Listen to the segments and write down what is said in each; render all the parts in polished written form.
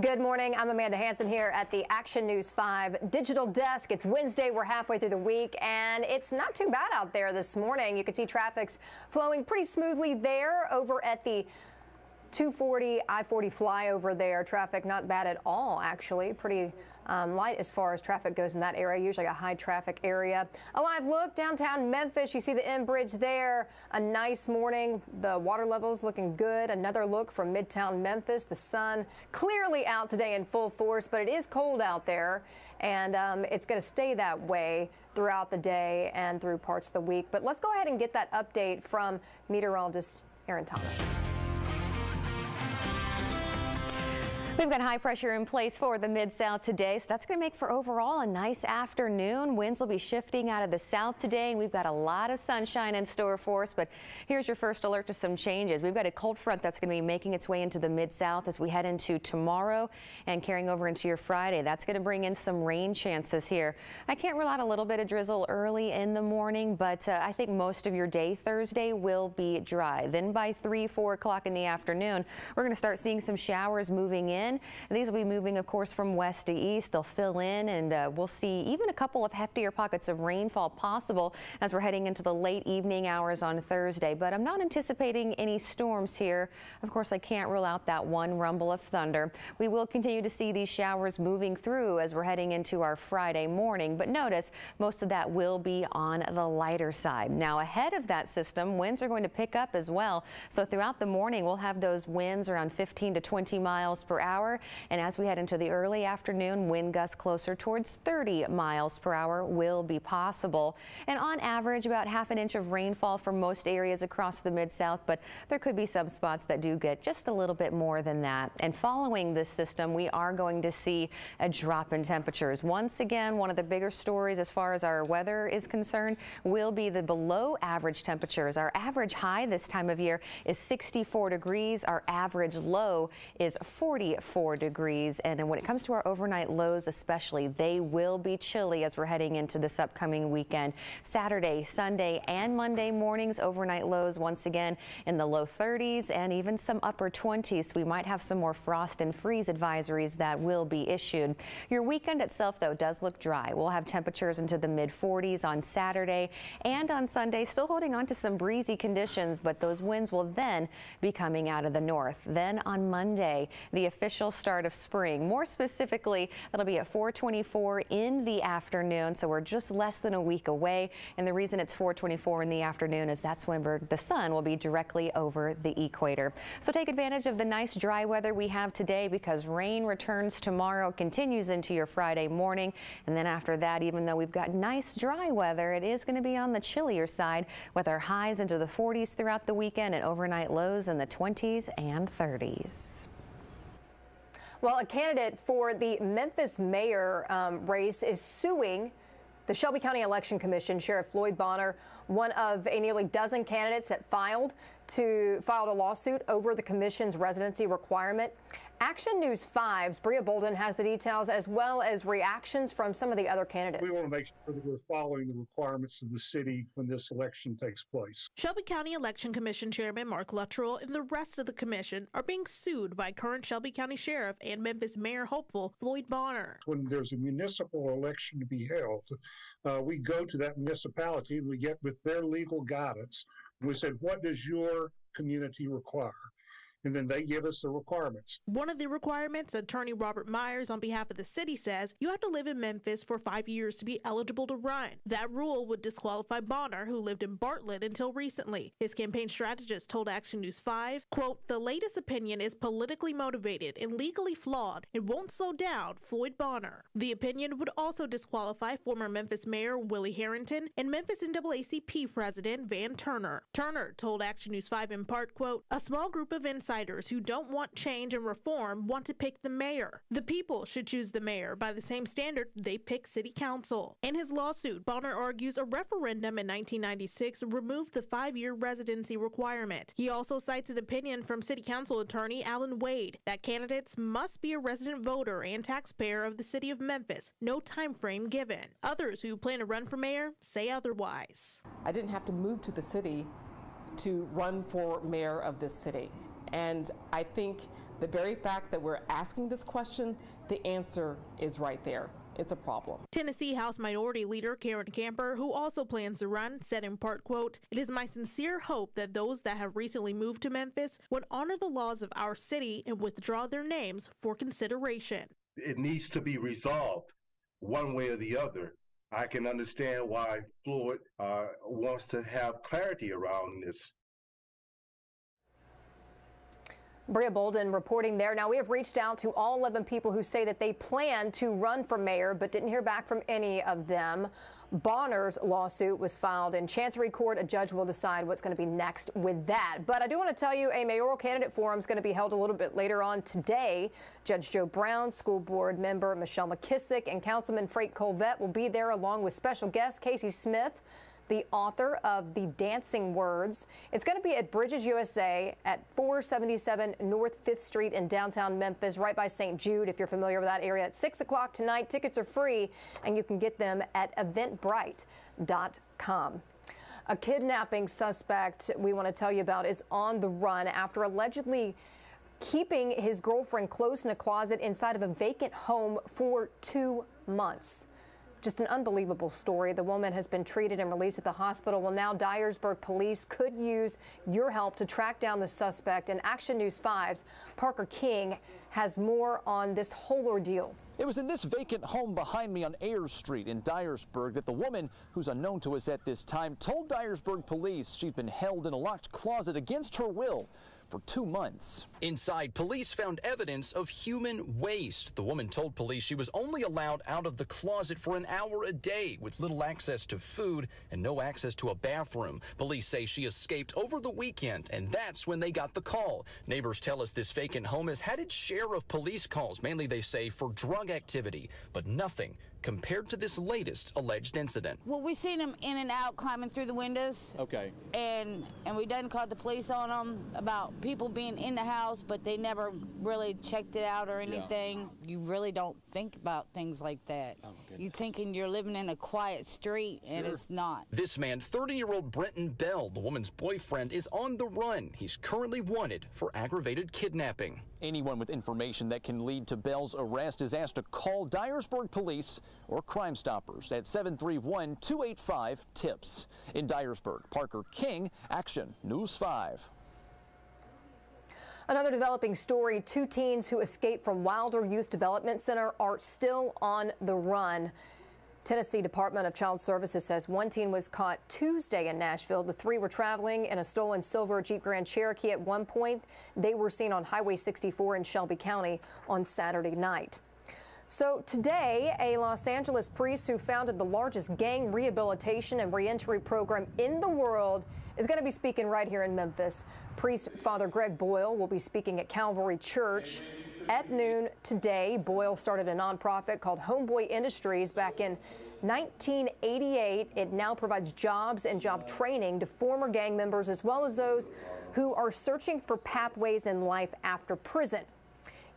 Good morning. I'm Amanda Hansen here at the Action News 5 Digital Desk. It's Wednesday. We're halfway through the week, and it's not too bad out there this morning. You can see traffic's flowing pretty smoothly there over at the 240 I-40 flyover there. Traffic not bad at all, actually. Pretty light as far as traffic goes in that area, usually a high traffic area. A live look downtown Memphis. You see the M Bridge there. A nice morning. The water levels looking good. Another look from Midtown Memphis. The sun clearly out today in full force, but it is cold out there, and it's going to stay that way throughout the day and through parts of the week. But let's go ahead and get that update from meteorologist Aaron Thomas. We've got high pressure in place for the Mid-South today, so that's going to make for overall a nice afternoon. Winds will be shifting out of the south today, and we've got a lot of sunshine in store for us. But here's your first alert to some changes. We've got a cold front that's going to be making its way into the Mid-South as we head into tomorrow and carrying over into your Friday. That's going to bring in some rain chances here. I can't rule out a little bit of drizzle early in the morning, but I think most of your day Thursday will be dry. Then by 3, 4 o'clock in the afternoon, we're going to start seeing some showers moving in. These will be moving, of course, from west to east. They'll fill in, and we'll see even a couple of heftier pockets of rainfall possible as we're heading into the late evening hours on Thursday. But I'm not anticipating any storms here. Of course, I can't rule out that one rumble of thunder. We will continue to see these showers moving through as we're heading into our Friday morning. But notice most of that will be on the lighter side. Now, ahead of that system, winds are going to pick up as well. So throughout the morning, we'll have those winds around 15 to 20 miles per hour. And as we head into the early afternoon, wind gusts closer towards 30 miles per hour will be possible. And on average, about ½ an inch of rainfall for most areas across the Mid-South, but there could be some spots that do get just a little bit more than that. And following this system, we are going to see a drop in temperatures. Once again, one of the bigger stories as far as our weather is concerned will be the below average temperatures. Our average high this time of year is 64 degrees. Our average low is 44 degrees. And then when it comes to our overnight lows especially, they will be chilly as we're heading into this upcoming weekend. Saturday, Sunday, and Monday mornings, overnight lows once again in the low 30s and even some upper 20s. We might have some more frost and freeze advisories that will be issued. Your weekend itself, though, does look dry. We'll have temperatures into the mid 40s on Saturday and on Sunday, still holding on to some breezy conditions, but those winds will then be coming out of the north. Then on Monday, the official start of spring. More specifically, that'll be at 4:24 in the afternoon, so we're just less than a week away. And the reason it's 4:24 in the afternoon is that's when the sun will be directly over the equator. So take advantage of the nice dry weather we have today, because rain returns tomorrow, continues into your Friday morning. And then after that, even though we've got nice dry weather, it is going to be on the chillier side with our highs into the 40s throughout the weekend and overnight lows in the 20s and 30s. Well, a candidate for the Memphis mayor race is suing the Shelby County Election Commission. Sheriff Floyd Bonner, one of a nearly dozen candidates that filed a lawsuit over the commission's residency requirement. Action News 5's Bria Bolden has the details, as well as reactions from some of the other candidates. We want to make sure that we're following the requirements of the city when this election takes place. Shelby County Election Commission Chairman Mark Luttrell and the rest of the commission are being sued by current Shelby County Sheriff and Memphis Mayor hopeful Floyd Bonner. When there's a municipal election to be held, we go to that municipality and we get with their legal guidance. We said, what does your community require? And then they give us the requirements. One of the requirements, attorney Robert Myers on behalf of the city says, you have to live in Memphis for 5 years to be eligible to run. That rule would disqualify Bonner, who lived in Bartlett until recently. His campaign strategist told Action News 5, quote, the latest opinion is politically motivated and legally flawed. It won't slow down Floyd Bonner. The opinion would also disqualify former Memphis Mayor Willie Harrington and Memphis NAACP President Van Turner. Turner told Action News 5 in part, quote, a small group of insiders who don't want change and reform want to pick the mayor. The people should choose the mayor by the same standard they pick city council. In his lawsuit, Bonner argues a referendum in 1996 removed the 5-year residency requirement. He also cites an opinion from city council attorney Alan Wade that candidates must be a resident voter and taxpayer of the city of Memphis. No time frame given. Others who plan to run for mayor say otherwise. I didn't have to move to the city to run for mayor of this city. And I think The very fact that we're asking this question, the answer is right there. It's a problem. Tennessee House Minority Leader Karen Camper, who also plans to run, said in part, quote, "It is my sincere hope that those that have recently moved to Memphis would honor the laws of our city and withdraw their names for consideration." It needs to be resolved one way or the other. I can understand why Floyd wants to have clarity around this. Bria Bolden reporting there. Now, we have reached out to all 11 people who say that they plan to run for mayor, but didn't hear back from any of them. Bonner's lawsuit was filed in Chancery Court. A judge will decide what's going to be next with that. But I do want to tell you a mayoral candidate forum is going to be held a little bit later on today. Judge Joe Brown, school board member Michelle McKissick, and Councilman Frank Colvett will be there, along with special guest Casey Smith, the author of The Dancing Words. It's going to be at Bridges USA at 477 North 5th Street in downtown Memphis, right by St. Jude, if you're familiar with that area, at 6 o'clock tonight. Tickets are free, and you can get them at eventbrite.com. A kidnapping suspect we want to tell you about is on the run after allegedly keeping his girlfriend closed in a closet inside of a vacant home for 2 months. Just an unbelievable story. The woman has been treated and released at the hospital. Well, now Dyersburg police could use your help to track down the suspect. And Action News 5's Parker King has more on this whole ordeal. It was in this vacant home behind me on Ayers Street in Dyersburg that the woman, who's unknown to us at this time, told Dyersburg police she'd been held in a locked closet against her will for 2 months. Inside, police found evidence of human waste. The woman told police she was only allowed out of the closet for an hour a day with little access to food and no access to a bathroom. Police say she escaped over the weekend, and that's when they got the call. Neighbors tell us this vacant home has had its share of police calls, mainly, they say, for drug activity, but nothing compared to this latest alleged incident. Well, we seen him in and out climbing through the windows. Okay. And we done called the police on him about people being in the house, but they never really checked it out or anything. Yeah. You really don't think about things like that. Oh, you're thinking you're living in a quiet street, and it's not. This man, 30-year-old Brenton Bell, the woman's boyfriend, is on the run. He's currently wanted for aggravated kidnapping. Anyone with information that can lead to Bell's arrest is asked to call Dyersburg Police or Crime Stoppers at 731-285-TIPS. In Dyersburg, Parker King, Action News 5. Another developing story, 2 teens who escaped from Wilder Youth Development Center are still on the run. Tennessee Department of Child Services says 1 teen was caught Tuesday in Nashville. The 3 were traveling in a stolen silver Jeep Grand Cherokee at one point. They were seen on Highway 64 in Shelby County on Saturday night. So today, a Los Angeles priest who founded the largest gang rehabilitation and reentry program in the world is going to be speaking right here in Memphis. Priest Father Greg Boyle will be speaking at Calvary Church at noon today. Boyle started a nonprofit called Homeboy Industries back in 1988. It now provides jobs and job training to former gang members as well as those who are searching for pathways in life after prison.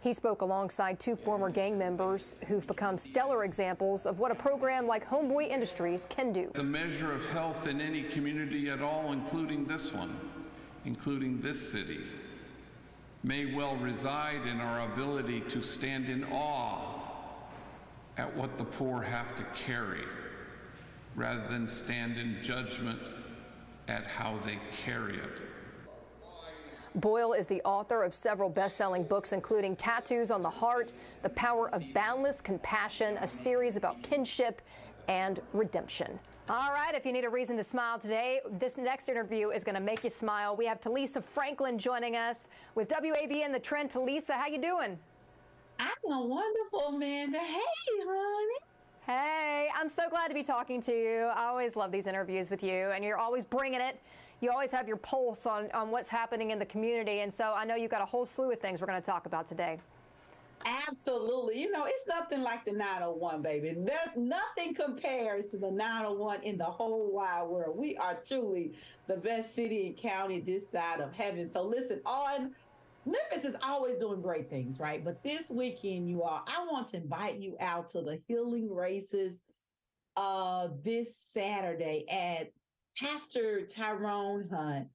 He spoke alongside 2 former gang members who've become stellar examples of what a program like Homeboy Industries can do. The measure of health in any community at all, including this one, including this city, may well reside in our ability to stand in awe at what the poor have to carry, rather than stand in judgment at how they carry it. Boyle is the author of several best-selling books, including Tattoos on the Heart, The Power of Boundless Compassion, a series about kinship and redemption. All right, if you need a reason to smile today, this next interview is going to make you smile. We have Talisa Franklin joining us with WAVN The Trend. Talisa, how you doing? I'm wonderful, Amanda. Hey, honey. Hey, I'm so glad to be talking to you. I always love these interviews with you, and you're always bringing it. You always have your pulse on what's happening in the community, and so I know you've got a whole slew of things we're going to talk about today. Absolutely. You know, it's nothing like the 901, baby. Nothing compares to the 901 in the whole wide world. We are truly the best city and county this side of heaven. So listen, Memphis is always doing great things, right? But this weekend, you all, I want to invite you out to the healing races this Saturday at Pastor Tyrone Hunt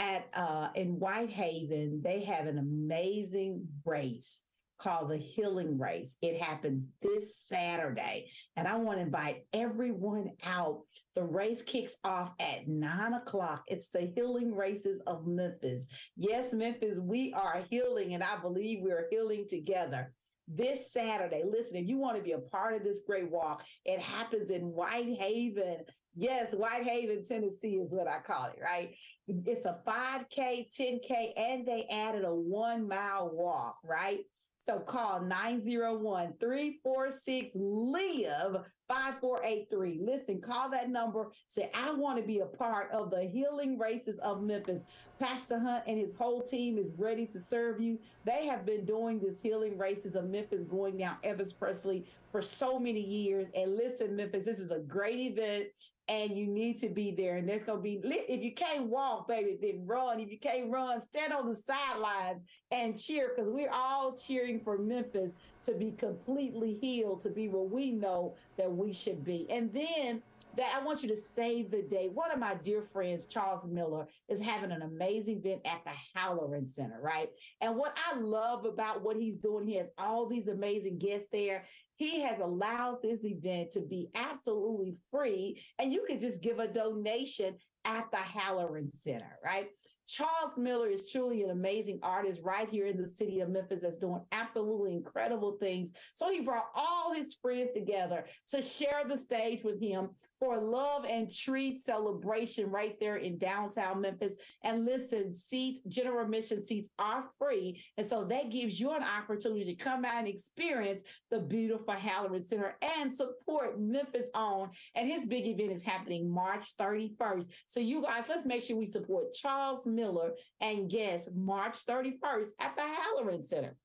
at in Whitehaven, they have an amazing race called the Healing Race. It happens this Saturday, and I want to invite everyone out. The race kicks off at 9 o'clock. It's the Healing Races of Memphis. Yes, Memphis, we are healing, and I believe we are healing together. This Saturday, listen, if you want to be a part of this great walk, it happens in Whitehaven. Yes, Whitehaven, Tennessee is what I call it, right? It's a 5K, 10K, and they added a 1-mile walk, right? So call 901-346-LIVE-5483. Listen, call that number. Say, I want to be a part of the Healing Races of Memphis. Pastor Hunt and his whole team is ready to serve you. They have been doing this Healing Races of Memphis, going down Elvis Presley for so many years. And listen, Memphis, this is a great event. And you need to be there. And there's going to be, if you can't walk, baby, then run. If you can't run, stand on the sidelines and cheer, because we're all cheering for Memphis to be completely healed, to be where we know that we should be. And then that I want you to save the day. One of my dear friends, Charles Miller, is having an amazing event at the Halloran Center, right? And what I love about what he's doing, he has all these amazing guests there. He has allowed this event to be absolutely free, and you can just give a donation at the Halloran Center, right? Charles Miller is truly an amazing artist right here in the city of Memphis that's doing absolutely incredible things. So he brought all his friends together to share the stage with him for a Love and Treat celebration right there in downtown Memphis. And listen, seats, general admission seats are free. And so that gives you an opportunity to come out and experience the beautiful Halloran Center and support Memphis own. And his big event is happening March 31st. So you guys, let's make sure we support Charles Miller and guests March 31st at the Halloran Center.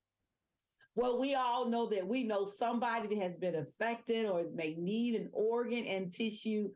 Well, we all know that we know somebody that has been affected or may need an organ and tissue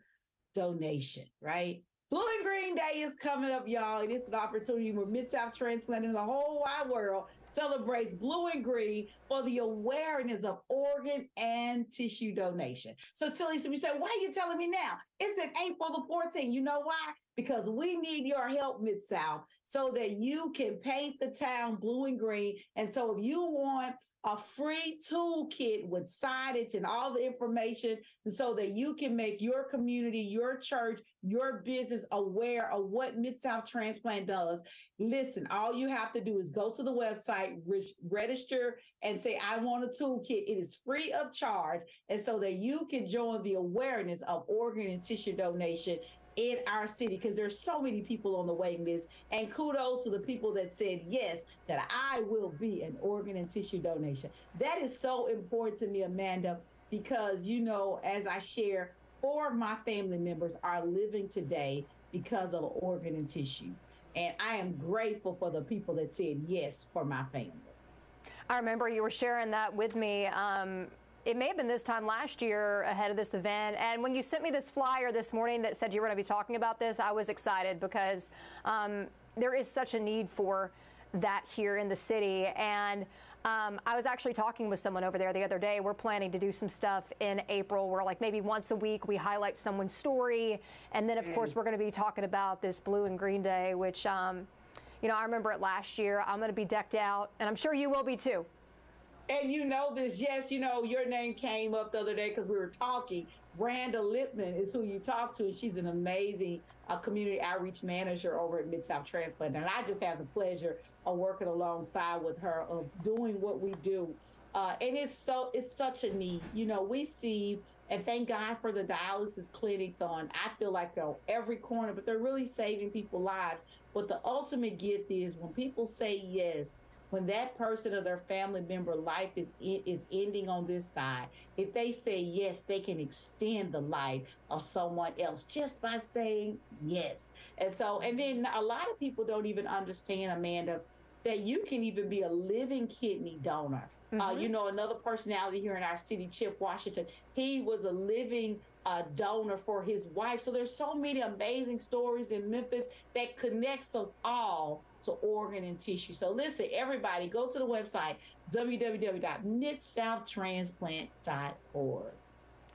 donation, right? Blue and Green Day is coming up, y'all. And it's an opportunity where Mid-South Transplant in the whole wide world celebrates blue and green for the awareness of organ and tissue donation. So, Tilly, so we say, why are you telling me now? It's in April the 14th. You know why? Because we need your help, Mid-South, so that you can paint the town blue and green. And so if you want a free toolkit with signage and all the information so that you can make your community, your church, your business aware of what Mid-South Transplant does, listen, all you have to do is go to the website, register, and say, I want a toolkit. It is free of charge. And so that you can join the awareness of organ and tissue donation in our city, because there's so many people on the waiting list. And kudos to the people that said yes, that I will be an organ and tissue donation. That is so important to me, Amanda, because, you know, as I share, 4 of my family members are living today because of organ and tissue. And I am grateful for the people that said yes for my family. I remember you were sharing that with me. It may have been this time last year ahead of this event. And when you sent me this flyer this morning that said you were going to be talking about this, I was excited because there is such a need for that here in the city. And I was actually talking with someone over there the other day. We're planning to do some stuff in April where, like, maybe once a week we highlight someone's story. And then, of course, we're going to be talking about this Blue and Green Day, which, you know, I remember it last year. I'm going to be decked out, and I'm sure you will be too. And you know this, yes, you know, your name came up the other day because we were talking. Randa Lippman is who you talked to, and she's an amazing community outreach manager over at Mid-South Transplant. And I just have the pleasure of working alongside with her, of doing what we do. And it's such a need. You know, we see, and thank God for the dialysis clinics on, I feel like they're on every corner, but they're really saving people's lives. But the ultimate gift is when people say yes, when that person or their family member life is ending on this side, if they say yes, they can extend the life of someone else just by saying yes. And so, and then a lot of people don't even understand, Amanda, that you can even be a living kidney donor. You know, another personality here in our city, Chip Washington, he was a living donor for his wife. So there's so many amazing stories in Memphis that connects us all to organ and tissue. So listen, everybody, go to the website, www.midsouth.transplant.org.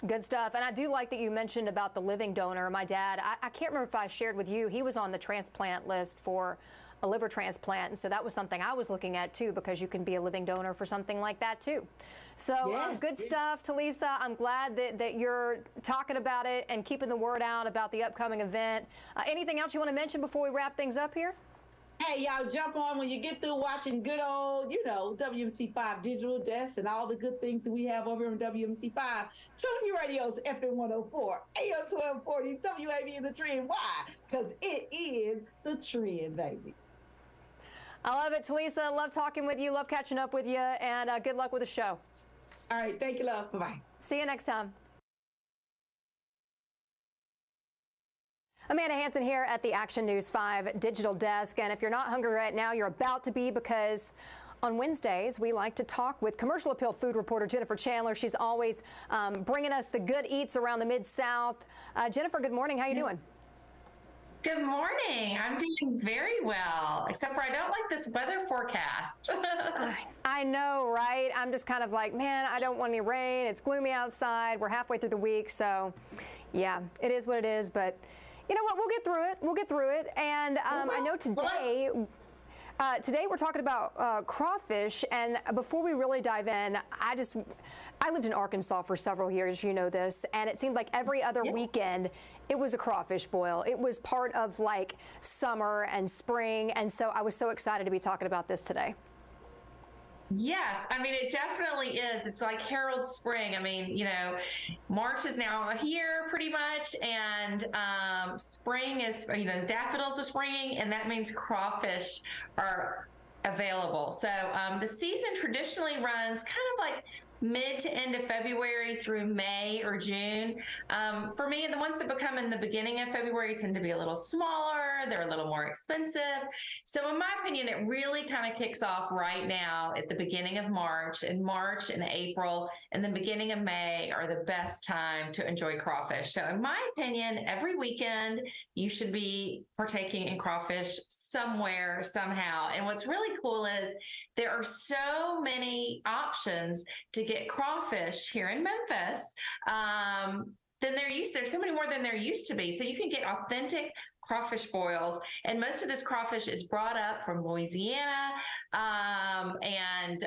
Good stuff. And I do like that you mentioned about the living donor. My dad, I can't remember if I shared with you, he was on the transplant list for a liver transplant. And so that was something I was looking at too, because you can be a living donor for something like that too. So good stuff, Talisa. I'm glad that you're talking about it and keeping the word out about the upcoming event. Anything else you want to mention before we wrap things up here? Hey, y'all jump on when you get through watching good old, WMC5 Digital Desk and all the good things that we have over on WMC5. Tune your radios, FM 104, AM 1240, WAB The Trend. Why? Because it is the trend, baby. I love it, Talisa. Love talking with you. Love catching up with you. And good luck with the show. All right. Thank you, love. Bye-bye. See you next time. Amanda Hansen here at the Action News 5 Digital Desk. And if you're not hungry right now, you're about to be, because on Wednesdays, we like to talk with Commercial Appeal food reporter Jennifer Chandler. She's always bringing us the good eats around the Mid-South. Jennifer, good morning. How you doing? Good morning. I'm doing very well, except for I don't like this weather forecast. I know, right? I'm just kind of like, man, I don't want any rain. It's gloomy outside. We're halfway through the week. So, yeah, it is what it is. But you know what? We'll get through it. We'll get through it. And I know today... today we're talking about crawfish, and before we really dive in, I lived in Arkansas for several years, you know this, and it seemed like every other weekend it was a crawfish boil. It was part of like summer and spring, and so I was so excited to be talking about this today. Yes, I mean, it definitely is. It's like Herald Spring. I mean, March is now here pretty much, and spring is, daffodils are springing, and that means crawfish are available. So the season traditionally runs kind of like mid to end of February through May or June. For me, the ones that become in the beginning of February tend to be a little smaller. They're a little more expensive. So in my opinion, it really kind of kicks off right now at the beginning of March. And March and April and the beginning of May are the best time to enjoy crawfish. So in my opinion, every weekend you should be partaking in crawfish somewhere, somehow. And what's really cool is there are so many options to get crawfish here in Memphis there's so many more than there used to be. So you can get authentic crawfish boils, and most of this crawfish is brought up from Louisiana and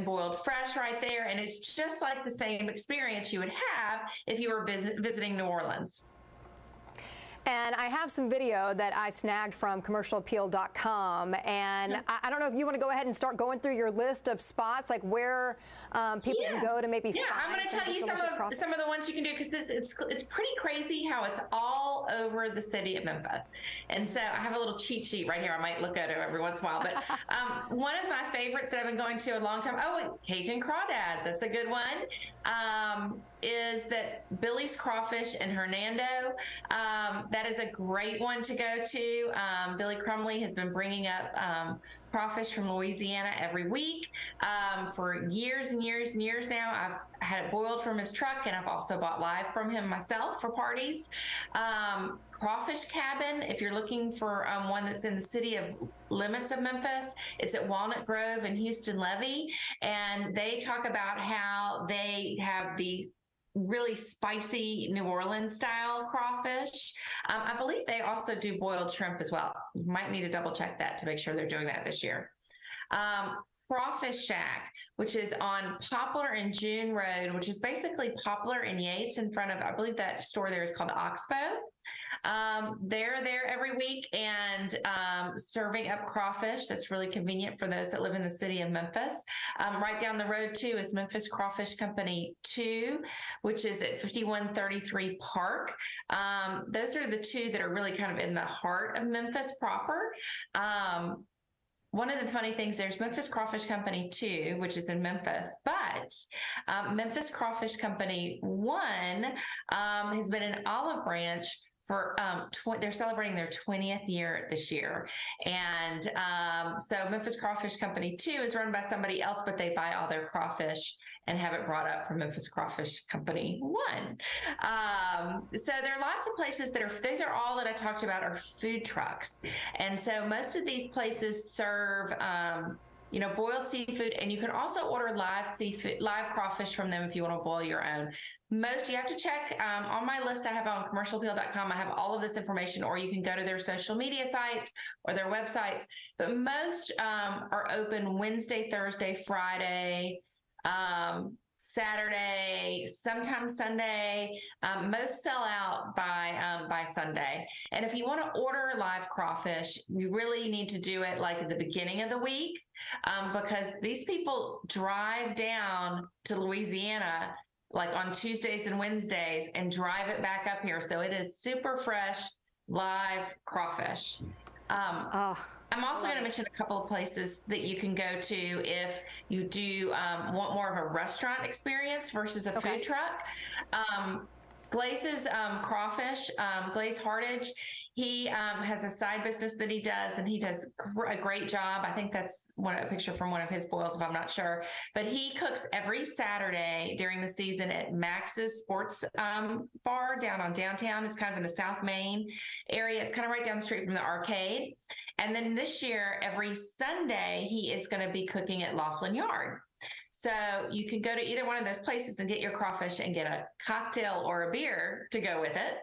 boiled fresh right there, and it's just like the same experience you would have if you were visiting New Orleans. And I have some video that I snagged from commercialappeal.com. And I don't know if you want to go ahead and start going through your list of spots, like where people can go to maybe find. I'm going to tell you some of the ones you can do, because it's pretty crazy how it's all over the city of Memphis. And so I have a little cheat sheet right here. I might look at it every once in a while. But one of my favorites that I've been going to a long time, Cajun Crawdads. That's a good one. Is that Billy's Crawfish in Hernando. That is a great one to go to. Billy Crumley has been bringing up crawfish from Louisiana every week for years and years and years now. I've had it boiled from his truck, and I've also bought live from him myself for parties. Crawfish Cabin, if you're looking for one that's in the city of limits of Memphis, it's at Walnut Grove and Houston Levee, and they talk about how they have the really spicy New Orleans style crawfish. I believe they also do boiled shrimp as well. You might need to double check that to make sure they're doing that this year. Crawfish Shack, which is on Poplar and June Road, which is basically Poplar and Yates in front of, I believe that store there is called Oxbow. They're there every week and serving up crawfish. That's really convenient for those that live in the city of Memphis. Right down the road too is Memphis Crawfish Company 2, which is at 5133 Park. Those are the two that are really kind of in the heart of Memphis proper. One of the funny things, there's Memphis Crawfish Company 2, which is in Memphis, but Memphis Crawfish Company 1 has been in Olive Branch for they're celebrating their 20th year this year. And so Memphis Crawfish Company 2 is run by somebody else, but they buy all their crawfish and have it brought up from Memphis Crawfish Company 1. So there are lots of places that those are all that I talked about are food trucks. And so most of these places serve boiled seafood, and you can also order live seafood, live crawfish from them if you want to boil your own. Most, you have to check on my list I have on commercialappeal.com. I have all of this information, or you can go to their social media sites or their websites. But most are open Wednesday, Thursday, Friday, Saturday, sometimes Sunday. Most sell out by Sunday. And if you want to order live crawfish, you really need to do it like at the beginning of the week, because these people drive down to Louisiana like on Tuesdays and Wednesdays and drive it back up here. So it is super fresh live crawfish. I'm also going to mention a couple of places that you can go to if you do want more of a restaurant experience versus a food truck. Glaze's crawfish, Glaze Hardage, he has a side business that he does, and he does a great job. I think that's a picture from one of his boils, if I'm not sure. But he cooks every Saturday during the season at Max's Sports Bar down on downtown. It's kind of in the South Main area. It's kind of right down the street from the arcade. And then this year, every Sunday, he is going to be cooking at Laughlin Yard. So you can go to either one of those places and get your crawfish and get a cocktail or a beer to go with it.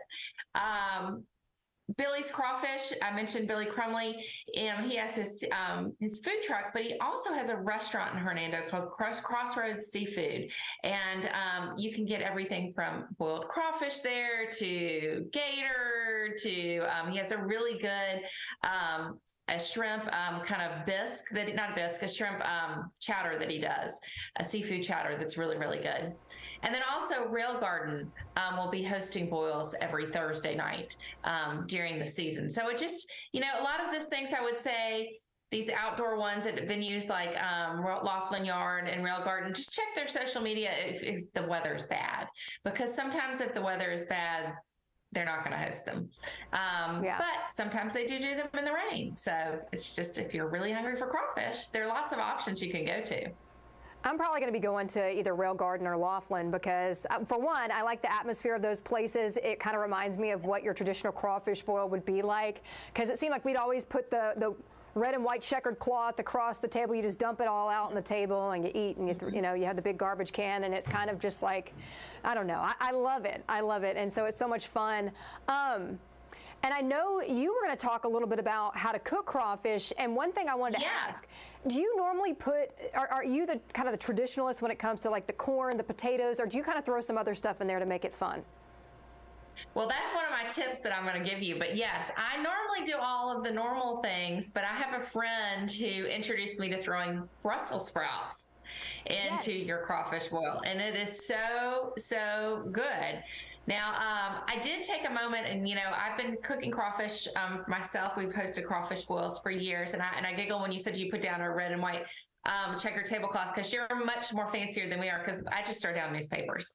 Billy's Crawfish, I mentioned Billy Crumley, and he has his food truck, but he also has a restaurant in Hernando called Crossroads Seafood. And you can get everything from boiled crawfish there to gator to, he has a really good a shrimp kind of bisque, a shrimp chowder that he does, a seafood chowder that's really, really good. And then also Rail Garden will be hosting boils every Thursday night during the season. So it just, a lot of those things I would say, these outdoor ones at venues like Laughlin Yard and Rail Garden, just check their social media if the weather's bad. Because sometimes if the weather is bad, they're not going to host them. But sometimes they do them in the rain. So it's just, if you're really hungry for crawfish, there are lots of options you can go to. I'm probably going to be going to either Rail Garden or Laughlin because, for one, I like the atmosphere of those places. It kind of reminds me of what your traditional crawfish boil would be like, because it seemed like we'd always put the red and white checkered cloth across the table. You just dump it all out on the table and you eat, and you have the big garbage can, and it's kind of just like, I don't know. I love it. I love it. And so it's so much fun. And I know you were going to talk a little bit about how to cook crawfish. And one thing I wanted to ask, do you normally are you the kind of the traditionalist when it comes to like the corn, the potatoes, or do you kind of throw some other stuff in there to make it fun? Well, that's one of my tips that I'm going to give you. But yes, I normally do all of the normal things, but I have a friend who introduced me to throwing Brussels sprouts into your crawfish boil. And it is so, so good. Now, I did take a moment and, I've been cooking crawfish myself. We've hosted crawfish boils for years. And I giggle when you said you put down a red and white checkered tablecloth, because you're much more fancier than we are, because I just throw down newspapers.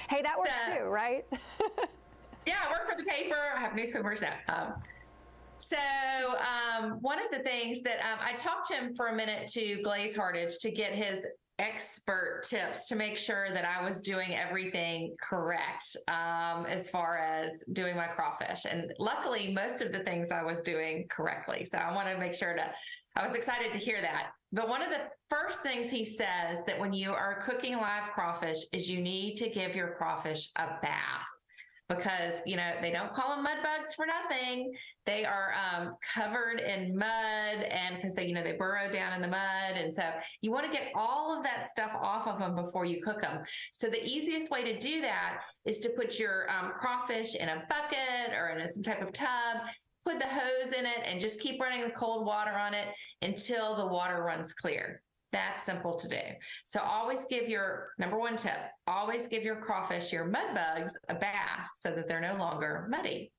Hey, that works too, right? Yeah, I work for the paper. I have newspapers now. So one of the things that I talked to him for a minute to Glaze Hardage to get his expert tips to make sure that I was doing everything correct as far as doing my crawfish. And luckily, most of the things I was doing correctly. So I want to make sure I was excited to hear that. But one of the first things he says that when you are cooking live crawfish is you need to give your crawfish a bath. Because, they don't call them mud bugs for nothing. They are covered in mud, and because they burrow down in the mud. And so you want to get all of that stuff off of them before you cook them. So the easiest way to do that is to put your crawfish in a bucket or in some type of tub, put the hose in it, and just keep running the cold water on it until the water runs clear. That's simple to do. So always give number one tip, always give your crawfish, your mud bugs, a bath so that they're no longer muddy.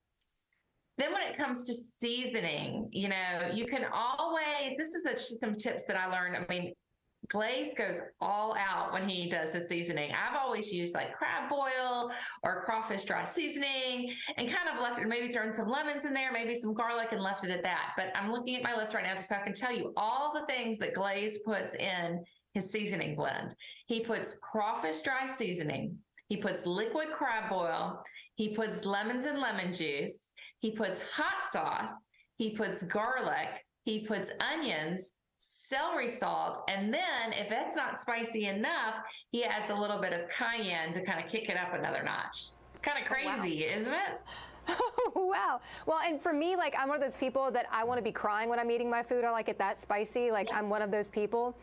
Then when it comes to seasoning, you can always, this is some tips that I learned. Glaze goes all out when he does his seasoning. I've always used like crab boil or crawfish dry seasoning and kind of left it, maybe thrown some lemons in there, maybe some garlic, and left it at that. But I'm looking at my list right now just so I can tell you all the things that Glaze puts in his seasoning blend. He puts crawfish dry seasoning. He puts liquid crab boil. He puts lemons and lemon juice. He puts hot sauce. He puts garlic. He puts onions, celery salt, and then if that's not spicy enough, he adds a little bit of cayenne to kind of kick it up another notch. It's kind of crazy, isn't it? Wow. Well, and for me, like, I'm one of those people that I want to be crying when I'm eating my food. I like it that spicy. Like, I'm one of those people.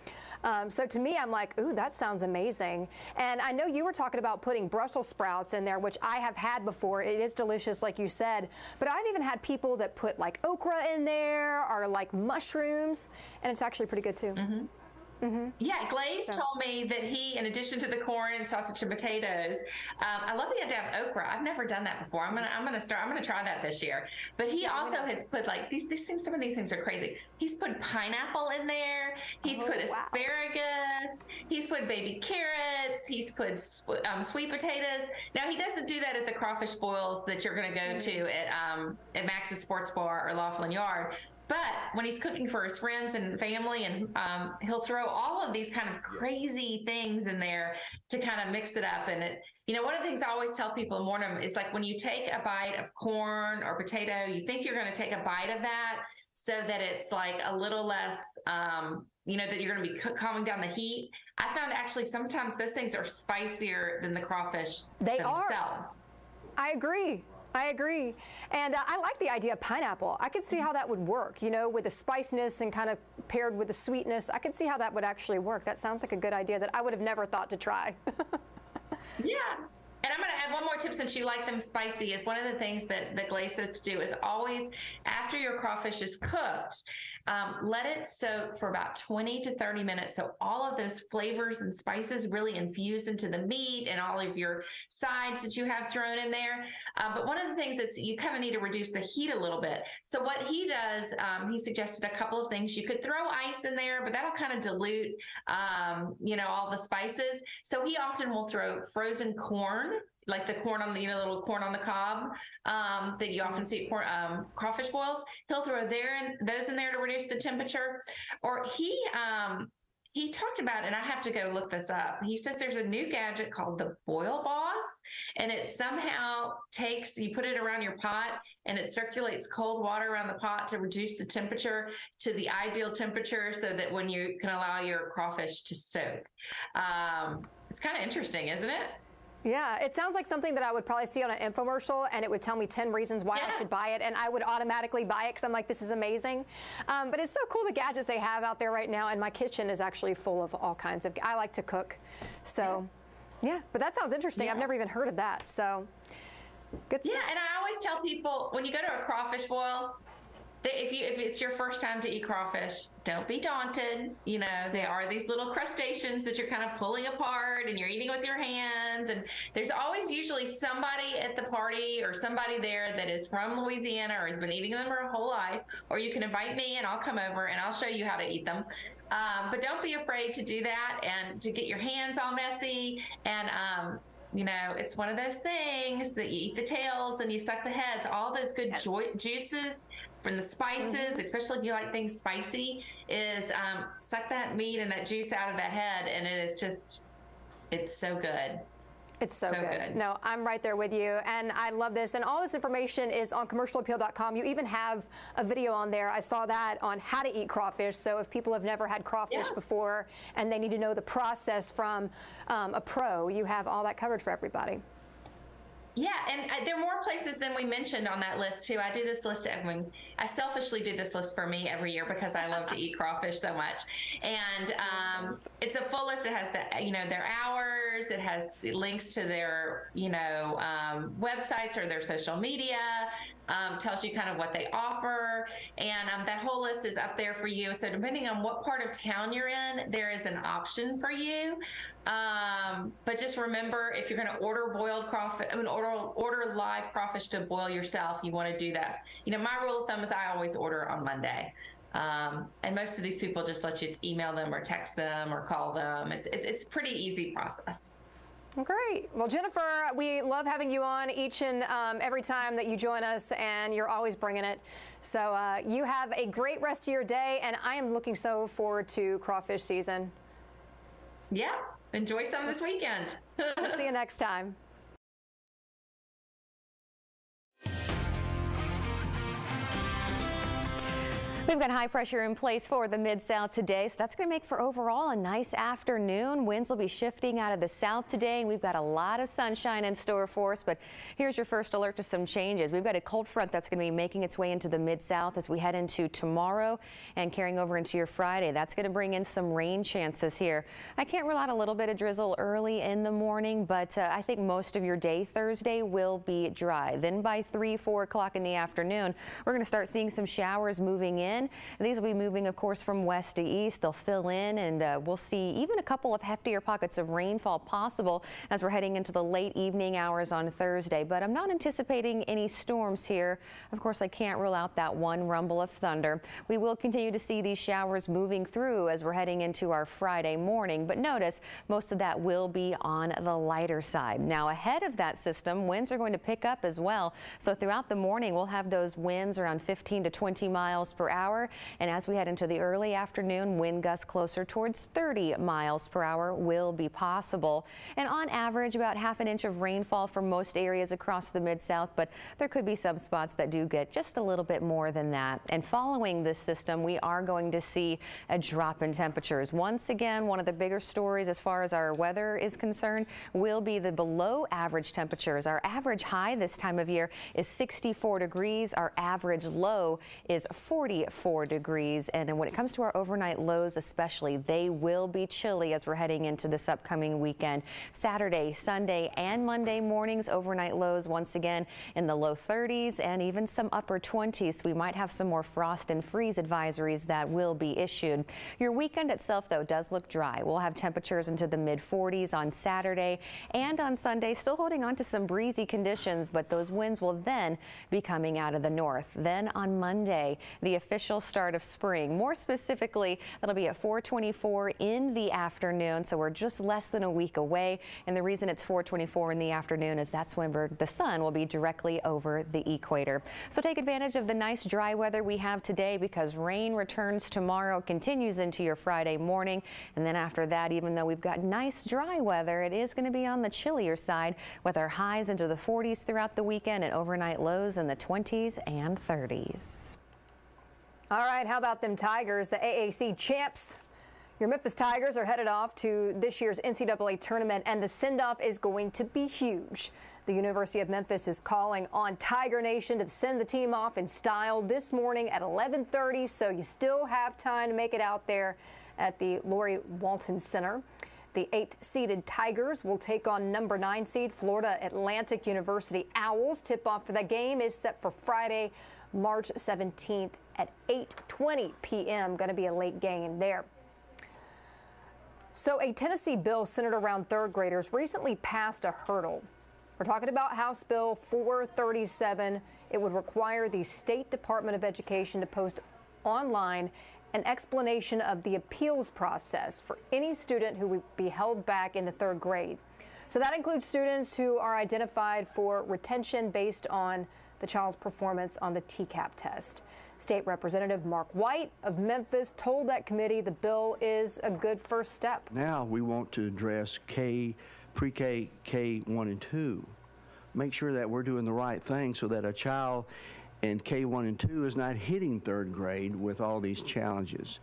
So to me, I'm like, ooh, that sounds amazing. And I know you were talking about putting Brussels sprouts in there, which I have had before. It is delicious, like you said. But I've even had people that put like okra in there or like mushrooms, and it's actually pretty good too. Mm-hmm. Mm-hmm. Yeah, Glaze told me that he, in addition to the corn and sausage and potatoes, I love the idea of okra. I've never done that before. I'm gonna try that this year. But he also has put like these things. Some of these things are crazy. He's put pineapple in there. He's put asparagus. He's put baby carrots. He's put sweet potatoes. Now he doesn't do that at the crawfish boils that you're gonna go to at Max's Sports Bar or Laughlin Yard. But when he's cooking for his friends and family, and he'll throw all of these kind of crazy things in there to kind of mix it up. And it, you know, one of the things I always tell people in Mornham is like when you take a bite of corn or potato, you think you're going to take a bite of that so that it's like a little less, you know, that you're going to be calming down the heat. I found actually sometimes those things are spicier than the crawfish themselves. I agree. I agree. And I like the idea of pineapple. I could see how that would work, you know, with the spiciness and kind of paired with the sweetness. I could see how that would actually work. That sounds like a good idea that I would have never thought to try. Yeah. And I'm going to add one more tip since you like them spicy. Is one of the things that Glaze says to do is always, after your crawfish is cooked, let it soak for about 20 to 30 minutes. So all of those flavors and spices really infuse into the meat and all of your sides that you have thrown in there. But one of the things that's, you kind of need to reduce the heat a little bit. So what he does, he suggested a couple of things. You could throw ice in there, but that'll kind of dilute, you know, all the spices. So he often will throw frozen corn, like the corn on the, you know, little corn on the cob that you often see at crawfish boils. He'll throw those in there to reduce the temperature. Or he talked about, and I have to go look this up. He says there's a new gadget called the Boil Boss, and it somehow takes, you put it around your pot and it circulates cold water around the pot to reduce the temperature to the ideal temperature so that when you can allow your crawfish to soak. It's kind of interesting, isn't it? Yeah, it sounds like something that I would probably see on an infomercial, and it would tell me 10 reasons why I should buy it, and I would automatically buy it because I'm like, this is amazing. But it's so cool, the gadgets they have out there right now, and my kitchen is actually full of all kinds of, I like to cook. So, yeah, but that sounds interesting. I've never even heard of that, so good stuff. Yeah, and I always tell people, when you go to a crawfish boil, if it's your first time to eat crawfish, don't be daunted. You know, they are these little crustaceans that you're kind of pulling apart and you're eating with your hands. And there's always usually somebody at the party or somebody there that is from Louisiana or has been eating them their whole life. Or you can invite me and I'll come over and I'll show you how to eat them. But don't be afraid to do that and to get your hands all messy. And, you know, it's one of those things that you eat the tails and you suck the heads. All those good juices from the spices, especially if you like things spicy, is suck that meat and that juice out of that head, and it is just, it's so good. It's so good. No, I'm right there with you, and I love this. And all this information is on commercialappeal.com. You even have a video on there. I saw that on how to eat crawfish. So if people have never had crawfish before and they need to know the process from a pro, you have all that covered for everybody. Yeah, and there are more places than we mentioned on that list too. I do this list. I selfishly do this list for me every year because I love to eat crawfish so much. And it's a full list. It has the, you know, their hours. It has links to their, you know, websites or their social media. Tells you kind of what they offer, and that whole list is up there for you. So depending on what part of town you're in, there is an option for you. But just remember, if you're going to order boiled crawfish, order live crawfish to boil yourself, you want to do that. You know, my rule of thumb is I always order on Monday. And most of these people just let you email them or text them or call them. It's a pretty easy process. Great. Well, Jennifer, we love having you on each and every time that you join us, and you're always bringing it. So you have a great rest of your day, and I am looking so forward to crawfish season. Yeah. Enjoy some this weekend. We'll see you next time. We've got high pressure in place for the Mid-South today, so that's going to make for overall a nice afternoon. Winds will be shifting out of the south today, and we've got a lot of sunshine in store for us. But here's your first alert to some changes. We've got a cold front that's going to be making its way into the Mid-South as we head into tomorrow and carrying over into your Friday. That's going to bring in some rain chances here. I can't rule out a little bit of drizzle early in the morning, but I think most of your day Thursday will be dry. Then by 3, 4 o'clock in the afternoon, we're going to start seeing some showers moving in. And these will be moving, of course, from west to east. They'll fill in, and we'll see even a couple of heftier pockets of rainfall possible as we're heading into the late evening hours on Thursday. But I'm not anticipating any storms here. Of course, I can't rule out that one rumble of thunder. We will continue to see these showers moving through as we're heading into our Friday morning. But notice most of that will be on the lighter side. Now, ahead of that system, winds are going to pick up as well. So throughout the morning, we'll have those winds around 15 to 20 miles per hour. And as we head into the early afternoon, wind gusts closer towards 30 miles per hour will be possible. And on average, about half an inch of rainfall for most areas across the Mid-South, but there could be some spots that do get just a little bit more than that. And following this system, we are going to see a drop in temperatures. Once again, one of the bigger stories as far as our weather is concerned will be the below average temperatures. Our average high this time of year is 64 degrees. Our average low is 44 degrees. And when it comes to our overnight lows especially, they will be chilly as we're heading into this upcoming weekend. Saturday, Sunday, and Monday mornings, overnight lows once again in the low 30s and even some upper 20s. We might have some more frost and freeze advisories that will be issued. Your weekend itself, though, does look dry. We'll have temperatures into the mid 40s on Saturday and on Sunday, still holding on to some breezy conditions, but those winds will then be coming out of the north. Then on Monday, the official start of spring. More specifically, that'll be at 4:24 in the afternoon, so we're just less than a week away. And the reason it's 4:24 in the afternoon is that's when the sun will be directly over the equator. So take advantage of the nice dry weather we have today, because rain returns tomorrow, continues into your Friday morning. And then after that, even though we've got nice dry weather, it is going to be on the chillier side with our highs into the 40s throughout the weekend and overnight lows in the 20s and 30s. All right, how about them Tigers, the AAC champs? Your Memphis Tigers are headed off to this year's NCAA tournament, and the send-off is going to be huge. The University of Memphis is calling on Tiger Nation to send the team off in style this morning at 11:30, so you still have time to make it out there at the Lori Walton Center. The 8th-seeded Tigers will take on number 9 seed Florida Atlantic University Owls. Tip-off for that game is set for Friday, March 17th at 8:20 p.m. Going to be a late game there. So a Tennessee bill centered around third graders recently passed a hurdle. We're talking about House Bill 437. It would require the State Department of Education to post online an explanation of the appeals process for any student who would be held back in the third grade. So that includes students who are identified for retention based on the child's performance on the TCAP test. State Representative Mark White of Memphis told that committee the bill is a good first step. Now we want to address pre-K, K1 and 2. Make sure that we're doing the right thing so that a child in K1 and 2 is not hitting third grade with all these challenges.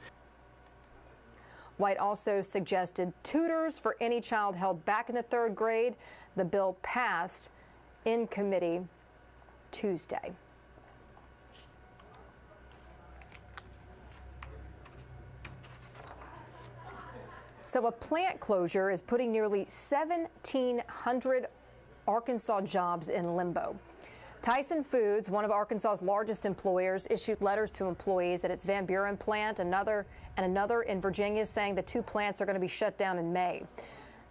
White also suggested tutors for any child held back in the third grade. The bill passed in committee Tuesday. So a plant closure is putting nearly 1,700 Arkansas jobs in limbo. Tyson Foods, one of Arkansas's largest employers, issued letters to employees at its Van Buren plant, another in Virginia, saying the 2 plants are going to be shut down in May.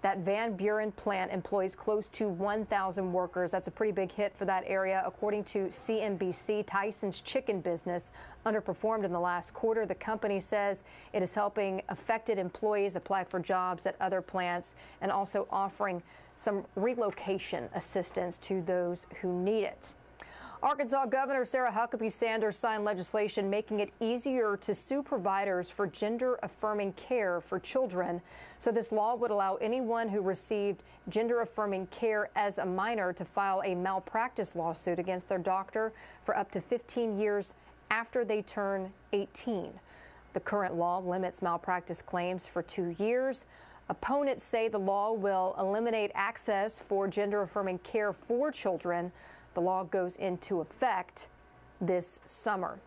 That Van Buren plant employs close to 1,000 workers. That's a pretty big hit for that area. According to CNBC, Tyson's chicken business underperformed in the last quarter. The company says it is helping affected employees apply for jobs at other plants and also offering some relocation assistance to those who need it. Arkansas Governor Sarah Huckabee Sanders signed legislation making it easier to sue providers for gender-affirming care for children. So this law would allow anyone who received gender-affirming care as a minor to file a malpractice lawsuit against their doctor for up to 15 years after they turn 18. The current law limits malpractice claims for 2 years. Opponents say the law will eliminate access for gender-affirming care for children. The law goes into effect this summer.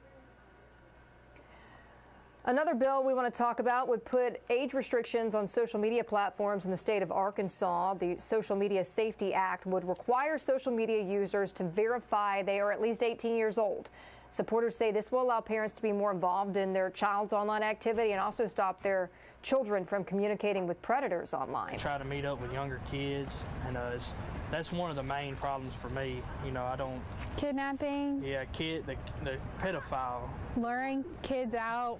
Another bill we want to talk about would put age restrictions on social media platforms in the state of Arkansas. The Social Media Safety Act would require social media users to verify they are at least 18 years old. Supporters say this will allow parents to be more involved in their child's online activity and also stop their children from communicating with predators online. Try to meet up with younger kids, and that's one of the main problems for me. You know, I don't... Kidnapping? Yeah, the pedophile. Luring kids out.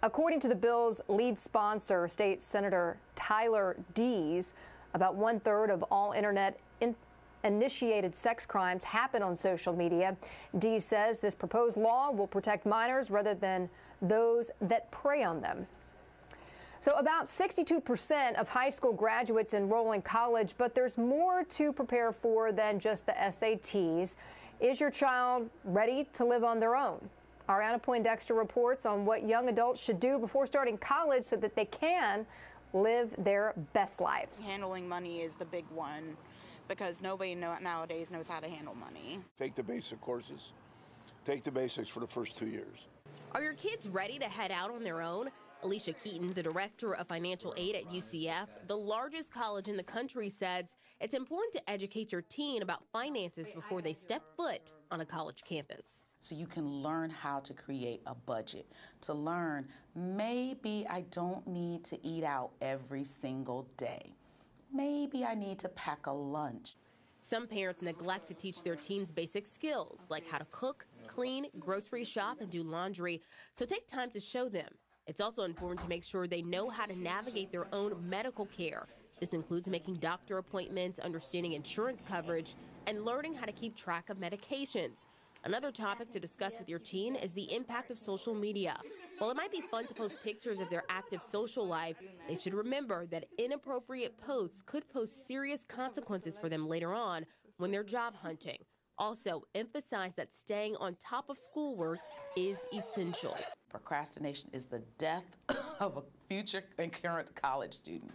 According to the bill's lead sponsor, State Senator Tyler Dees, about 1/3 of all internet-initiated sex crimes happen on social media. Dees says this proposed law will protect minors rather than those that prey on them. So about 62% of high school graduates enroll in college, but there's more to prepare for than just the SATs. Is your child ready to live on their own? Ariana Poindexter reports on what young adults should do before starting college so that they can live their best lives. Handling money is the big one because nobody nowadays knows how to handle money. Take the basic courses. Take the basics for the first 2 years. Are your kids ready to head out on their own? Alicia Keaton, the director of financial aid at UCF, the largest college in the country, says it's important to educate your teen about finances before they step foot on a college campus. So you can learn how to create a budget, to learn maybe I don't need to eat out every single day. Maybe I need to pack a lunch. Some parents neglect to teach their teens basic skills like how to cook, clean, grocery shop, and do laundry, so take time to show them. It's also important to make sure they know how to navigate their own medical care. This includes making doctor appointments, understanding insurance coverage, and learning how to keep track of medications. Another topic to discuss with your teen is the impact of social media. While it might be fun to post pictures of their active social life, they should remember that inappropriate posts could pose serious consequences for them later on when they're job hunting. Also, emphasize that staying on top of schoolwork is essential. Procrastination is the death of a future and current college student.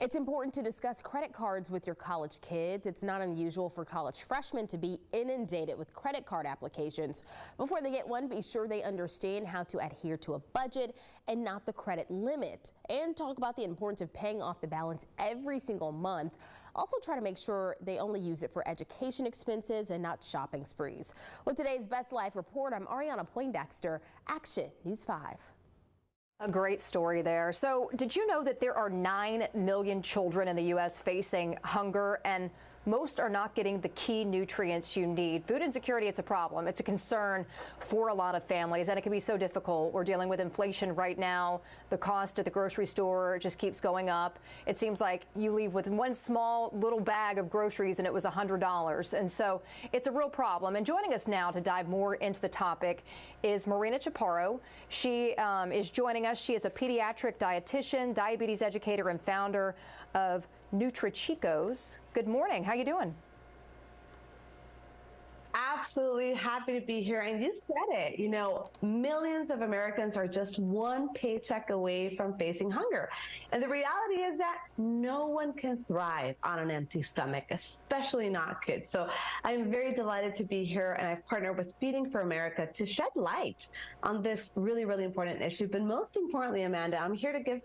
It's important to discuss credit cards with your college kids. It's not unusual for college freshmen to be inundated with credit card applications. Before they get one, be sure they understand how to adhere to a budget and not the credit limit. And talk about the importance of paying off the balance every single month. Also try to make sure they only use it for education expenses and not shopping sprees. With today's Best Life Report, I'm Ariana Poindexter, Action News 5. A great story there. So did you know that there are 9 million children in the U.S. facing hunger, and most are not getting the key nutrients you need? Food insecurity, it's a problem. It's a concern for a lot of families, and it can be so difficult. We're dealing with inflation right now. The cost at the grocery store just keeps going up. It seems like you leave with one small little bag of groceries and it was $100. And so it's a real problem. And joining us now to dive more into the topic is Marina Chaparro. She is joining us. She is a pediatric dietitian, diabetes educator, and founder of NutriChicos. Good morning. How you doing? Absolutely happy to be here. And you said it, you know, millions of Americans are just one paycheck away from facing hunger. And the reality is that no one can thrive on an empty stomach, especially not kids. So I'm very delighted to be here, and I've partnered with Feeding for America to shed light on this really, really important issue. But most importantly, Amanda, I'm here to give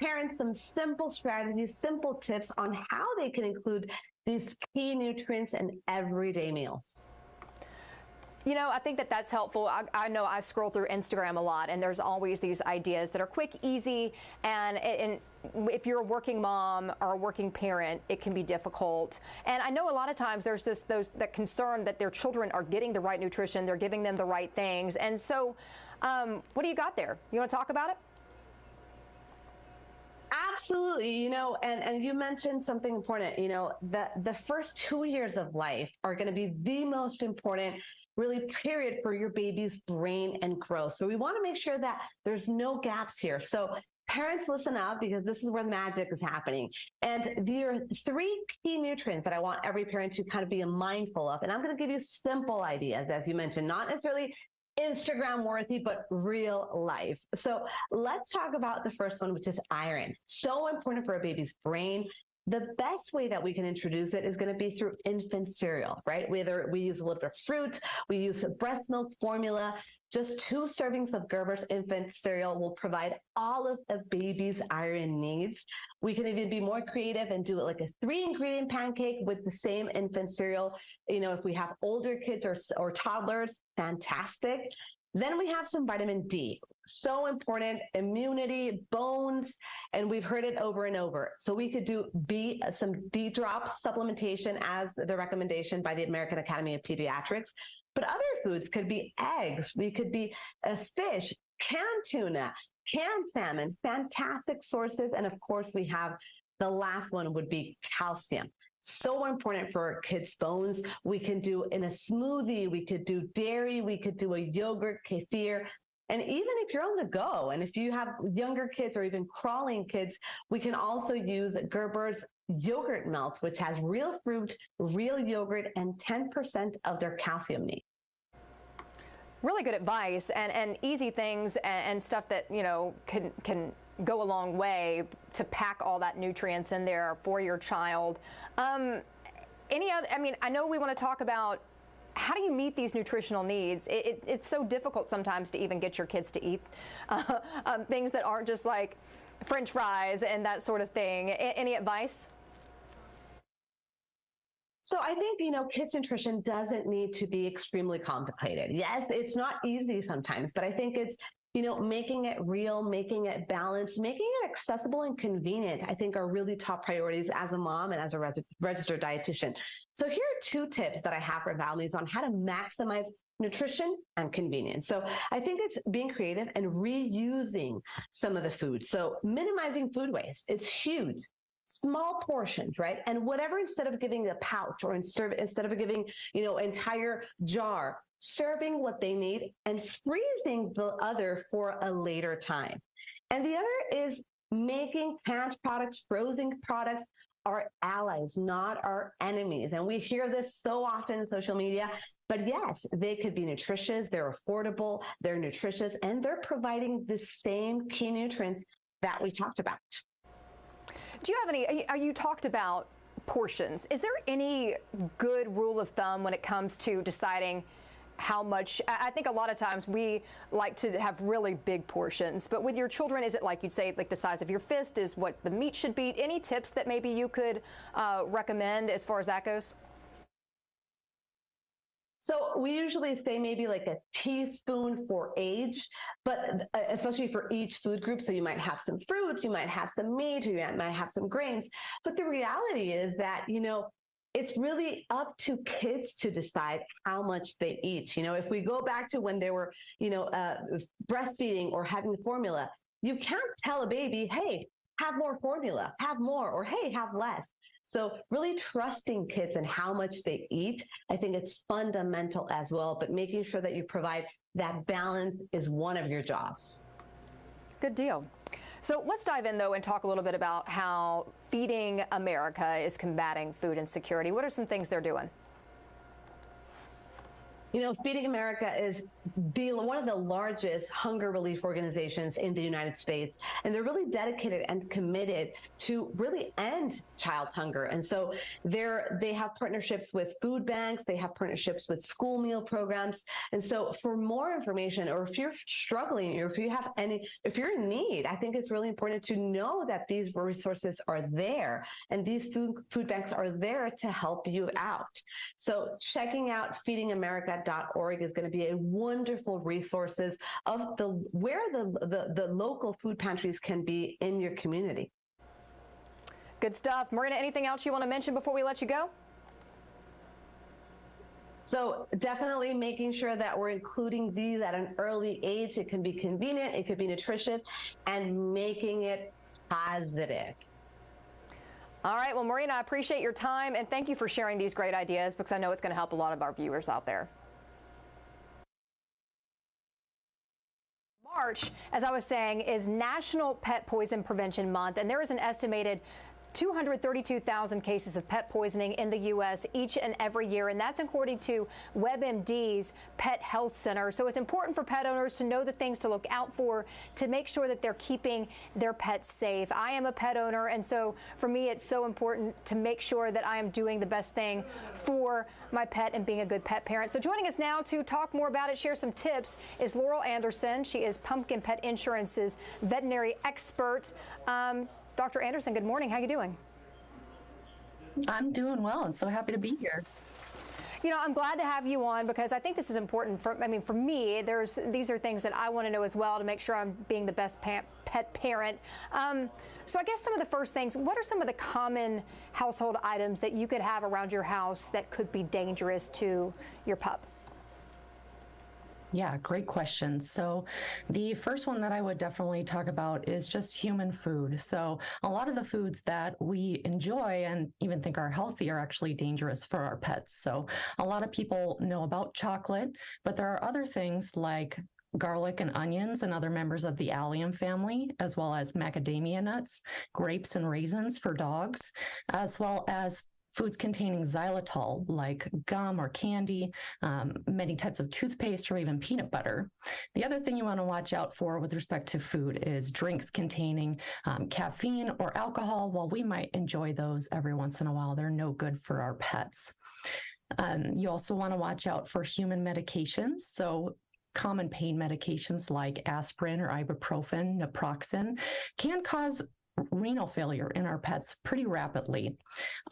parents some simple strategies, simple tips on how they can include these key nutrients in everyday meals. You know, I think that that's helpful. I know I scroll through Instagram a lot, and there's always these ideas that are quick, easy, and if you're a working mom or a working parent, it can be difficult. And I know a lot of times there's that concern that their children are getting the right nutrition, they're giving them the right things. And so what do you got there? You want to talk about it? Absolutely. You know, and you mentioned something important. You know, the first 2 years of life are going to be the most important really period for your baby's brain and growth. So we want to make sure that there's no gaps here. So parents, listen up, because this is where the magic is happening. And there are 3 key nutrients that I want every parent to kind of be mindful of. And I'm going to give you simple ideas, as you mentioned, not necessarily Instagram worthy, but real life. So let's talk about the first one, which is iron. So important for a baby's brain. The best way that we can introduce it is going to be through infant cereal, right? Whether we use a little bit of fruit, we use breast milk formula, just 2 servings of Gerber's infant cereal will provide all of a baby's iron needs. We can even be more creative and do it like a 3-ingredient pancake with the same infant cereal. You know, if we have older kids or toddlers, fantastic. Then we have some vitamin D. So important, immunity, bones, and we've heard it over and over. So we could do some D drop supplementation as the recommendation by the American Academy of Pediatrics. But other foods could be eggs. We could be a fish, canned tuna, canned salmon, fantastic sources. And of course, we have the last one would be calcium. So important for kids' bones. We can do in a smoothie, we could do dairy, we could do a yogurt, kefir. And even if you're on the go, and if you have younger kids or even crawling kids, we can also use Gerber's yogurt melts, which has real fruit, real yogurt, and 10% of their calcium need. Really good advice and easy things and stuff that, you know, can go a long way to pack all that nutrients in there for your child. Any other, I mean, I know we want to talk about how do you meet these nutritional needs? It's so difficult sometimes to even get your kids to eat things that aren't just like French fries and that sort of thing. Any advice? So I think, you know, kids' nutrition doesn't need to be extremely complicated. Yes, it's not easy sometimes, but I think it's, you know, making it real, making it balanced, making it accessible and convenient, I think are really top priorities as a mom and as a registered dietitian. So here are 2 tips that I have for families on how to maximize nutrition and convenience. So I think it's being creative and reusing some of the food. So minimizing food waste, it's huge. Small portions, right? And whatever, instead of giving a pouch or instead of giving, you know, entire jar, serving what they need and freezing the other for a later time. And the other is making canned products, frozen products, our allies, not our enemies. And we hear this so often in social media, but yes, they could be nutritious, they're affordable, they're nutritious, and they're providing the same key nutrients that we talked about. Do you have any, you talked about portions. Is there any good rule of thumb when it comes to deciding how much? I think a lot of times we like to have really big portions, but with your children, is it like you'd say, like the size of your fist is what the meat should be? Any tips that maybe you could recommend as far as that goes? So we usually say maybe like a teaspoon for age, but especially for each food group. So you might have some fruit, you might have some meat, or you might have some grains. But the reality is that, you know, it's really up to kids to decide how much they eat. You know, if we go back to when they were, you know, breastfeeding or having formula, you can't tell a baby, hey, have more formula, have more, or hey, have less. So really trusting kids and how much they eat, I think it's fundamental as well, but making sure that you provide that balance is one of your jobs. Good deal. So let's dive in, though, and talk a little bit about how Feeding America is combating food insecurity. What are some things they're doing? You know, Feeding America is one of the largest hunger relief organizations in the United States, and they're really dedicated and committed to really end child hunger. And so they have partnerships with food banks, they have partnerships with school meal programs. And so for more information, or if you're struggling, or if you're in need, I think it's really important to know that these resources are there, and these food banks are there to help you out. So checking out feedingamerica.org is going to be a wonderful resources of where the local food pantries can be in your community. Good stuff. Marina, anything else you want to mention before we let you go? So definitely making sure that we're including these at an early age. It can be convenient, it could be nutritious, and making it positive. All right. Well, Marina, I appreciate your time, and thank you for sharing these great ideas, because I know it's going to help a lot of our viewers out there. March, as I was saying, is National Pet Poison Prevention Month, and there is an estimated 232,000 cases of pet poisoning in the U.S. each and every year, and that's according to WebMD's Pet Health Center. So it's important for pet owners to know the things to look out for to make sure that they're keeping their pets safe. I am a pet owner, and so for me, it's so important to make sure that I am doing the best thing for my pet and being a good pet parent. So joining us now to talk more about it, share some tips, is Laurel Anderson. She is Pumpkin Pet Insurance's veterinary expert. Dr. Anderson, good morning. How are you doing? I'm doing well and so happy to be here. You know, I'm glad to have you on because I think this is important for me, these are things that I want to know as well to make sure I'm being the best pet parent. So I guess some of the first things, what are some of the common household items that you could have around your house that could be dangerous to your pup? Yeah, great question. So the first one that I would definitely talk about is just human food. So a lot of the foods that we enjoy and even think are healthy are actually dangerous for our pets. So a lot of people know about chocolate, but there are other things like garlic and onions and other members of the allium family, as well as macadamia nuts, grapes and raisins for dogs, as well as foods containing xylitol like gum or candy, many types of toothpaste, or even peanut butter. The other thing you want to watch out for with respect to food is drinks containing caffeine or alcohol. While we might enjoy those every once in a while, they're no good for our pets. You also want to watch out for human medications. So common pain medications like aspirin or ibuprofen, naproxen can cause renal failure in our pets pretty rapidly.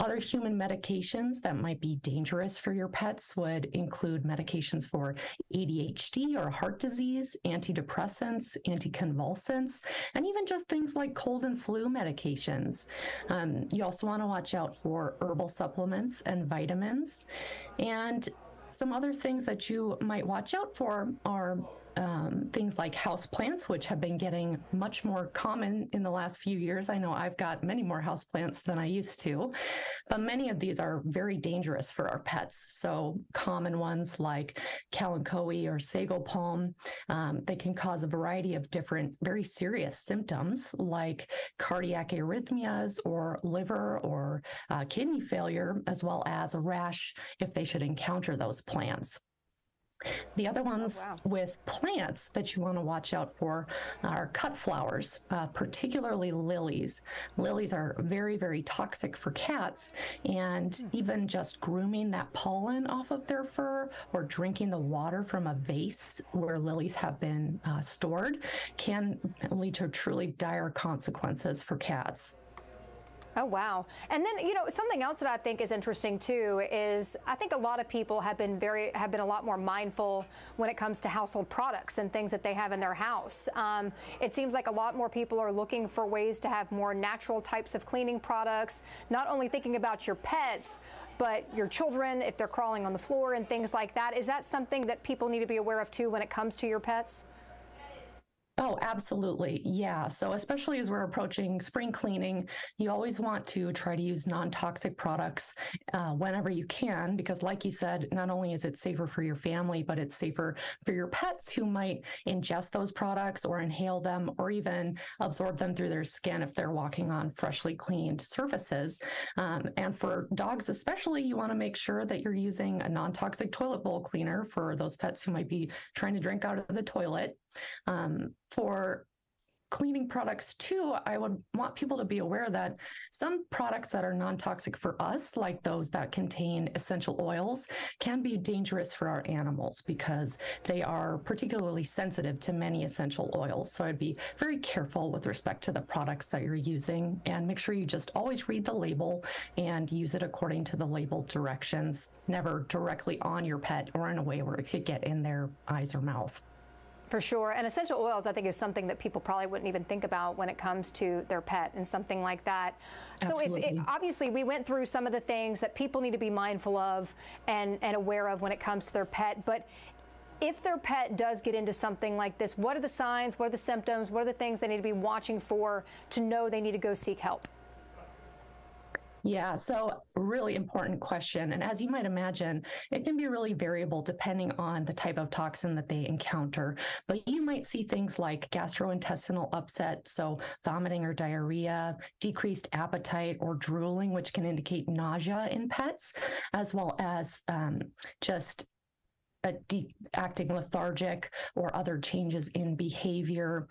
Other human medications that might be dangerous for your pets would include medications for ADHD or heart disease, antidepressants, anticonvulsants, and even just things like cold and flu medications. You also want to watch out for herbal supplements and vitamins. And some other things that you might watch out for are things like house plants, which have been getting much more common in the last few years. I know I've got many more house plants than I used to, but many of these are very dangerous for our pets. So common ones like kalanchoe or sago palm, they can cause a variety of different very serious symptoms like cardiac arrhythmias or liver or kidney failure, as well as a rash if they should encounter those plants. The other ones with plants that you want to watch out for are cut flowers, particularly lilies. Lilies are very, very toxic for cats, and even just grooming that pollen off of their fur or drinking the water from a vase where lilies have been stored can lead to truly dire consequences for cats. Oh, wow. And then, you know, something else that I think is interesting, too, is I think a lot of people have been a lot more mindful when it comes to household products and things that they have in their house. It seems like a lot more people are looking for ways to have more natural types of cleaning products, not only thinking about your pets, but your children, if they're crawling on the floor and things like that. Is that something that people need to be aware of, too, when it comes to your pets? Oh, absolutely. Yeah. So especially as we're approaching spring cleaning, you always want to try to use non-toxic products whenever you can, because like you said, not only is it safer for your family, but it's safer for your pets who might ingest those products or inhale them or even absorb them through their skin if they're walking on freshly cleaned surfaces. And for dogs especially, you want to make sure that you're using a non-toxic toilet bowl cleaner for those pets who might be trying to drink out of the toilet. For cleaning products too, I would want people to be aware that some products that are non-toxic for us, like those that contain essential oils, can be dangerous for our animals because they are particularly sensitive to many essential oils. So I'd be very careful with respect to the products that you're using and make sure you just always read the label and use it according to the label directions, never directly on your pet or in a way where it could get in their eyes or mouth. For sure. And essential oils, I think, is something that people probably wouldn't even think about when it comes to their pet and something like that. Absolutely. So obviously we went through some of the things that people need to be mindful of and aware of when it comes to their pet. But if their pet does get into something like this, what are the signs? What are the symptoms? What are the things they need to be watching for to know they need to go seek help? Yeah, so really important question. And as you might imagine, it can be really variable depending on the type of toxin that they encounter. But you might see things like gastrointestinal upset, so vomiting or diarrhea, decreased appetite or drooling, which can indicate nausea in pets, as well as just acting lethargic or other changes in behavior,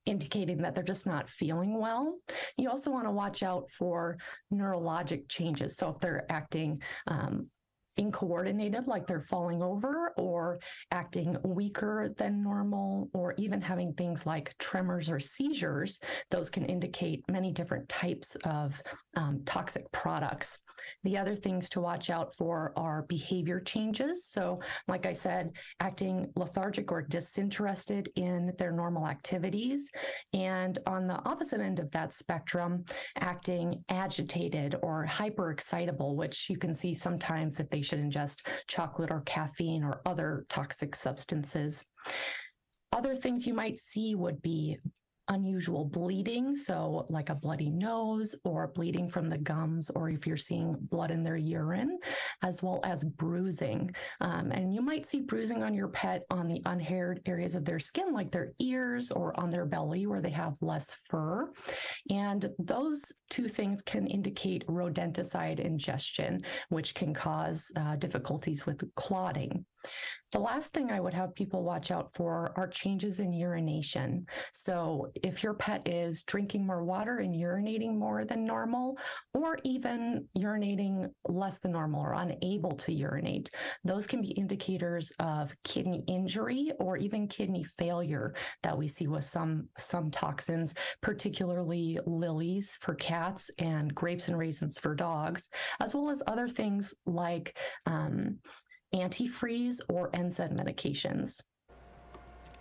indicating that they're just not feeling well. You also want to watch out for neurologic changes. So if they're acting incoordinated, like they're falling over or acting weaker than normal, or even having things like tremors or seizures, those can indicate many different types of toxic products. The other things to watch out for are behavior changes. So like I said, acting lethargic or disinterested in their normal activities. And on the opposite end of that spectrum, acting agitated or hyperexcitable, which you can see sometimes if they should ingest chocolate or caffeine or other toxic substances. Other things you might see would be unusual bleeding, so like a bloody nose or bleeding from the gums, or if you're seeing blood in their urine, as well as bruising. And you might see bruising on your pet on the unhaired areas of their skin, like their ears or on their belly where they have less fur. And those two things can indicate rodenticide ingestion, which can cause difficulties with clotting. The last thing I would have people watch out for are changes in urination. So if your pet is drinking more water and urinating more than normal, or even urinating less than normal or unable to urinate, those can be indicators of kidney injury or even kidney failure that we see with some toxins, particularly lilies for cats and grapes and raisins for dogs, as well as other things like antifreeze or NSAID medications.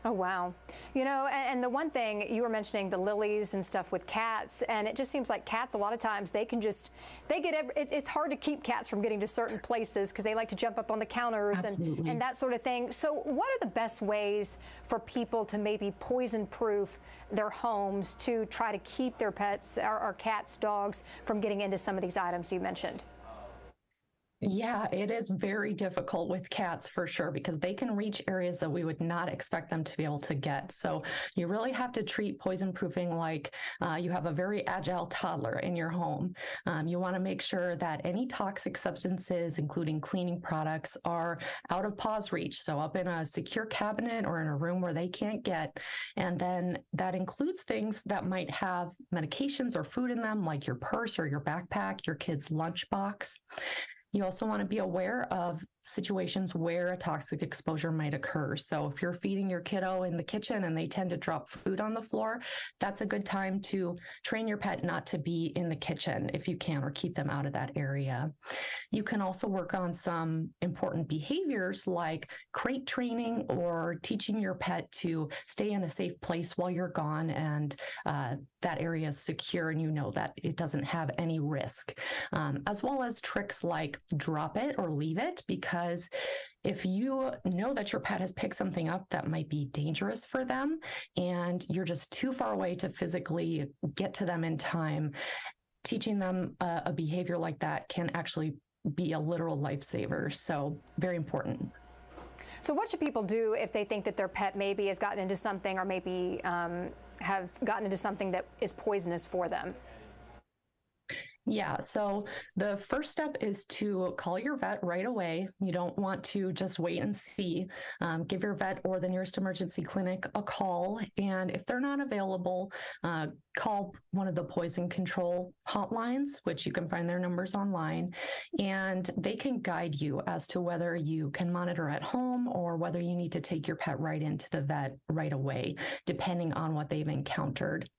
Oh, wow. You know, and the one thing you were mentioning, the lilies and stuff with cats, and it just seems like cats, a lot of times it's hard to keep cats from getting to certain places because they like to jump up on the counters and that sort of thing. So what are the best ways for people to maybe poison proof their homes to try to keep their pets or cats, dogs from getting into some of these items you mentioned? Yeah, it is very difficult with cats for sure, because they can reach areas that we would not expect them to be able to get. So you really have to treat poison proofing like you have a very agile toddler in your home. You want to make sure that any toxic substances, including cleaning products, are out of paw's reach. So up in a secure cabinet or in a room where they can't get. And then that includes things that might have medications or food in them, like your purse or your backpack, your kid's lunchbox. You also want to be aware of situations where a toxic exposure might occur. So if you're feeding your kiddo in the kitchen and they tend to drop food on the floor, that's a good time to train your pet not to be in the kitchen if you can, or keep them out of that area. You can also work on some important behaviors like crate training, or teaching your pet to stay in a safe place while you're gone and that area is secure and you know that it doesn't have any risk, as well as tricks like drop it or leave it, because if you know that your pet has picked something up that might be dangerous for them and you're just too far away to physically get to them in time, teaching them a behavior like that can actually be a literal lifesaver. So very important. So what should people do if they think that their pet maybe has gotten into something, or maybe have gotten into something that is poisonous for them? Yeah, so the first step is to call your vet right away. You don't want to just wait and see. Give your vet or the nearest emergency clinic a call. And if they're not available, call one of the poison control hotlines, which you can find their numbers online, and they can guide you as to whether you can monitor at home or whether you need to take your pet right into the vet right away, depending on what they've encountered.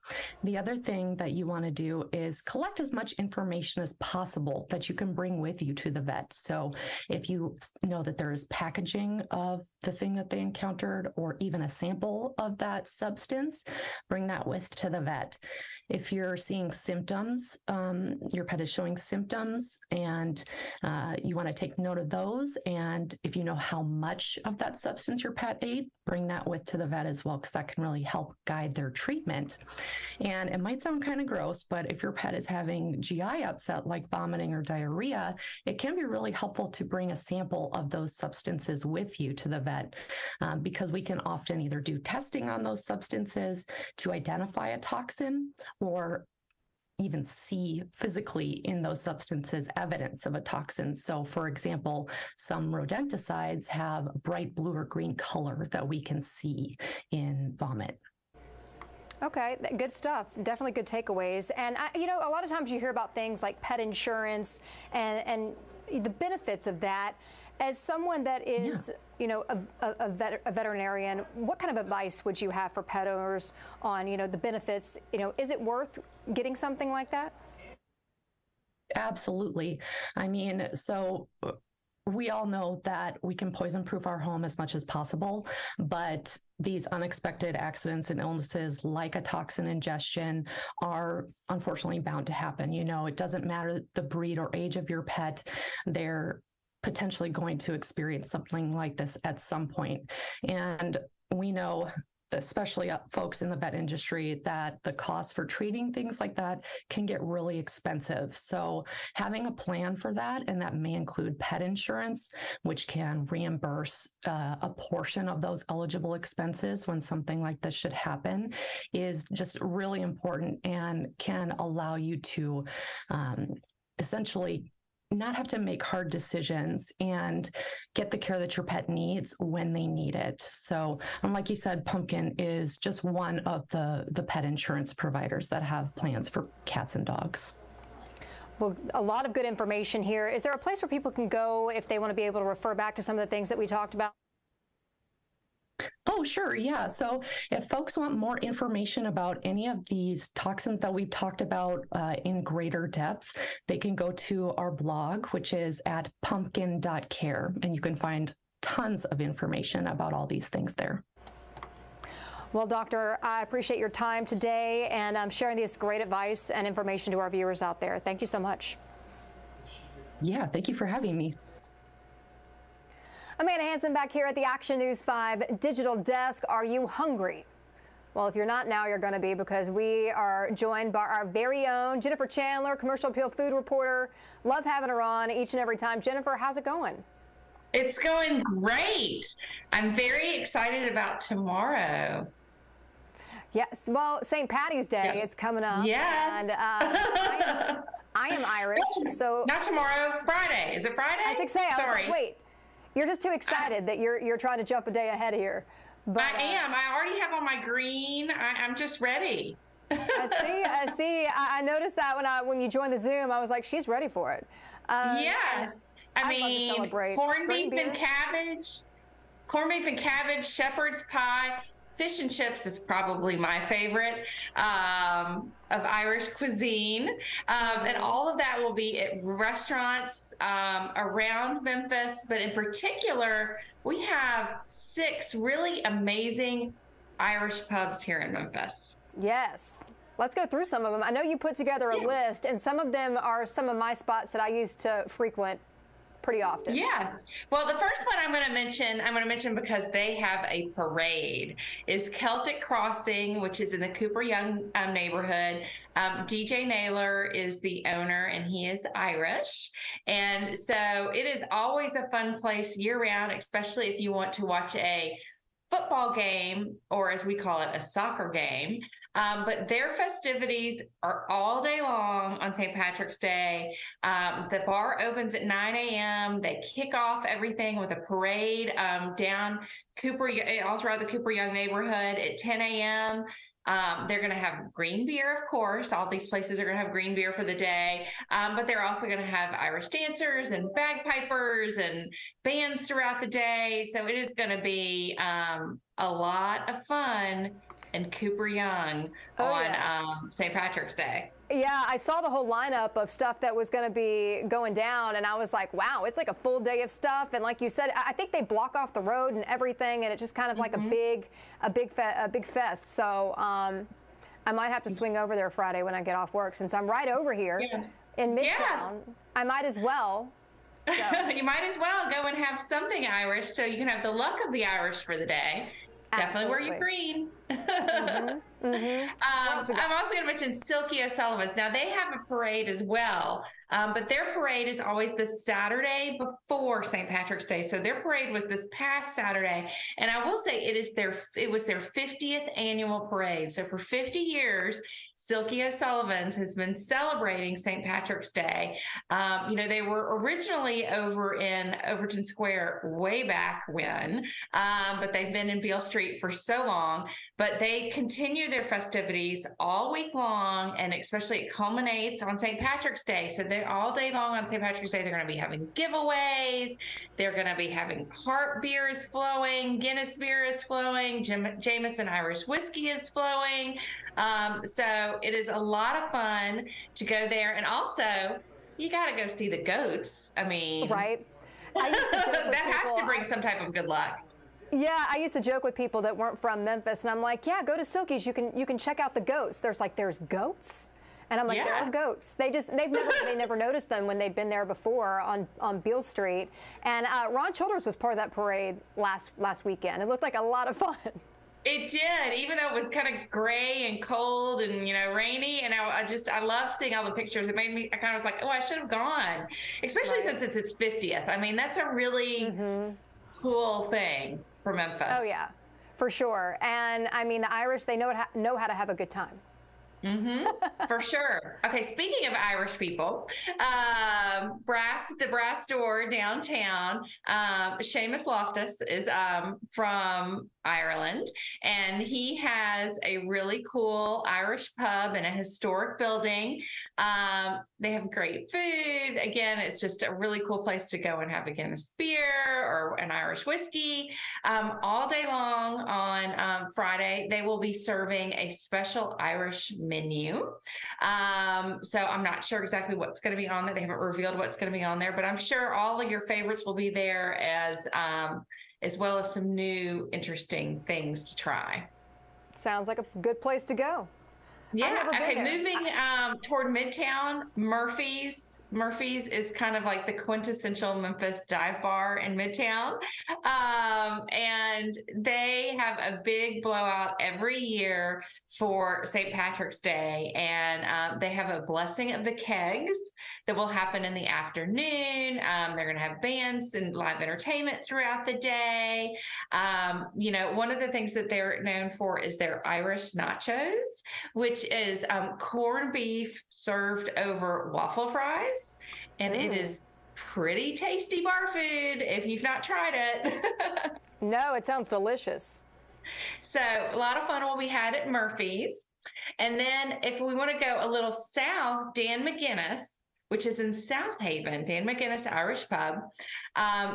The other thing that you want to do is collect as much information as possible that you can bring with you to the vet. So if you know that there is packaging of the thing that they encountered, or even a sample of that substance, bring that with to the vet. if you're seeing symptoms, your pet is showing symptoms, and you want to take note of those. And if you know how much of that substance your pet ate, bring that with to the vet as well, because that can really help guide their treatment. And it might sound kind of gross, but if your pet is having GI upset like vomiting or diarrhea, it can be really helpful to bring a sample of those substances with you to the vet, because we can often either do testing on those substances to identify a toxin, or even see physically in those substances evidence of a toxin. So for example, some rodenticides have bright blue or green color that we can see in vomit. Okay, good stuff. Definitely good takeaways. And you know, a lot of times you hear about things like pet insurance and the benefits of that. As someone that is, you know, a veterinarian, what kind of advice would you have for pet owners on, you know, the benefits? You know, is it worth getting something like that? Absolutely. I mean, so we all know that we can poison-proof our home as much as possible, but these unexpected accidents and illnesses like a toxin ingestion are unfortunately bound to happen. You know, it doesn't matter the breed or age of your pet, they're potentially going to experience something like this at some point. And we know, especially folks in the vet industry, that the cost for treating things like that can get really expensive. So having a plan for that, and that may include pet insurance, which can reimburse a portion of those eligible expenses when something like this should happen, is just really important and can allow you to essentially not have to make hard decisions and get the care that your pet needs when they need it. So, like you said, Pumpkin is just one of the pet insurance providers that have plans for cats and dogs. Well, a lot of good information here. Is there a place where people can go if they want to be able to refer back to some of the things that we talked about? Oh, sure. Yeah. So if folks want more information about any of these toxins that we've talked about in greater depth, they can go to our blog, which is at pumpkin.care, and you can find tons of information about all these things there. Well, Doctor, I appreciate your time today and sharing this great advice and information to our viewers out there. Thank you so much. Yeah, thank you for having me. Amanda Hansen back here at the Action News 5 Digital Desk. Are you hungry? Well, if you're not now, you're going to be, because we are joined by our very own Jennifer Chandler, Commercial Appeal food reporter. Love having her on each and every time. Jennifer, how's it going? It's going great. I'm very excited about tomorrow. Yes, well, St. Patty's Day, it's coming up. Yeah. And I am Irish, so... Not tomorrow, Friday. Is it Friday? I was say, I was like, wait. You're just too excited that you're trying to jump a day ahead here. But, I am. I already have on my green. I'm just ready. I see. I noticed that when you joined the Zoom, I was like, she's ready for it. Yes. I mean, corned beef and cabbage, shepherd's pie. Fish and chips is probably my favorite of Irish cuisine. And all of that will be at restaurants around Memphis. But in particular, we have 6 really amazing Irish pubs here in Memphis. Yes. Let's go through some of them. I know you put together a list, and some of them are some of my spots that I used to frequent pretty often. Yes. Well, the first one I'm going to mention because they have a parade, is Celtic Crossing, which is in the Cooper Young neighborhood. DJ Naylor is the owner, and he is Irish. And so it is always a fun place year round, especially if you want to watch a football game, or as we call it, a soccer game. But their festivities are all day long on St. Patrick's Day. The bar opens at 9 a.m. They kick off everything with a parade down all throughout the Cooper Young neighborhood at 10 a.m. They're going to have green beer, of course. All these places are going to have green beer for the day. But they're also going to have Irish dancers and bagpipers and bands throughout the day. So it is going to be a lot of fun in Cooper Young on St. Patrick's Day. Yeah, I saw the whole lineup of stuff that was going to be going down, and I was like, wow, it's like a full day of stuff. And like you said, I think they block off the road and everything, and it's just kind of like a big fest. So I might have to swing over there Friday when I get off work, since I'm right over here in Midtown. Yes. I might as well. So. You might as well go and have something Irish so you can have the luck of the Irish for the day. Definitely wear your green. Mm-hmm. Mm-hmm. I'm also going to mention Silky O'Sullivan's. Now, they have a parade as well, but their parade is always the Saturday before St. Patrick's Day. So their parade was this past Saturday, and I will say it was their 50th annual parade. So for 50 years, Silky O'Sullivan's has been celebrating St. Patrick's Day. You know, they were originally over in Overton Square way back when, but they've been in Beale Street for so long. But they continue their festivities all week long, and especially it culminates on St. Patrick's Day. So they're all day long on St. Patrick's Day. They're going to be having giveaways. They're going to be having Hart beer is flowing, Guinness beer is flowing, Jameson Irish whiskey is flowing. So it is a lot of fun to go there. And also, you got to go see the goats. I mean, right. That has to bring some type of good luck. Yeah, I used to joke with people that weren't from Memphis, and I'm like, yeah, go to Silky's. You can check out the goats. There's goats, and I'm like, yes. There are goats. They never noticed them when they'd been there before on Beale Street. And Ron Childers was part of that parade last weekend. It looked like a lot of fun. It did, even though it was kind of gray and cold and, you know, rainy. And I love seeing all the pictures. It made me, I kind of was like, oh, I should have gone, especially since it's its 50th. I mean, that's a really cool thing for Memphis. Oh, yeah, for sure. And I mean, the Irish, they know how to have a good time. For sure. Okay, speaking of Irish people, the Brass Door downtown, Seamus Loftus is from Ireland, and he has a really cool Irish pub in a historic building. They have great food. Again, it's just a really cool place to go and have a Guinness beer or an Irish whiskey. All day long on Friday, they will be serving a special Irish menu. So I'm not sure exactly what's going to be on there. They haven't revealed what's going to be on there, but I'm sure all of your favorites will be there, as well as some new interesting things to try. Sounds like a good place to go. Yeah. Okay. Moving toward Midtown, Murphy's. Murphy's is kind of like the quintessential Memphis dive bar in Midtown. And they have a big blowout every year for St. Patrick's Day. And they have a blessing of the kegs that will happen in the afternoon. They're going to have bands and live entertainment throughout the day. You know, one of the things that they're known for is their Irish nachos, which is corned beef served over waffle fries, and it is pretty tasty bar food if you've not tried it. No, it sounds delicious. So a lot of fun will be had at Murphy's. And then if we want to go a little south, Dan McGinnis, which is in South Haven, Dan McGinnis Irish Pub.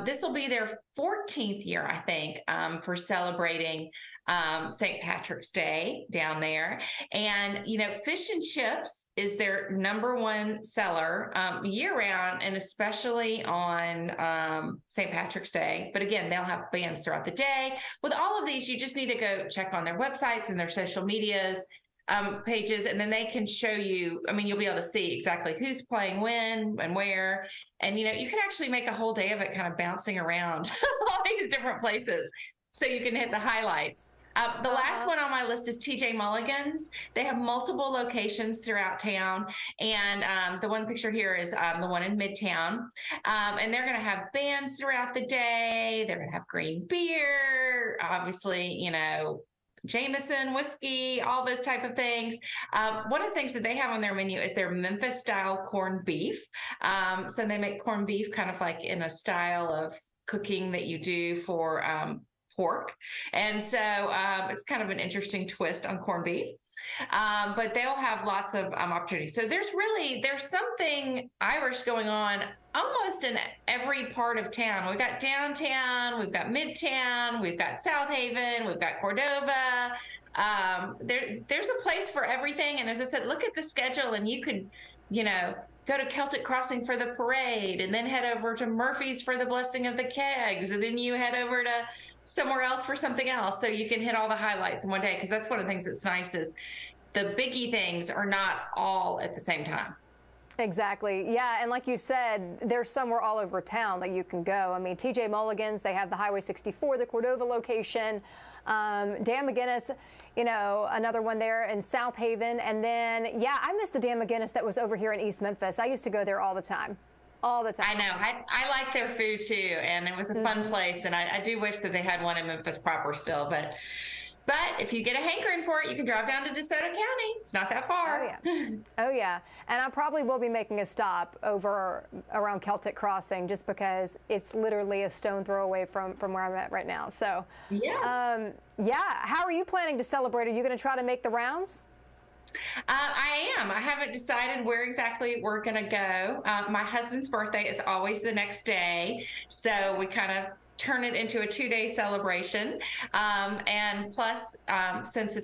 This will be their 14th year, I think, for celebrating St. Patrick's Day down there. And, you know, fish and chips is their #1 seller year-round, and especially on St. Patrick's Day. But again, they'll have bands throughout the day. With all of these, you just need to go check on their websites and their social medias. Pages, and then they can show you, I mean, you'll be able to see exactly who's playing when and where. And, you know, you can actually make a whole day of it kind of bouncing around all these different places so you can hit the highlights. The last one on my list is TJ Mulligan's. They have multiple locations throughout town. And the one picture here is the one in Midtown. And they're going to have bands throughout the day. They're going to have green beer, obviously, you know, Jameson whiskey, all those type of things. One of the things that they have on their menu is their Memphis style corned beef. So they make corned beef kind of like in a style of cooking that you do for pork. And so it's kind of an interesting twist on corned beef. But they'll have lots of opportunities. So there's something Irish going on almost in every part of town. We've got downtown, we've got Midtown, we've got South Haven, we've got Cordova. There's a place for everything. And as I said, look at the schedule, and you could, you know, go to Celtic Crossing for the parade, and then head over to Murphy's for the blessing of the kegs, and then you head over to somewhere else for something else, so you can hit all the highlights in one day. Because that's one of the things that's nice is the biggie things are not all at the same time. Exactly. Yeah. And like you said, there's somewhere all over town that you can go. I mean, TJ Mulligan's, they have the Highway 64, the Cordova location, Dan McGinnis, you know, another one there in South Haven. And then, yeah, I miss the Dan McGinnis that was over here in East Memphis. I used to go there all the time. All the time. I know. I like their food too. And it was a fun place. And I do wish that they had one in Memphis proper still. But if you get a hankering for it, you can drive down to DeSoto County. It's not that far. Oh, yeah. Oh, yeah. And I probably will be making a stop over around Celtic Crossing just because it's literally a stone throw away from where I'm at right now. So, yes. Yeah. How are you planning to celebrate? Are you going to try to make the rounds? I am. I haven't decided where exactly we're going to go. My husband's birthday is always the next day. So we kind of turn it into a 2-day celebration. And plus, since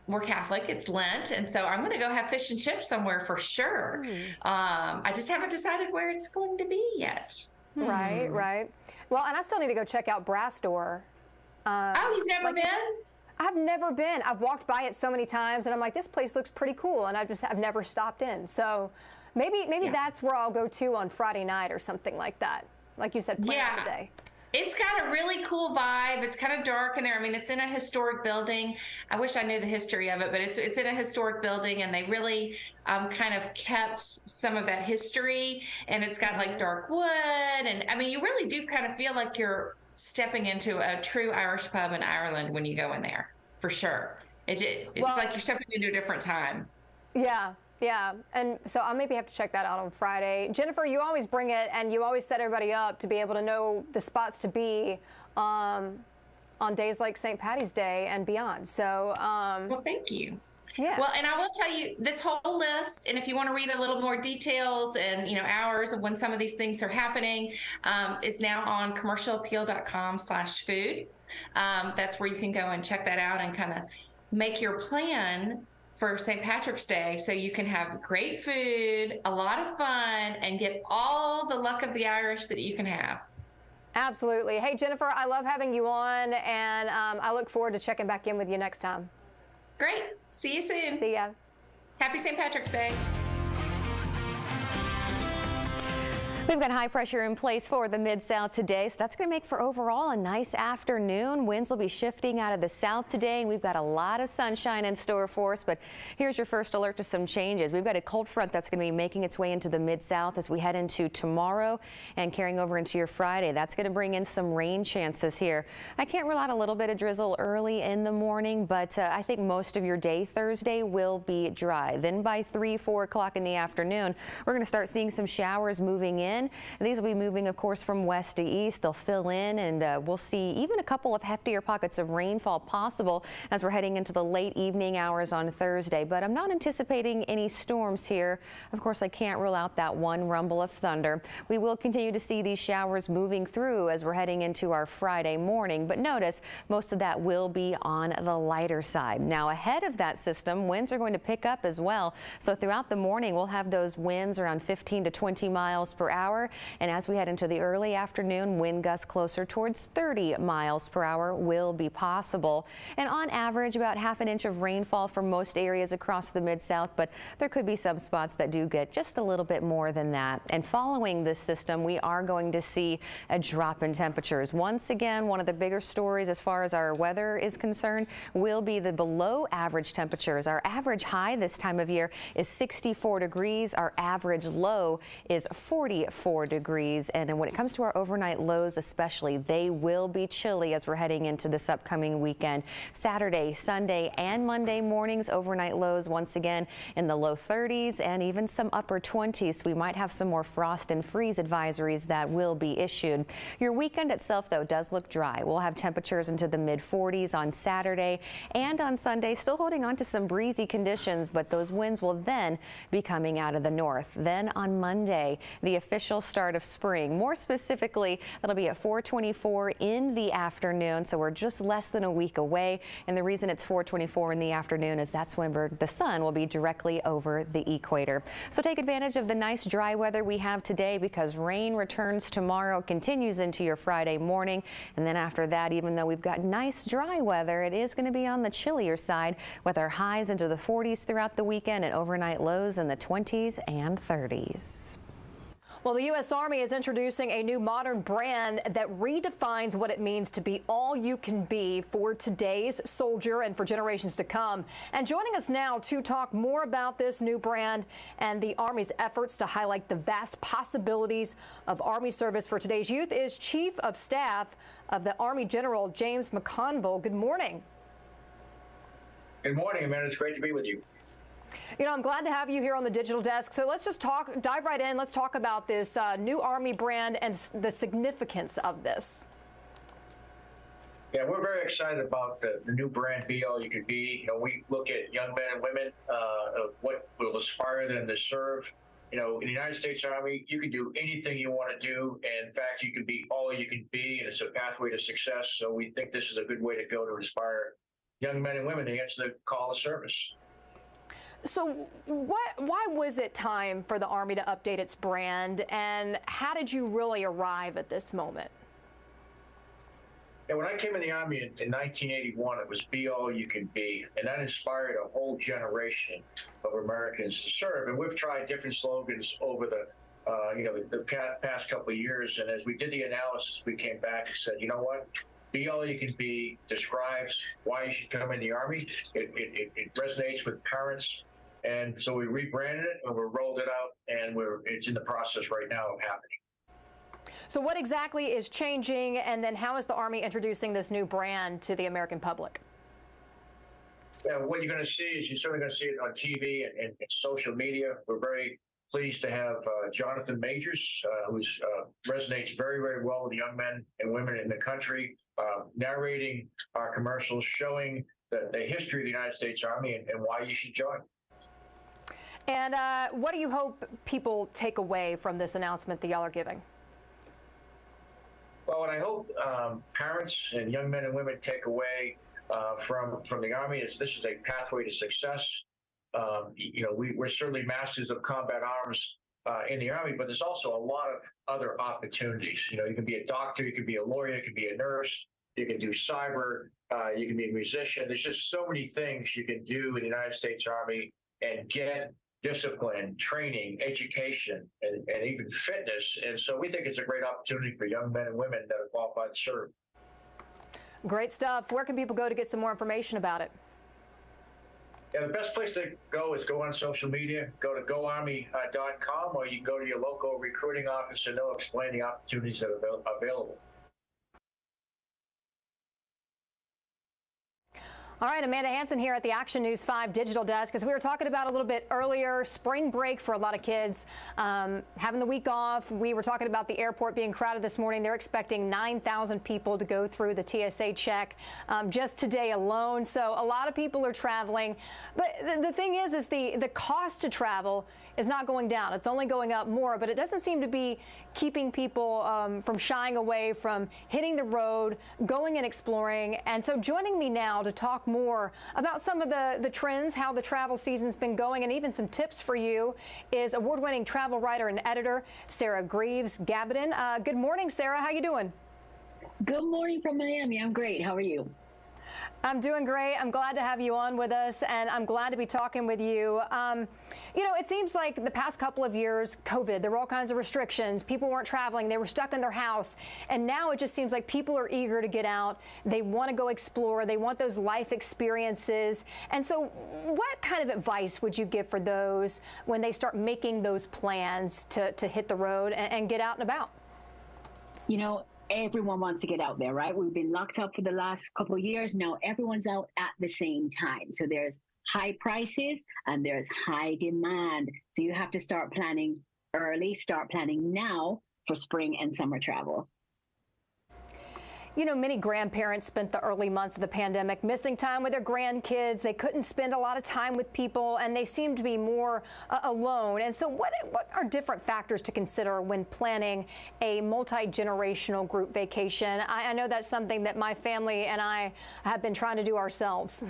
we're Catholic, it's Lent. And so I'm going to go have fish and chips somewhere for sure. I just haven't decided where it's going to be yet. Right, right. Well, and I still need to go check out Brass Door. Oh, you've never been? I've never been. I've walked by it so many times and I'm like, this place looks pretty cool. And I've never stopped in. So maybe that's where I'll go to on Friday night or something like that. Like you said, plan out the day. It's got a really cool vibe. It's kind of dark in there. I mean, it's in a historic building. I wish I knew the history of it, but it's in a historic building, and they really kind of kept some of that history. And it's got like dark wood, and I mean, you really do kind of feel like you're stepping into a true Irish pub in Ireland when you go in there, for sure. It's like you're stepping into a different time. Yeah. Yeah, and so I'll maybe have to check that out on Friday. Jennifer, you always bring it, and you always set everybody up to be able to know the spots to be on days like St. Patty's Day and beyond. So, well, thank you. Yeah. Well, and I will tell you this whole list, and if you want to read a little more details and, you know, hours of when some of these things are happening, is now on commercialappeal.com/food. That's where you can go and check that out and kind of make your plan for St. Patrick's Day, so you can have great food, a lot of fun, and get all the luck of the Irish that you can have. Absolutely. Hey, Jennifer, I love having you on, and I look forward to checking back in with you next time. Great. See you soon. See ya. Happy St. Patrick's Day. We've got high pressure in place for the Mid-South today, so that's going to make for overall a nice afternoon. Winds will be shifting out of the south today, and we've got a lot of sunshine in store for us. But here's your first alert to some changes. We've got a cold front that's going to be making its way into the Mid-South as we head into tomorrow and carrying over into your Friday. That's going to bring in some rain chances here. I can't rule out a little bit of drizzle early in the morning, but I think most of your day Thursday will be dry. Then by 3-4 o'clock in the afternoon, we're going to start seeing some showers moving in. And these will be moving, of course, from west to east. They'll fill in, and we'll see even a couple of heftier pockets of rainfall possible as we're heading into the late evening hours on Thursday. But I'm not anticipating any storms here. Of course, I can't rule out that one rumble of thunder. We will continue to see these showers moving through as we're heading into our Friday morning. But notice most of that will be on the lighter side. Now, ahead of that system, winds are going to pick up as well. So throughout the morning, we'll have those winds around 15 to 20 miles per hour. And as we head into the early afternoon, wind gusts closer towards 30 miles per hour will be possible. And on average, about ½ inch of rainfall for most areas across the Mid-South, but there could be some spots that do get just a little bit more than that. And following this system, we are going to see a drop in temperatures. Once again, one of the bigger stories as far as our weather is concerned will be the below average temperatures. Our average high this time of year is 64 degrees. Our average low is 44 degrees. And then when it comes to our overnight lows especially, they will be chilly as we're heading into this upcoming weekend. Saturday, Sunday, and Monday mornings, overnight lows once again in the low 30s and even some upper 20s. We might have some more frost and freeze advisories that will be issued. Your weekend itself, though, does look dry. We'll have temperatures into the mid-40s on Saturday and on Sunday, still holding on to some breezy conditions, but those winds will then be coming out of the north. Then on Monday, the official official start of spring. More specifically, that'll be at 4:24 in the afternoon, so we're just less than a week away. And the reason it's 4:24 in the afternoon is that's when the sun will be directly over the equator. So take advantage of the nice dry weather we have today, because rain returns tomorrow, continues into your Friday morning. And then after that, even though we've got nice dry weather, it is going to be on the chillier side, with our highs into the 40s throughout the weekend and overnight lows in the 20s and 30s. Well, the U.S. Army is introducing a new modern brand that redefines what it means to be all you can be for today's soldier and for generations to come. And joining us now to talk more about this new brand and the Army's efforts to highlight the vast possibilities of Army service for today's youth is Chief of Staff of the Army General James McConville. Good morning. Good morning, Amanda. It's great to be with you. You know, I'm glad to have you here on the Digital Desk. So let's just dive right in. Let's talk about this new Army brand and the significance of this. Yeah, we're very excited about the new brand, Be All You Can Be. You know, we look at young men and women of what will inspire them to serve. You know, in the United States Army, you can do anything you want to do. And in fact, you can be all you can be, and it's a pathway to success. So we think this is a good way to go to inspire young men and women to answer the call of service. So why was it time for the Army to update its brand, and how did you really arrive at this moment? Yeah, when I came in the Army in 1981, it was Be All You Can Be, and that inspired a whole generation of Americans to serve. And we've tried different slogans over the past couple of years, and as we did the analysis, we came back and said, you know what? Be All You Can Be describes why you should come in the Army. It resonates with parents. And so we rebranded it and we rolled it out, and it's in the process right now of happening. So what exactly is changing, and then how is the Army introducing this new brand to the American public? Yeah, what you're going to see is you're certainly going to see it on TV and social media. We're very pleased to have Jonathan Majors, who resonates very, very well with young men and women in the country, narrating our commercials, showing the history of the United States Army and why you should join. And what do you hope people take away from this announcement that y'all are giving? Well, what I hope parents and young men and women take away from the Army is this is a pathway to success. You know, we're certainly masters of combat arms in the Army, but there's also a lot of other opportunities. You know, you can be a doctor, you can be a lawyer, you can be a nurse, you can do cyber, you can be a musician. There's just so many things you can do in the United States Army and get discipline, training, education, and even fitness. And so we think it's a great opportunity for young men and women that are qualified to serve. Great stuff. Where can people go to get some more information about it? Yeah, the best place to go is go on social media, go to goarmy.com, or you can go to your local recruiting office and they'll explain the opportunities that are available. All right, Amanda Hansen here at the Action News 5 Digital Desk. As we were talking about a little bit earlier, spring break for a lot of kids, having the week off. We were talking about the airport being crowded this morning. They're expecting 9,000 people to go through the TSA check just today alone. So a lot of people are traveling. But the thing is the cost to travel is not going down. It's only going up more, but it doesn't seem to be keeping people from shying away from hitting the road, going and exploring. And so joining me now to talk more about some of the trends, how the travel season's been going, and even some tips for you is award-winning travel writer and editor Sarah Greaves-Gabidon. Good morning, Sarah. How you doing? Good morning from Miami. I'm great. How are you? I'm doing great. I'm glad to have you on with us, and I'm glad to be talking with you. You know, it seems like the past couple of years, COVID, there were all kinds of restrictions. People weren't traveling. They were stuck in their house. And now it just seems like people are eager to get out. They want to go explore. They want those life experiences. And so what kind of advice would you give for those when they start making those plans to hit the road and get out and about? You know, everyone wants to get out there, right? We've been locked up for the last couple of years. Now everyone's out at the same time. So there's high prices and there's high demand. So you have to start planning early, start planning now for spring and summer travel. You know, many grandparents spent the early months of the pandemic missing time with their grandkids. They couldn't spend a lot of time with people, and they seemed to be more alone. And so what are different factors to consider when planning a multi-generational group vacation? I know that's something that my family and I have been trying to do ourselves.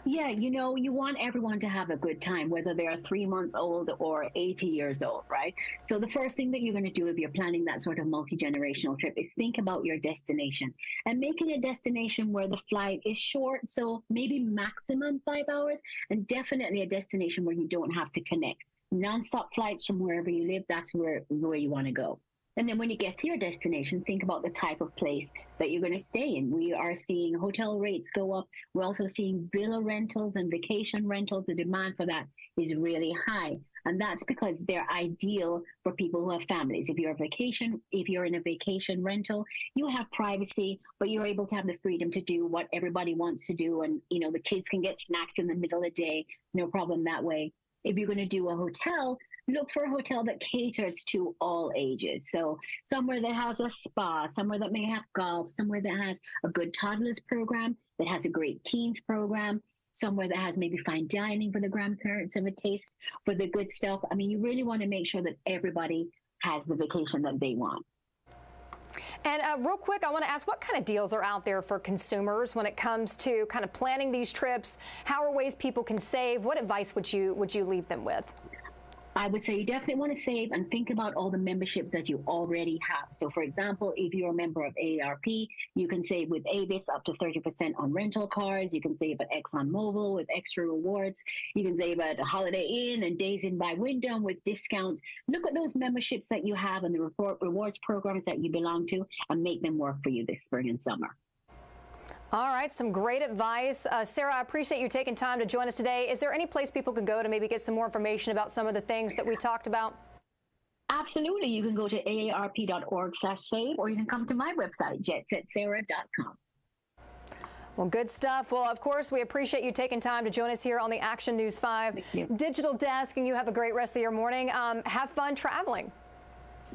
Yeah, you know, you want everyone to have a good time, whether they are 3 months old or 80 years old, right? So the first thing that you're going to do if you're planning that sort of multi-generational trip is think about your destination and make it a destination where the flight is short, so maybe maximum 5 hours, and definitely a destination where you don't have to connect. Non-stop flights from wherever you live, that's where you want to go. And then when you get to your destination, think about the type of place that you're going to stay in. We are seeing hotel rates go up. We're also seeing villa rentals and vacation rentals. The demand for that is really high. And that's because they're ideal for people who have families. If you're in a vacation rental, you have privacy, but you're able to have the freedom to do what everybody wants to do. And, you know, the kids can get snacks in the middle of the day. No problem that way. If you're going to do a hotel, look for a hotel that caters to all ages. So somewhere that has a spa, somewhere that may have golf, somewhere that has a good toddlers program, that has a great teens program, somewhere that has maybe fine dining for the grandparents and a taste for the good stuff. I mean, you really want to make sure that everybody has the vacation that they want. And real quick, I want to ask, what kind of deals are out there for consumers when it comes to kind of planning these trips? How are ways people can save? What advice would you leave them with? I would say you definitely want to save and think about all the memberships that you already have. So, for example, if you're a member of AARP, you can save with Avis up to 30% on rental cars. You can save at ExxonMobil with extra rewards. You can save at Holiday Inn and Days Inn by Wyndham with discounts. Look at those memberships that you have and the rewards programs that you belong to and make them work for you this spring and summer. All right, some great advice. Sarah, I appreciate you taking time to join us today. Is there any place people can go to maybe get some more information about some of the things that we talked about? Absolutely. You can go to aarp.org/save, or you can come to my website, jetsetsarah.com. Well, good stuff. Well, of course, we appreciate you taking time to join us here on the Action News 5 Digital Desk, and you have a great rest of your morning. Have fun traveling.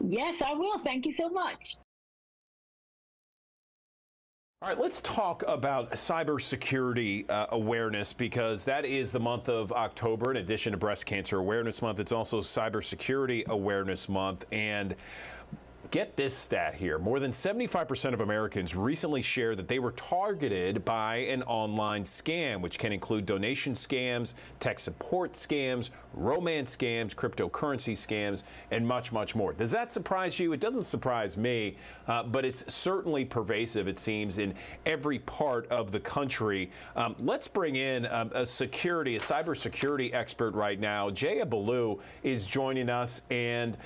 Yes, I will. Thank you so much. All right, let's talk about cybersecurity awareness, because that is the month of October. In addition to Breast Cancer Awareness Month, it's also Cybersecurity Awareness Month. And get this stat here. More than 75% of Americans recently shared that they were targeted by an online scam, which can include donation scams, tech support scams, romance scams, cryptocurrency scams, and much, much more. Does that surprise you? It doesn't surprise me, but it's certainly pervasive, it seems, in every part of the country. Let's bring in a cybersecurity expert right now. Jaya Ballou is joining us. And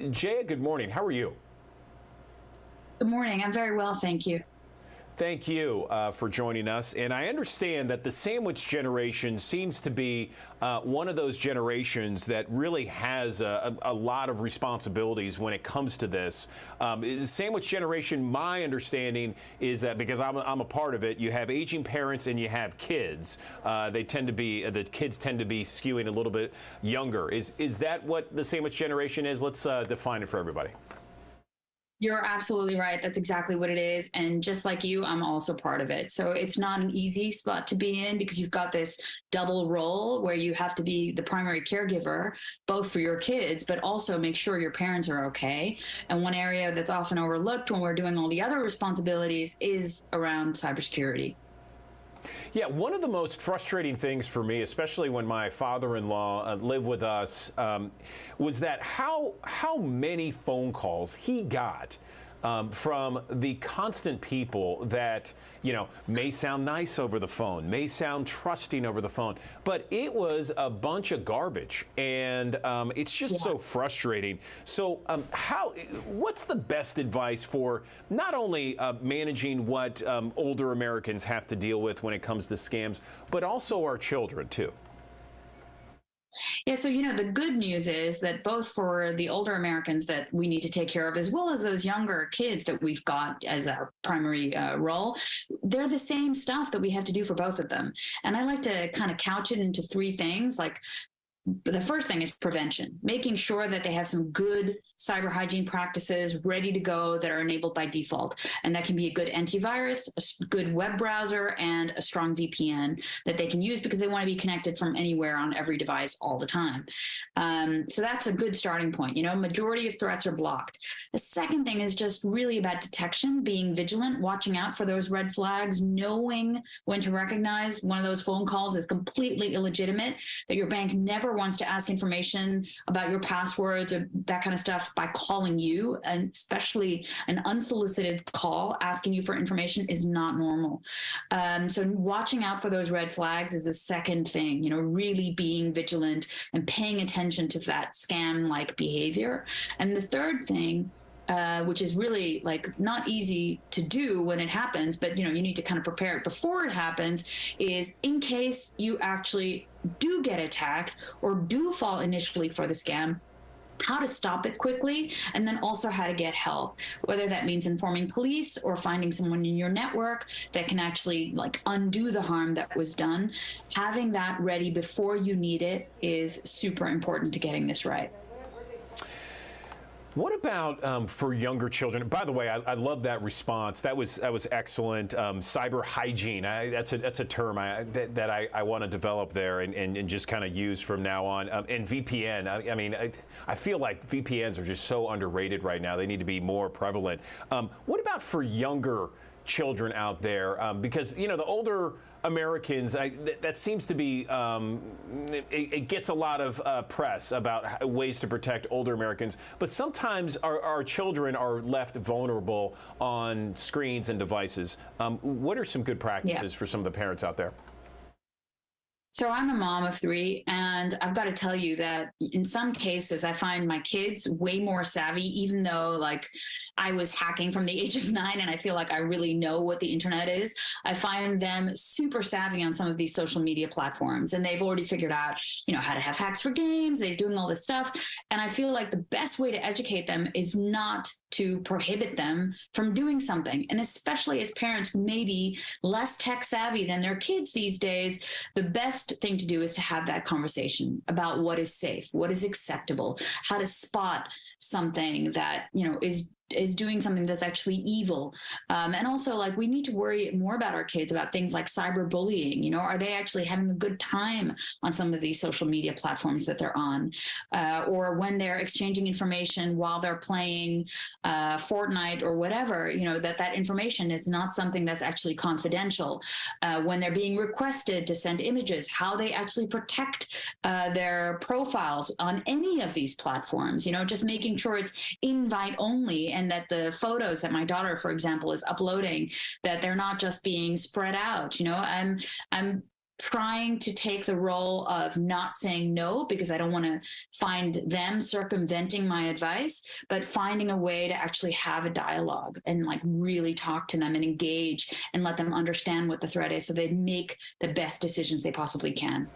Jaya, good morning. How are you? Good morning. I'm very well, thank you. Thank you for joining us. And I understand that the sandwich generation seems to be one of those generations that really has a lot of responsibilities when it comes to this. The sandwich generation, my understanding is that, because I'm a part of it, you have aging parents and you have kids. The kids tend to be skewing a little bit younger. Is that what the sandwich generation is? Let's define it for everybody. You're absolutely right. That's exactly what it is. And just like you, I'm also part of it. So it's not an easy spot to be in, because you've got this double role where you have to be the primary caregiver, both for your kids, but also make sure your parents are okay. And one area that's often overlooked when we're doing all the other responsibilities is around cybersecurity. Yeah, one of the most frustrating things for me, especially when my father-in-law lived with us, was that how many phone calls he got from the constant people that, you know, may sound nice over the phone, may sound trusting over the phone, but it was a bunch of garbage, and it's just so frustrating. So what's the best advice for not only managing what older Americans have to deal with when it comes to scams, but also our children too? Yeah, so, you know, the good news is that both for the older Americans that we need to take care of, as well as those younger kids that we've got as our primary role, they're the same stuff that we have to do for both of them. And I like to kind of couch it into three things, like the first thing is prevention, making sure that they have some good cyber hygiene practices ready to go that are enabled by default. And that can be a good antivirus, a good web browser, and a strong VPN that they can use because they want to be connected from anywhere on every device all the time. So that's a good starting point. Majority of threats are blocked. The second thing is just really about detection, being vigilant, watching out for those red flags, knowing when to recognize one of those phone calls is completely illegitimate, that your bank never wants to ask information about your passwords or that kind of stuff by calling you, and especially an unsolicited call asking you for information is not normal. So watching out for those red flags is the second thing, really being vigilant and paying attention to that scam-like behavior. And the third thing, which is really not easy to do when it happens, but you need to kind of prepare it before it happens, is in case you actually do get attacked or do fall initially for the scam, how to stop it quickly, and then also how to get help, whether that means informing police or finding someone in your network that can actually undo the harm that was done. Having that ready before you need it is super important to getting this right. What about for younger children? By the way, I love that response. That was excellent. Cyber hygiene. That's a term that I want to develop there and just kind of use from now on. And VPN. I mean, I feel like VPNs are just so underrated right now. They need to be more prevalent. What about for younger children out there? Because the older Americans, that seems to be, it gets a lot of press about ways to protect older Americans, but sometimes our children are left vulnerable on screens and devices. What are some good practices for some of the parents out there? So I'm a mom of 3, and I've got to tell you that in some cases, I find my kids way more savvy, even though I was hacking from the age of 9 and I feel like I really know what the internet is. I find them super savvy on some of these social media platforms, and they've already figured out, how to have hacks for games. They're doing all this stuff. And I feel like the best way to educate them is not to prohibit them from doing something. And especially as parents who may be less tech savvy than their kids these days, the best thing to do is to have that conversation about what is safe, what is acceptable, how to spot something that, is doing something that's actually evil. And also we need to worry more about our kids about things like cyberbullying. Are they actually having a good time on some of these social media platforms that they're on? Or when they're exchanging information while they're playing Fortnite or whatever, that information is not something that's actually confidential. When they're being requested to send images, how they actually protect their profiles on any of these platforms, just making sure it's invite only, and that the photos that my daughter, for example, is uploading, that they're not just being spread out. I'm trying to take the role of not saying no, because I don't want to find them circumventing my advice, but finding a way to actually have a dialogue and really talk to them and engage and let them understand what the threat is so they make the best decisions they possibly can.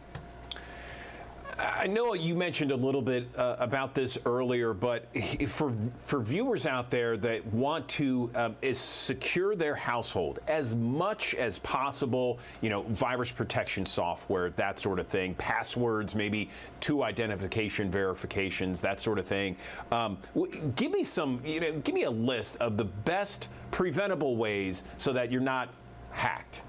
I know you mentioned a little bit about this earlier, but for viewers out there that want to secure their household as much as possible, virus protection software, that sort of thing, passwords, maybe 2 identification verifications, that sort of thing. Give me give me a list of the best preventable ways so that you're not hacked.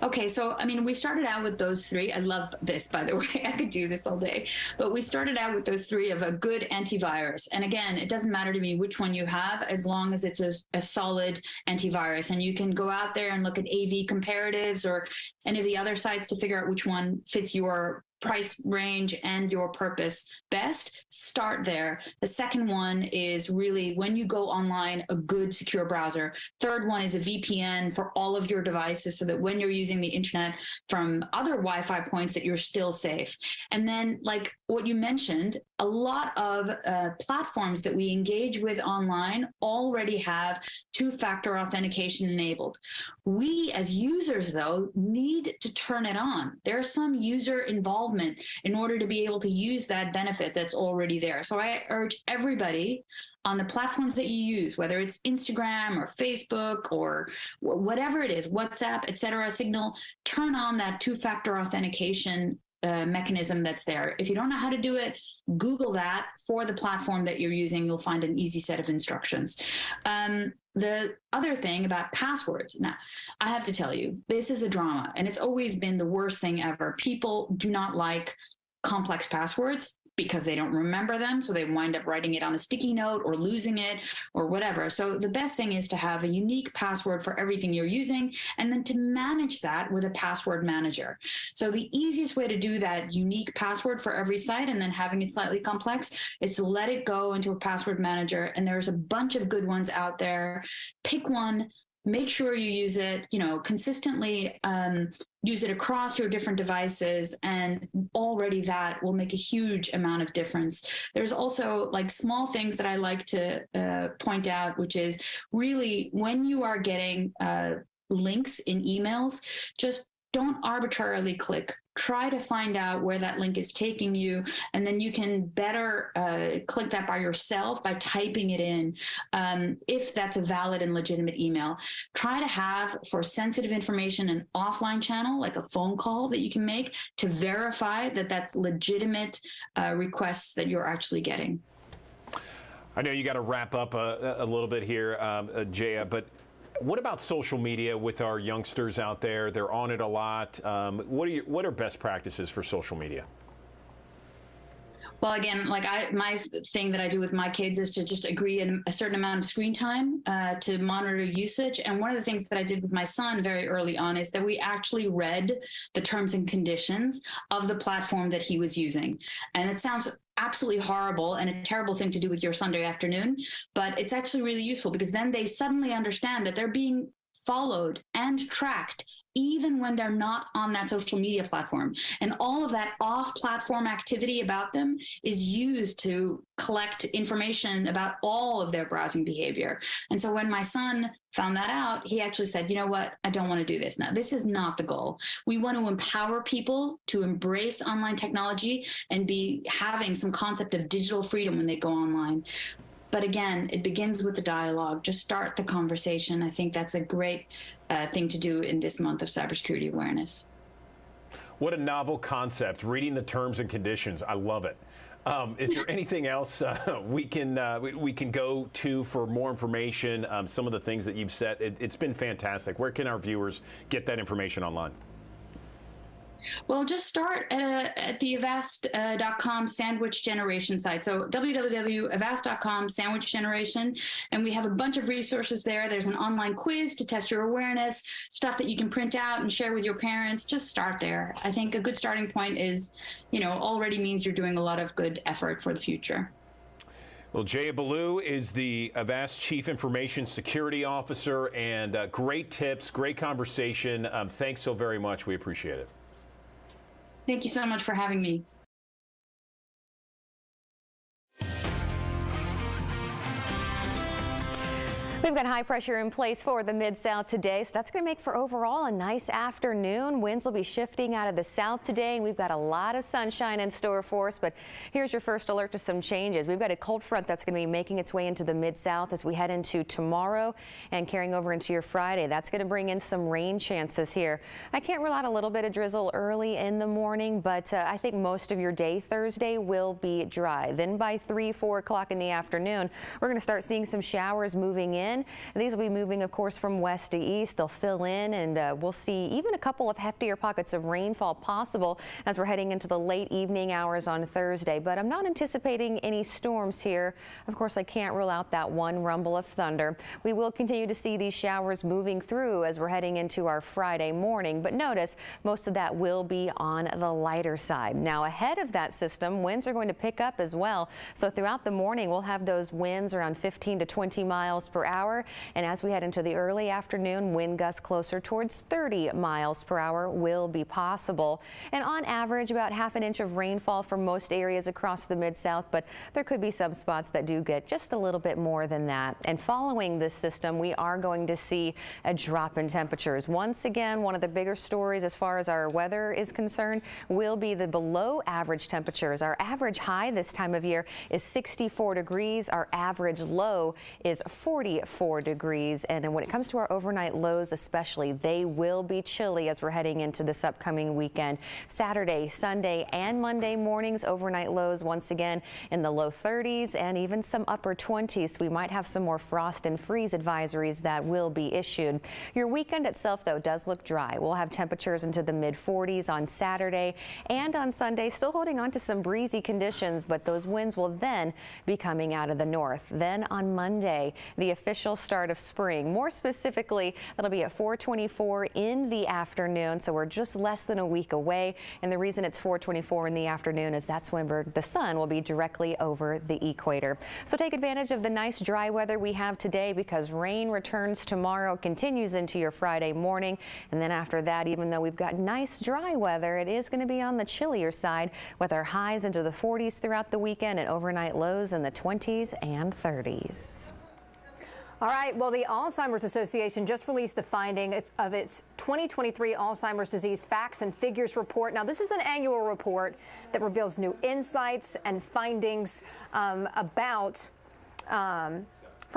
Okay, so we started out with those 3. I love this, by the way. I could do this all day. But we started out with those 3 of a good antivirus. And again, it doesn't matter to me which one you have, as long as it's a solid antivirus. And you can go out there and look at AV comparatives or any of the other sites to figure out which one fits your price range and your purpose best. Start there. The second one is really, when you go online, a good secure browser. Third one is a VPN for all of your devices, so that when you're using the internet from other Wi-Fi points, that you're still safe. And then, what you mentioned, a lot of platforms that we engage with online already have 2-factor authentication enabled. We as users, though, need to turn it on. There's some user involvement in order to be able to use that benefit that's already there. So I urge everybody on the platforms that you use, whether it's Instagram or Facebook or whatever it is, WhatsApp, etc., Signal, turn on that 2-factor authentication mechanism that's there. If you don't know how to do it, Google that for the platform that you're using. You'll find an easy set of instructions. The other thing about passwords, now, I have to tell you, this is a drama, and it's always been the worst thing ever. People do not like complex passwords because they don't remember them, so they wind up writing it on a sticky note or losing it or whatever. So the best thing is to have a unique password for everything you're using, and then to manage that with a password manager. So the easiest way to do that unique password for every site and then having it slightly complex is to let it go into a password manager, and there's a bunch of good ones out there. Pick one. Make sure you use it, consistently, use it across your different devices, and already that will make a huge amount of difference. There's also like small things that I like to point out, which is really when you are getting links in emails, just don't arbitrarily click. Try to find out where that link is taking you, and then you can better click that by yourself by typing it in if that's a valid and legitimate email. Try to have, for sensitive information, an offline channel, like a phone call that you can make to verify that that's legitimate requests that you're actually getting. I know you got to wrap up a little bit here, Jaya, but what about social media with our youngsters out there? They're on it a lot. What are best practices for social media? Well, again, my thing that I do with my kids is to just agree on a certain amount of screen time to monitor usage. And one of the things that I did with my son very early on is that we actually read the terms and conditions of the platform that he was using. And it sounds absolutely horrible and a terrible thing to do with your Sunday afternoon, but it's actually really useful because then they suddenly understand that they're being followed and tracked even when they're not on that social media platform. And all of that off-platform activity about them is used to collect information about all of their browsing behavior. And so when my son found that out, he actually said, you know what, I don't want to do this now. This is not the goal. We want to empower people to embrace online technology and be having some concept of digital freedom when they go online. But again, it begins with the dialogue. Just start the conversation. I think that's a great thing to do in this month of cybersecurity awareness. What a novel concept, reading the terms and conditions. I love it. Is there anything else we can go to for more information, some of the things that you've said? It's been fantastic. Where can our viewers get that information online? Well, just start at the Avast.com sandwich generation site. So www.avast.com sandwich generation. And we have a bunch of resources there. There's an online quiz to test your awareness, stuff that you can print out and share with your parents. Just start there. I think a good starting point is, already means you're doing a lot of good effort for the future. Well, Jaya Ballou is the Avast Chief Information Security Officer, and great tips, great conversation. Thanks so very much. We appreciate it. Thank you so much for having me. We've got high pressure in place for the Mid-South today, so that's going to make for overall a nice afternoon. Winds will be shifting out of the south today, and we've got a lot of sunshine in store for us. But here's your first alert to some changes. We've got a cold front that's going to be making its way into the Mid-South as we head into tomorrow and carrying over into your Friday. That's going to bring in some rain chances here. I can't rule out a little bit of drizzle early in the morning, but I think most of your day Thursday will be dry. Then by 3, 4 o'clock in the afternoon, we're going to start seeing some showers moving in. And these will be moving, of course, from west to east. They'll fill in, and we'll see even a couple of heftier pockets of rainfall possible as we're heading into the late evening hours on Thursday. But I'm not anticipating any storms here. Of course, I can't rule out that one rumble of thunder. We will continue to see these showers moving through as we're heading into our Friday morning. But notice most of that will be on the lighter side. Now, ahead of that system, winds are going to pick up as well. So throughout the morning, we'll have those winds around 15 to 20 miles per hour. And as we head into the early afternoon, wind gusts closer towards 30 miles per hour will be possible. And on average, about ½ an inch of rainfall for most areas across the Mid-South, but there could be some spots that do get just a little bit more than that. And following this system, we are going to see a drop in temperatures. Once again, one of the bigger stories as far as our weather is concerned will be the below average temperatures. Our average high this time of year is 64 degrees. Our average low is 44 4 degrees. And when it comes to our overnight lows especially, they will be chilly as we're heading into this upcoming weekend. Saturday, Sunday, and Monday mornings, overnight lows once again in the low 30s and even some upper 20s. We might have some more frost and freeze advisories that will be issued. Your weekend itself, though, does look dry. We'll have temperatures into the mid 40s on Saturday and on Sunday, still holding on to some breezy conditions, but those winds will then be coming out of the north. Then on Monday, the official start of spring. More specifically, that'll be at 4:24 in the afternoon, so we're just less than a week away. And the reason it's 4:24 in the afternoon is that's when the sun will be directly over the equator. So take advantage of the nice dry weather we have today, because rain returns tomorrow, continues into your Friday morning. And then after that, even though we've got nice dry weather, it is going to be on the chillier side with our highs into the 40s throughout the weekend and overnight lows in the 20s and 30s. All right, well, the Alzheimer's Association just released the finding of its 2023 Alzheimer's disease facts and figures report. Now, this is an annual report that reveals new insights and findings from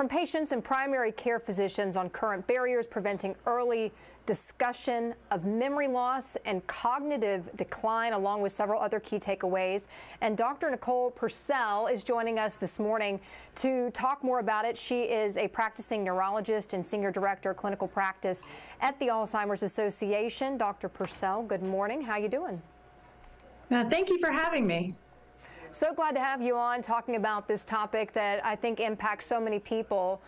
patients and primary care physicians on current barriers preventing early discussion of memory loss and cognitive decline, along with several other key takeaways. And Dr. Nicole Purcell is joining us this morning to talk more about it. She is a practicing neurologist and senior director of clinical practice at the Alzheimer's Association. Dr. Purcell, good morning. How you doing? Thank you for having me. So glad to have you on talking about this topic that I think impacts so many people,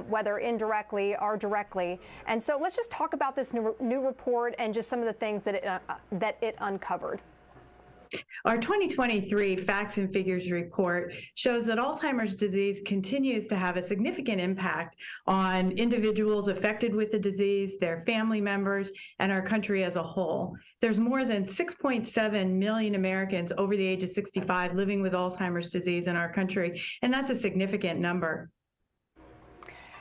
whether indirectly or directly. And so let's just talk about this new report and just some of the things that it uncovered. Our 2023 Facts and Figures report shows that Alzheimer's disease continues to have a significant impact on individuals affected with the disease, their family members, and our country as a whole. There's more than 6.7 million Americans over the age of 65 living with Alzheimer's disease in our country, and that's a significant number.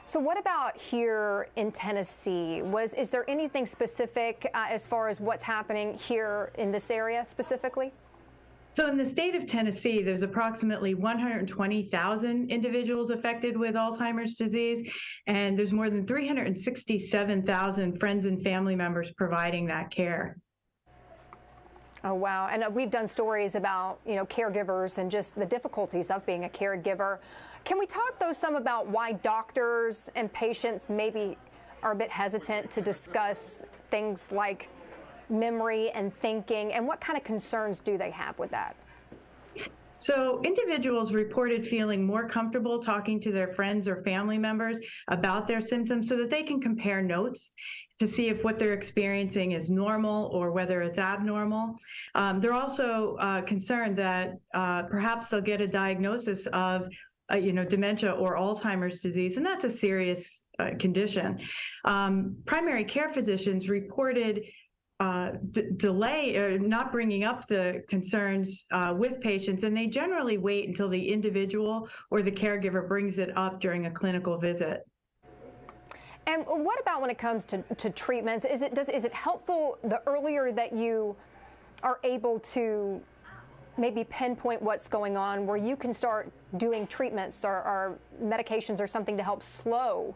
So what about here in Tennessee? Is there anything specific as far as what's happening here in this area specifically? So in the state of Tennessee, there's approximately 120,000 individuals affected with Alzheimer's disease, and there's more than 367,000 friends and family members providing that care. Oh, wow. And we've done stories about, caregivers and just the difficulties of being a caregiver. Can we talk, though, some about why doctors and patients maybe are a bit hesitant to discuss things like memory and thinking, and what kind of concerns do they have with that? So individuals reported feeling more comfortable talking to their friends or family members about their symptoms so that they can compare notes to see if what they're experiencing is normal or whether it's abnormal. They're also concerned that perhaps they'll get a diagnosis of dementia or Alzheimer's disease, and that's a serious condition. Primary care physicians reported delay or not bringing up the concerns with patients, and they generally wait until the individual or the caregiver brings it up during a clinical visit. And what about when it comes to treatments? Is it helpful the earlier that you are able to maybe pinpoint what's going on, where you can start doing treatments or medications or something to help slow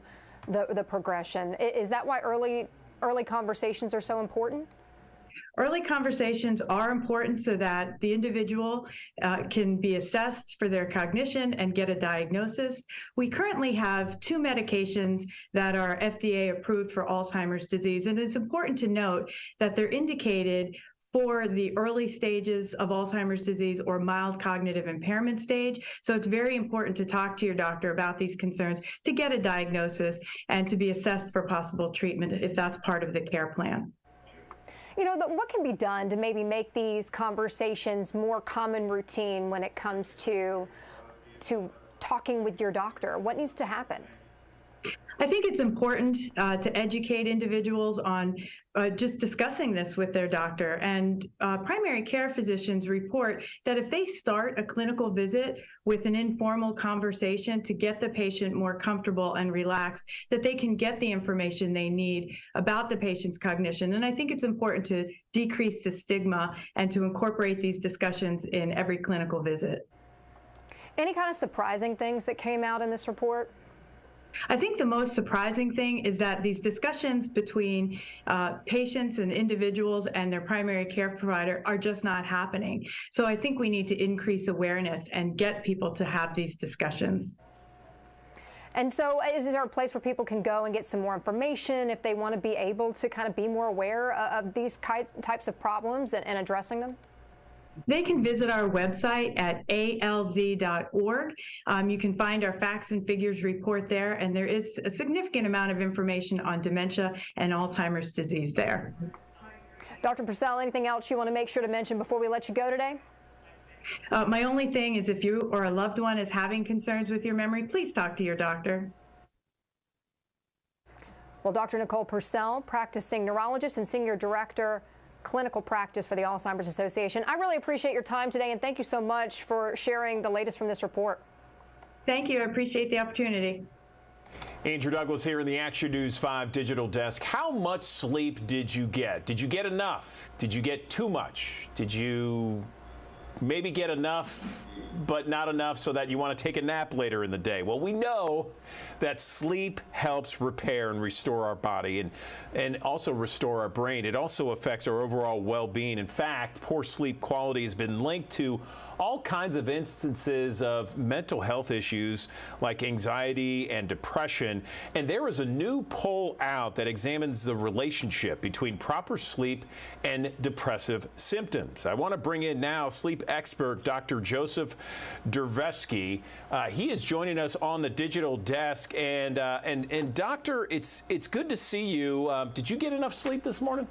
the progression? Is that why early conversations are so important? Early conversations are important so that the individual can be assessed for their cognition and get a diagnosis. We currently have 2 medications that are FDA approved for Alzheimer's disease, and it's important to note that they're indicated for the early stages of Alzheimer's disease or mild cognitive impairment stage. So it's very important to talk to your doctor about these concerns, to get a diagnosis, and to be assessed for possible treatment if that's part of the care plan. What can be done to maybe make these conversations more common routine when it comes to talking with your doctor? What needs to happen? I think it's important to educate individuals on just discussing this with their doctor. And primary care physicians report that if they start a clinical visit with an informal conversation to get the patient more comfortable and relaxed, that they can get the information they need about the patient's cognition. And I think it's important to decrease the stigma and to incorporate these discussions in every clinical visit. Any kind of surprising things that came out in this report? I think the most surprising thing is that these discussions between patients and individuals and their primary care provider are just not happening. So I think we need to increase awareness and get people to have these discussions. And so is there a place where people can go and get some more information if they want to be able to kind of be more aware of these types of problems and addressing them? They can visit our website at alz.org. You can find our facts and figures report there, and there is a significant amount of information on dementia and Alzheimer's disease there. Dr. Purcell, anything else you want to make sure to mention before we let you go today? My only thing is if you or a loved one is having concerns with your memory, please talk to your doctor. Well, Dr. Nicole Purcell, practicing neurologist and senior director, clinical practice for the Alzheimer's Association. I really appreciate your time today, and thank you so much for sharing the latest from this report. Thank you. I appreciate the opportunity. Andrew Douglas here in the Action News 5 digital desk. How much sleep did you get? Did you get enough? Did you get too much? Did you maybe get enough, but not enough so that you want to take a nap later in the day? Well, we know that sleep helps repair and restore our body and also restore our brain. It also affects our overall well-being. In fact, poor sleep quality has been linked to all kinds of instances of mental health issues like anxiety and depression. And there is a new poll out that examines the relationship between proper sleep and depressive symptoms. I want to bring in now sleep expert Dr. Joseph Dervesky. He is joining us on the digital desk. And doctor, it's good to see you. Did you get enough sleep this morning?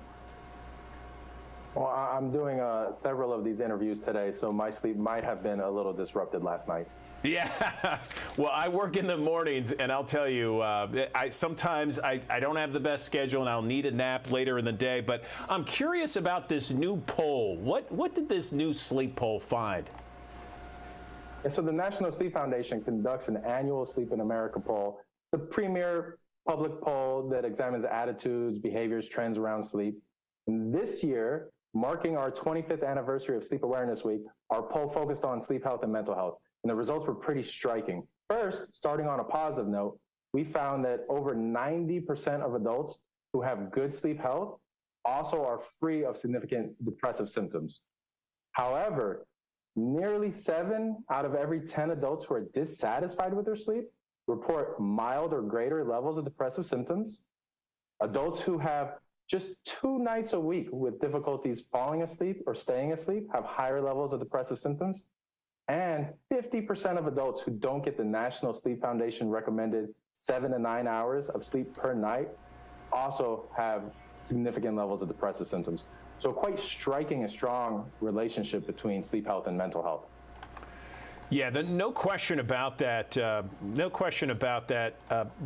Well, I'm doing several of these interviews today, so my sleep might have been a little disrupted last night. Yeah, well, I work in the mornings, and I'll tell you, sometimes I don't have the best schedule, and I'll need a nap later in the day. But I'm curious about this new poll. What did this new sleep poll find? Yeah, so the National Sleep Foundation conducts an annual Sleep in America poll, the premier public poll that examines attitudes, behaviors, trends around sleep. And this year, marking our 25th anniversary of Sleep Awareness Week, our poll focused on sleep health and mental health, and the results were pretty striking. First, starting on a positive note, we found that over 90% of adults who have good sleep health also are free of significant depressive symptoms. However, nearly 7 out of every 10 adults who are dissatisfied with their sleep report mild or greater levels of depressive symptoms. Adults who have just 2 nights a week with difficulties falling asleep or staying asleep have higher levels of depressive symptoms. And 50% of adults who don't get the National Sleep Foundation recommended 7 to 9 hours of sleep per night also have significant levels of depressive symptoms. So quite striking and strong relationship between sleep health and mental health. Yeah, no question about that. No question about that,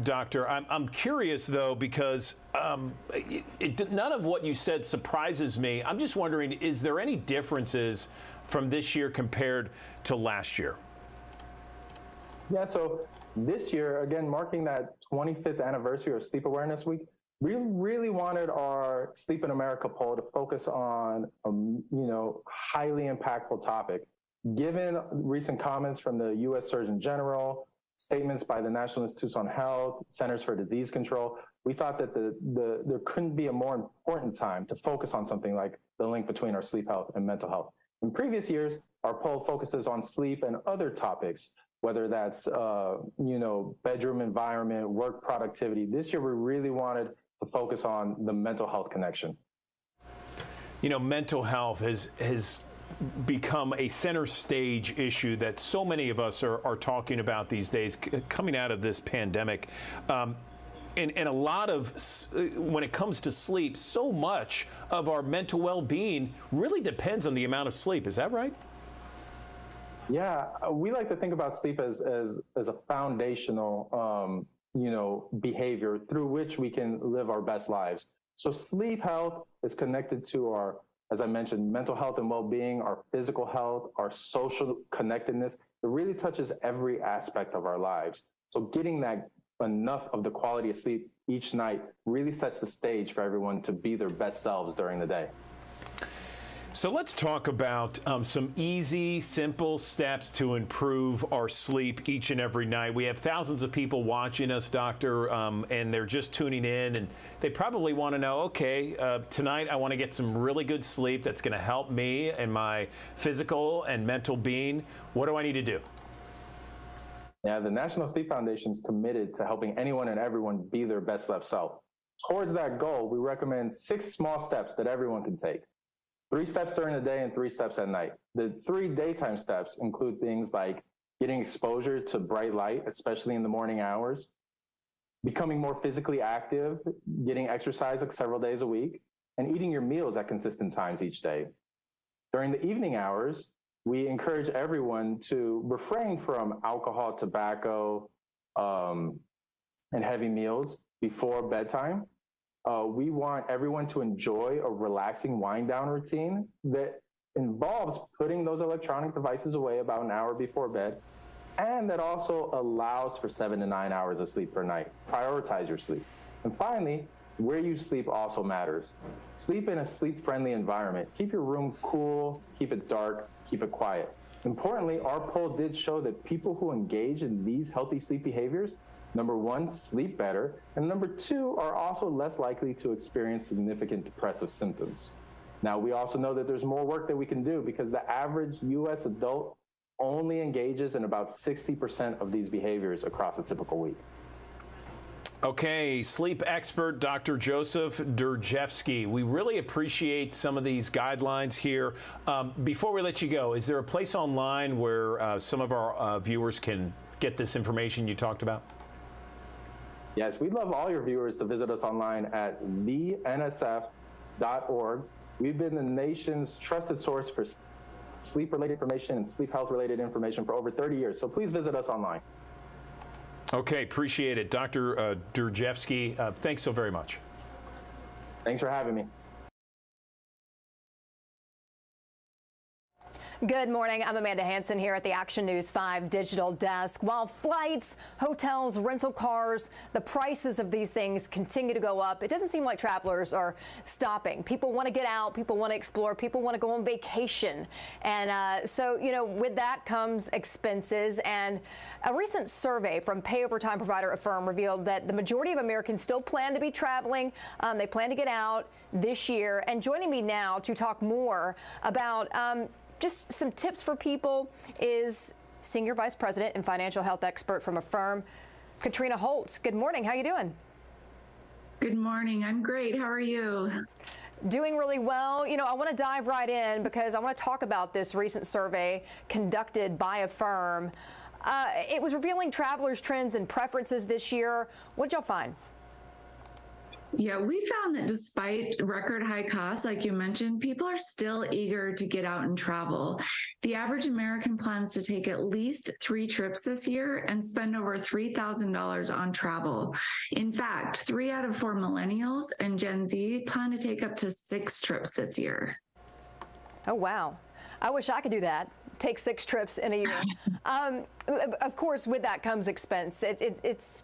Doctor. I'm curious, though, because none of what you said surprises me. I'm just wondering, is there any differences from this year compared to last year? Yeah, so this year, again, marking that 25th anniversary of Sleep Awareness Week, we really wanted our Sleep in America poll to focus on a highly impactful topic. Given recent comments from the U.S. Surgeon General, statements by the National Institutes on Health, Centers for Disease Control, we thought that there couldn't be a more important time to focus on something like the link between our sleep health and mental health. In previous years, our poll focuses on sleep and other topics, whether that's bedroom environment, work productivity. This year, we really wanted to focus on the mental health connection. You know, mental health has become a center stage issue that so many of us are talking about these days coming out of this pandemic. And a lot of, when it comes to sleep, so much of our mental well-being really depends on the amount of sleep. Is that right? Yeah, we like to think about sleep as a foundational, behavior through which we can live our best lives. So sleep health is connected to our, as I mentioned, mental health and well-being, our physical health, our social connectedness. It really touches every aspect of our lives. So getting that enough of the quality of sleep each night really sets the stage for everyone to be their best selves during the day. So let's talk about some easy, simple steps to improve our sleep each and every night. We have thousands of people watching us, Doctor, and they're just tuning in, and they probably want to know, okay, tonight I want to get some really good sleep that's going to help me and my physical and mental being. What do I need to do? Yeah, the National Sleep Foundation is committed to helping anyone and everyone be their best slept self. Towards that goal, we recommend 6 small steps that everyone can take. 3 steps during the day and 3 steps at night. The 3 daytime steps include things like getting exposure to bright light, especially in the morning hours, becoming more physically active, getting exercise like several days a week, and eating your meals at consistent times each day. During the evening hours, we encourage everyone to refrain from alcohol, tobacco, and heavy meals before bedtime. We want everyone to enjoy a relaxing wind down routine that involves putting those electronic devices away about an hour before bed, and that also allows for 7 to 9 hours of sleep per night. Prioritize your sleep. And finally, where you sleep also matters. Sleep in a sleep-friendly environment. Keep your room cool, keep it dark, keep it quiet. Importantly, our poll did show that people who engage in these healthy sleep behaviors, number 1, sleep better, and number 2, are also less likely to experience significant depressive symptoms. Now, we also know that there's more work that we can do because the average U.S. adult only engages in about 60% of these behaviors across a typical week. Okay, sleep expert Dr. Joseph Durjevsky. We really appreciate some of these guidelines here. Before we let you go, is there a place online where some of our viewers can get this information you talked about? Yes, we'd love all your viewers to visit us online at theNSF.org. We've been the nation's trusted source for sleep-related information and sleep health-related information for over 30 years, so please visit us online. Okay, appreciate it. Dr. Durjevsky, thanks so very much. Thanks for having me. Good morning. I'm Amanda Hansen here at the Action News 5 digital desk. While flights, hotels, rental cars, the prices of these things continue to go up, it doesn't seem like travelers are stopping. People want to get out. People want to explore. People want to go on vacation. And so, you know, with that comes expenses. And a recent survey from pay over time provider Affirm revealed that the majority of Americans still plan to be traveling. They plan to get out this year. And joining me now to talk more about just some tips for people is Senior Vice President and Financial Health Expert from Affirm, Katrina Holtz. Good morning. How are you doing? Good morning. I'm great. How are you? Doing really well. You know, I want to dive right in because I want to talk about this recent survey conducted by Affirm. It was revealing travelers' trends and preferences this year. What did y'all find? Yeah, we found that despite record high costs, like you mentioned, people are still eager to get out and travel. The average American plans to take at least 3 trips this year and spend over $3,000 on travel. In fact, 3 out of 4 millennials and Gen Z plan to take up to 6 trips this year. Oh, wow. I wish I could do that. Take 6 trips in a year. Of course, with that comes expense. It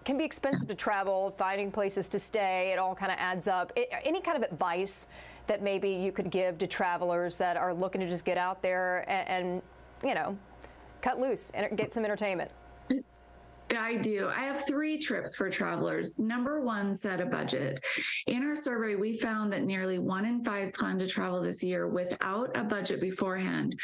can be expensive to travel, finding places to stay. It all kind of adds up. Any kind of advice that maybe you could give to travelers that are looking to just get out there and you know, cut loose and get some entertainment? I do. I have 3 trips for travelers. Number 1, set a budget. In our survey, we found that nearly 1 in 5 plan to travel this year without a budget beforehand,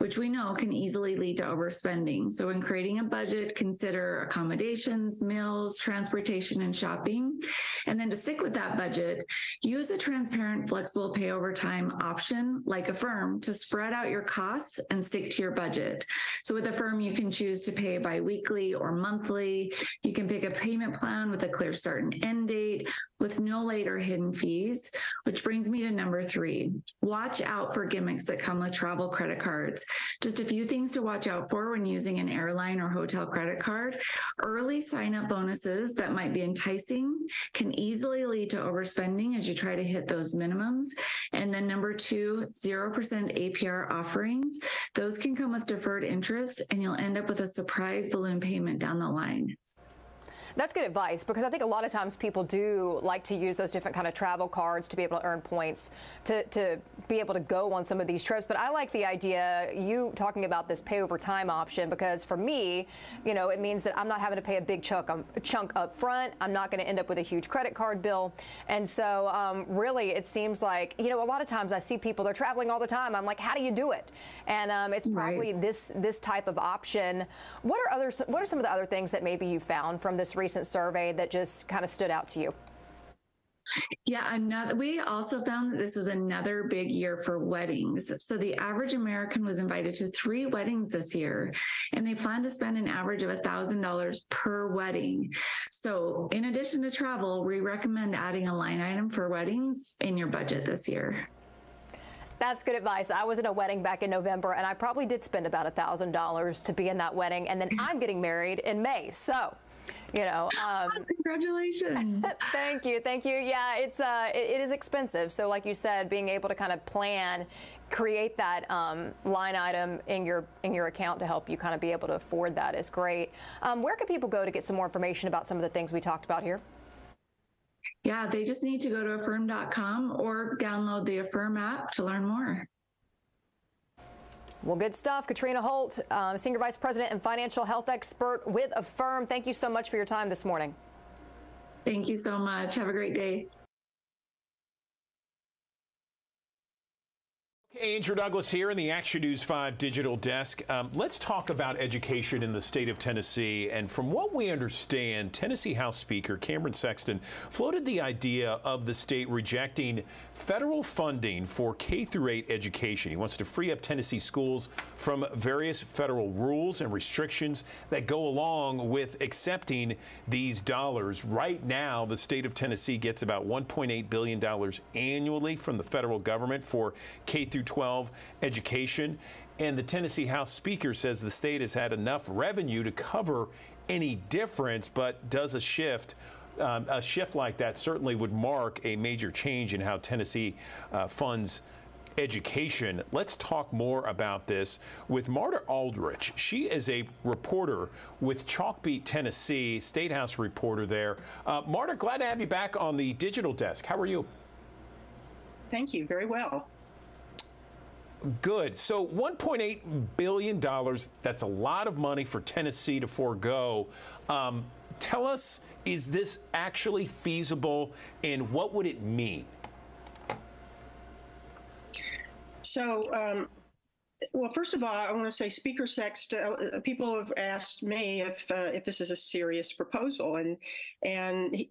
which we know can easily lead to overspending. So when creating a budget, consider accommodations, meals, transportation, and shopping. And then to stick with that budget, use a transparent, flexible pay over time option like Affirm to spread out your costs and stick to your budget. So with Affirm, you can choose to pay bi-weekly or monthly. You can pick a payment plan with a clear start and end date with no late or hidden fees, which brings me to number 3. Watch out for gimmicks that come with travel credit cards. Just a few things to watch out for when using an airline or hotel credit card. Early sign-up bonuses that might be enticing can easily lead to overspending as you try to hit those minimums. And then number 2, 0% APR offerings. Those can come with deferred interest, and you'll end up with a surprise balloon payment down the line. That's good advice, because I think a lot of times people do like to use those different kind of travel cards to be able to earn points to be able to go on some of these trips. But I like the idea, you talking about this pay over time option, because for me, you know, it means that I'm not having to pay a big chunk up front. I'm not going to end up with a huge credit card bill. And so really, it seems like, you know, a lot of times I see people, they're traveling all the time. I'm like, how do you do it? And it's probably this type of option. What are some of the other things that maybe you found from this recent survey that just kind of stood out to you? Yeah, we also found that this is another big year for weddings. So the average American was invited to 3 weddings this year, and they plan to spend an average of $1,000 per wedding. So in addition to travel, we recommend adding a line item for weddings in your budget this year. That's good advice. I was at a wedding back in November, and I probably did spend about $1,000 to be in that wedding, and then I'm getting married in May. So, you know, congratulations. Thank you. Yeah, it is expensive. So like you said, being able to kind of plan, create that line item in your account to help you kind of be able to afford that is great. Where can people go to get some more information about some of the things we talked about here? Yeah, they just need to go to affirm.com or download the Affirm app to learn more. Well, good stuff. Katrina Holt, Senior Vice President and Financial Health Expert with Affirm. Thank you so much for your time this morning. Thank you so much. Have a great day. Okay, Andrew Douglas here in the Action News 5 digital desk. Let's talk about education in the state of Tennessee. And from what we understand, Tennessee House Speaker Cameron Sexton floated the idea of the state rejecting federal funding for K-8 education. He wants to free up Tennessee schools from various federal rules and restrictions that go along with accepting these dollars. Right now, the state of Tennessee gets about $1.8 billion annually from the federal government for K-12 education. And the Tennessee House Speaker says the state has had enough revenue to cover any difference, but does a shift like that certainly would mark a major change in how Tennessee funds education. Let's talk more about this with Marta Aldrich. She is a reporter with Chalkbeat Tennessee, State House reporter there. Marta, glad to have you back on the digital desk. How are you? Thank you. Very well. Good. So $1.8 billion, that's a lot of money for Tennessee to forego. Tell us, is this actually feasible, and what would it mean? So, well, first of all, I want to say Speaker Sexton, people have asked me if this is a serious proposal, and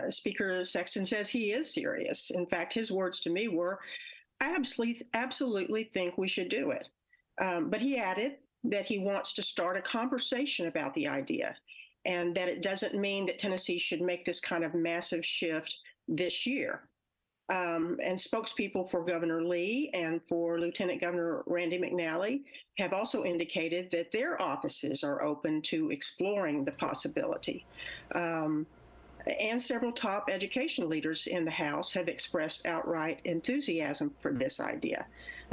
Speaker Sexton says he is serious. In fact, his words to me were, I absolutely think we should do it. But he added that he wants to start a conversation about the idea, and that it doesn't mean that Tennessee should make this kind of massive shift this year. And spokespeople for Governor Lee and for Lieutenant Governor Randy McNally have also indicated that their offices are open to exploring the possibility. And several top education leaders in the House have expressed outright enthusiasm for this idea.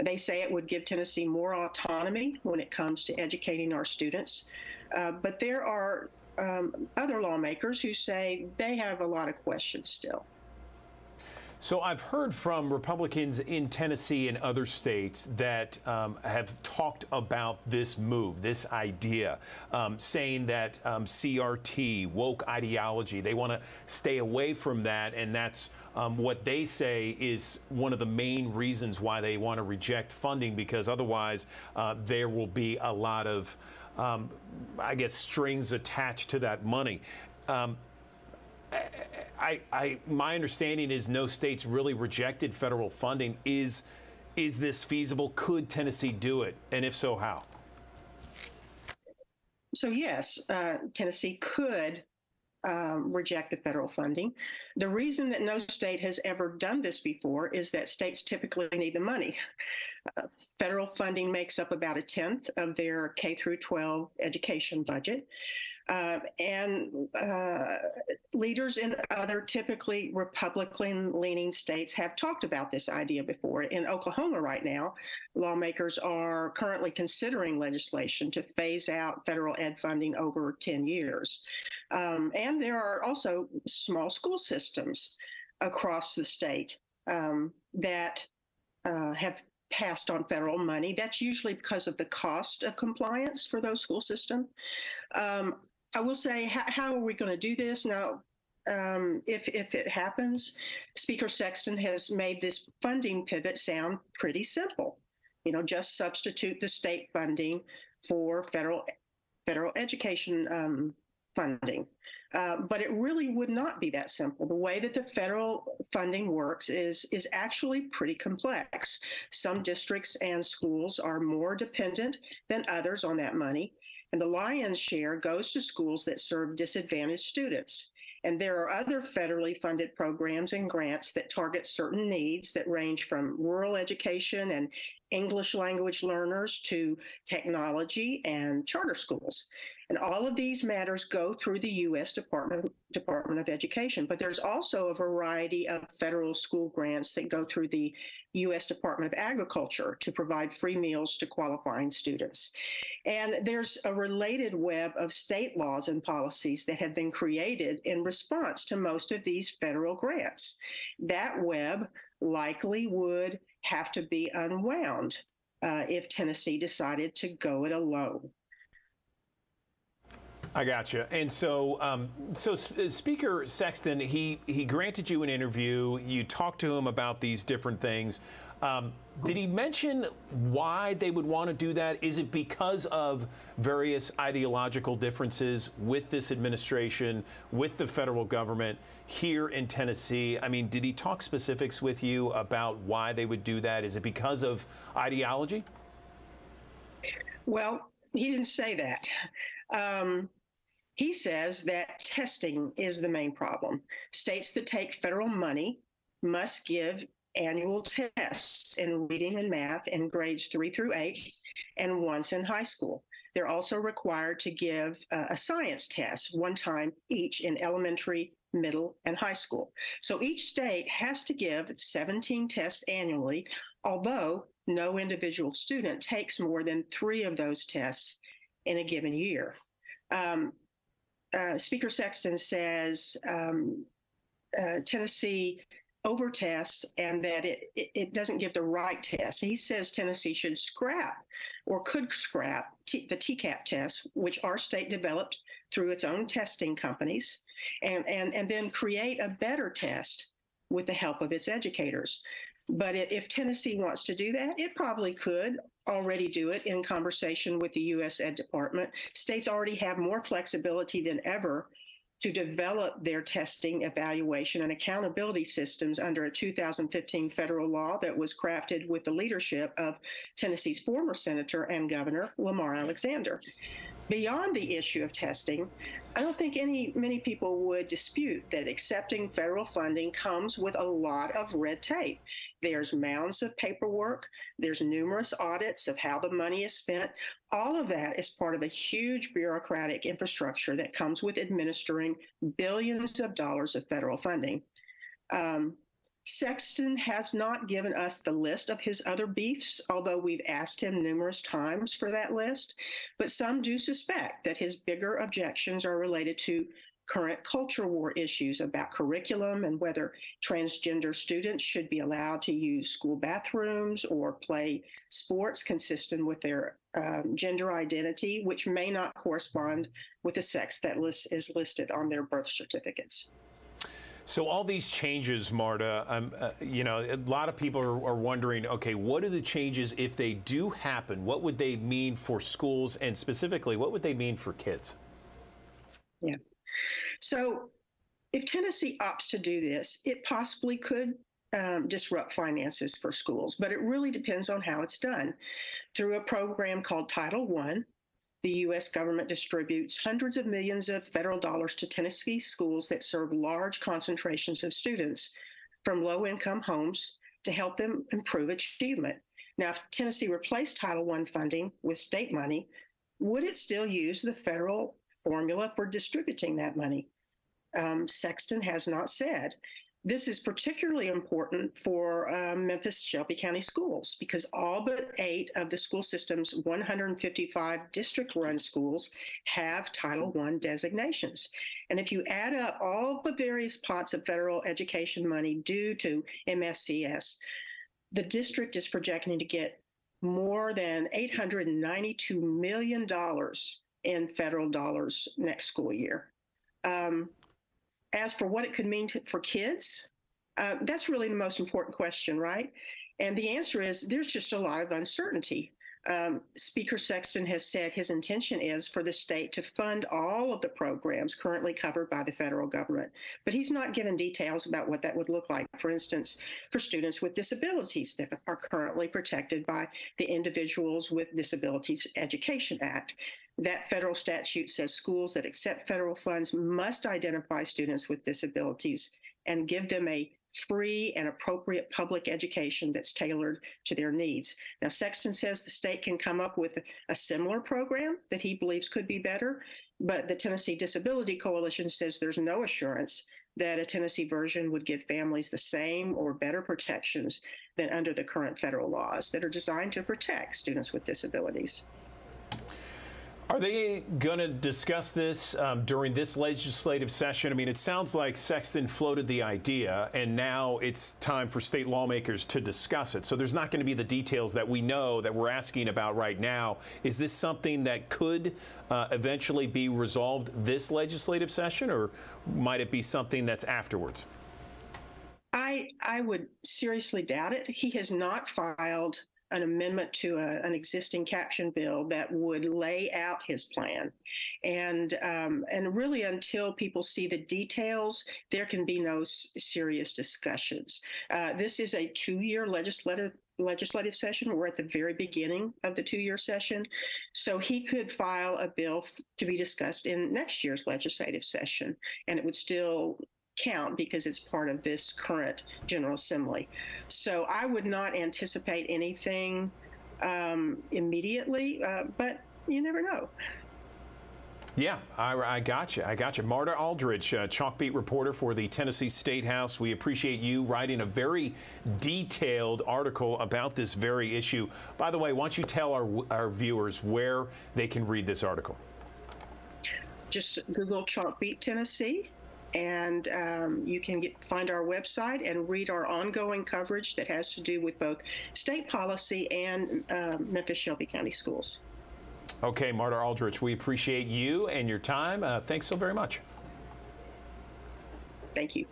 They say it would give Tennessee more autonomy when it comes to educating our students. But there are other lawmakers who say they have a lot of questions still. So I've heard from Republicans in Tennessee and other states that have talked about this move, this idea, saying that CRT, woke ideology, they want to stay away from that. And that's what they say is one of the main reasons why they want to reject funding, because otherwise there will be a lot of, I guess, strings attached to that money. My understanding is no states really rejected federal funding. Is this feasible? Could Tennessee do it? And if so, how? So yes, Tennessee could reject the federal funding. The reason that no state has ever done this before is that states typically need the money. Federal funding makes up about 1/10 of their K-12 education budget. And leaders in other typically Republican-leaning states have talked about this idea before. In Oklahoma right now, lawmakers are currently considering legislation to phase out federal ed funding over 10 years. And there are also small school systems across the state that have passed on federal money. That's usually because of the cost of compliance for those school systems. I will say, how are we going to do this now? If it happens, Speaker Sexton has made this funding pivot sound pretty simple. You know, just substitute the state funding for federal education funding. But it really would not be that simple. The way that the federal funding works is actually pretty complex. Some districts and schools are more dependent than others on that money, and the lion's share goes to schools that serve disadvantaged students. And there are other federally funded programs and grants that target certain needs that range from rural education and English language learners to technology and charter schools. And all of these matters go through the U.S. Department of Education. But there's also a variety of federal school grants that go through the U.S. Department of Agriculture to provide free meals to qualifying students. And there's a related web of state laws and policies that have been created in response to most of these federal grants. That web likely would have to be unwound if Tennessee decided to go it alone. I gotcha. And so, Speaker Sexton, he granted you an interview. You talked to him about these different things. Did he mention why they would want to do that? Is it because of various ideological differences with this administration, with the federal government here in Tennessee? I mean, did he talk specifics with you about why they would do that? Is it because of ideology? Well, he didn't say that. He says that testing is the main problem. States that take federal money must give annual tests in reading and math in grades 3 through 8 and once in high school. They're also required to give a science test one time each in elementary, middle, and high school. So each state has to give 17 tests annually, although no individual student takes more than 3 of those tests in a given year. Speaker Sexton says Tennessee overtests and that it doesn't give the right test. He says Tennessee should scrap or could scrap the TCAP test, which our state developed through its own testing companies, and then create a better test with the help of its educators. But if Tennessee wants to do that, it probably could already do it in conversation with the U.S. Ed Department. States already have more flexibility than ever to develop their testing, evaluation, and accountability systems under a 2015 federal law that was crafted with the leadership of Tennessee's former senator and governor, Lamar Alexander. Beyond the issue of testing, I don't think many people would dispute that accepting federal funding comes with a lot of red tape. There's mounds of paperwork. There's numerous audits of how the money is spent. All of that is part of a huge bureaucratic infrastructure that comes with administering billions of dollars of federal funding. Sexton has not given us the list of his other beefs, although we've asked him numerous times for that list. But some do suspect that his bigger objections are related to current culture war issues about curriculum and whether transgender students should be allowed to use school bathrooms or play sports consistent with their gender identity, which may not correspond with the sex that is listed on their birth certificates. So all these changes, Marta, you know, a lot of people are wondering, okay, what are the changes if they do happen? What would they mean for schools, and specifically, what would they mean for kids? Yeah. So if Tennessee opts to do this, it possibly could disrupt finances for schools, but it really depends on how it's done. Through a program called Title I, the U.S. government distributes hundreds of millions of federal dollars to Tennessee schools that serve large concentrations of students from low-income homes to help them improve achievement. Now, if Tennessee replaced Title I funding with state money, would it still use the federal formula for distributing that money? Sexton has not said. This is particularly important for Memphis Shelby County schools because all but 8 of the school system's 155 district-run schools have Title I designations. And if you add up all the various pots of federal education money due to MSCS, the district is projecting to get more than $892 million in federal dollars next school year. As for what it could mean for kids, that's really the most important question, right? And the answer is there's just a lot of uncertainty. Speaker Sexton has said his intention is for the state to fund all of the programs currently covered by the federal government, but he's not given details about what that would look like. For instance, for students with disabilities that are currently protected by the Individuals with Disabilities Education Act. That federal statute says schools that accept federal funds must identify students with disabilities and give them a free and appropriate public education that's tailored to their needs. Now, Sexton says the state can come up with a similar program that he believes could be better, but the Tennessee Disability Coalition says there's no assurance that a Tennessee version would give families the same or better protections than under the current federal laws that are designed to protect students with disabilities. Are they going to discuss this during this legislative session? I mean, it sounds like Sexton floated the idea, and now it's time for state lawmakers to discuss it. So there's not going to be the details that we know that we're asking about right now. Is this something that could eventually be resolved this legislative session, or might it be something that's afterwards? I would seriously doubt it. He has not filed an amendment to an existing caption bill that would lay out his plan. And really until people see the details, there can be no serious discussions. This is a 2-year legislative session. We're at the very beginning of the 2-year session. So he could file a bill to be discussed in next year's legislative session, and it would still count because it's part of this current General Assembly. So I would not anticipate anything immediately, but you never know. Yeah, I got you. I got you. Marta Aldrich, Chalk Beat reporter for the Tennessee State House. We appreciate you writing a very detailed article about this very issue. By the way, why don't you tell our viewers where they can read this article? Just Google Chalk Beat Tennessee, and you can find our website and read our ongoing coverage that has to do with both state policy and Memphis-Shelby County schools. Okay, Marta Aldrich, we appreciate you and your time. Thanks so very much. Thank you.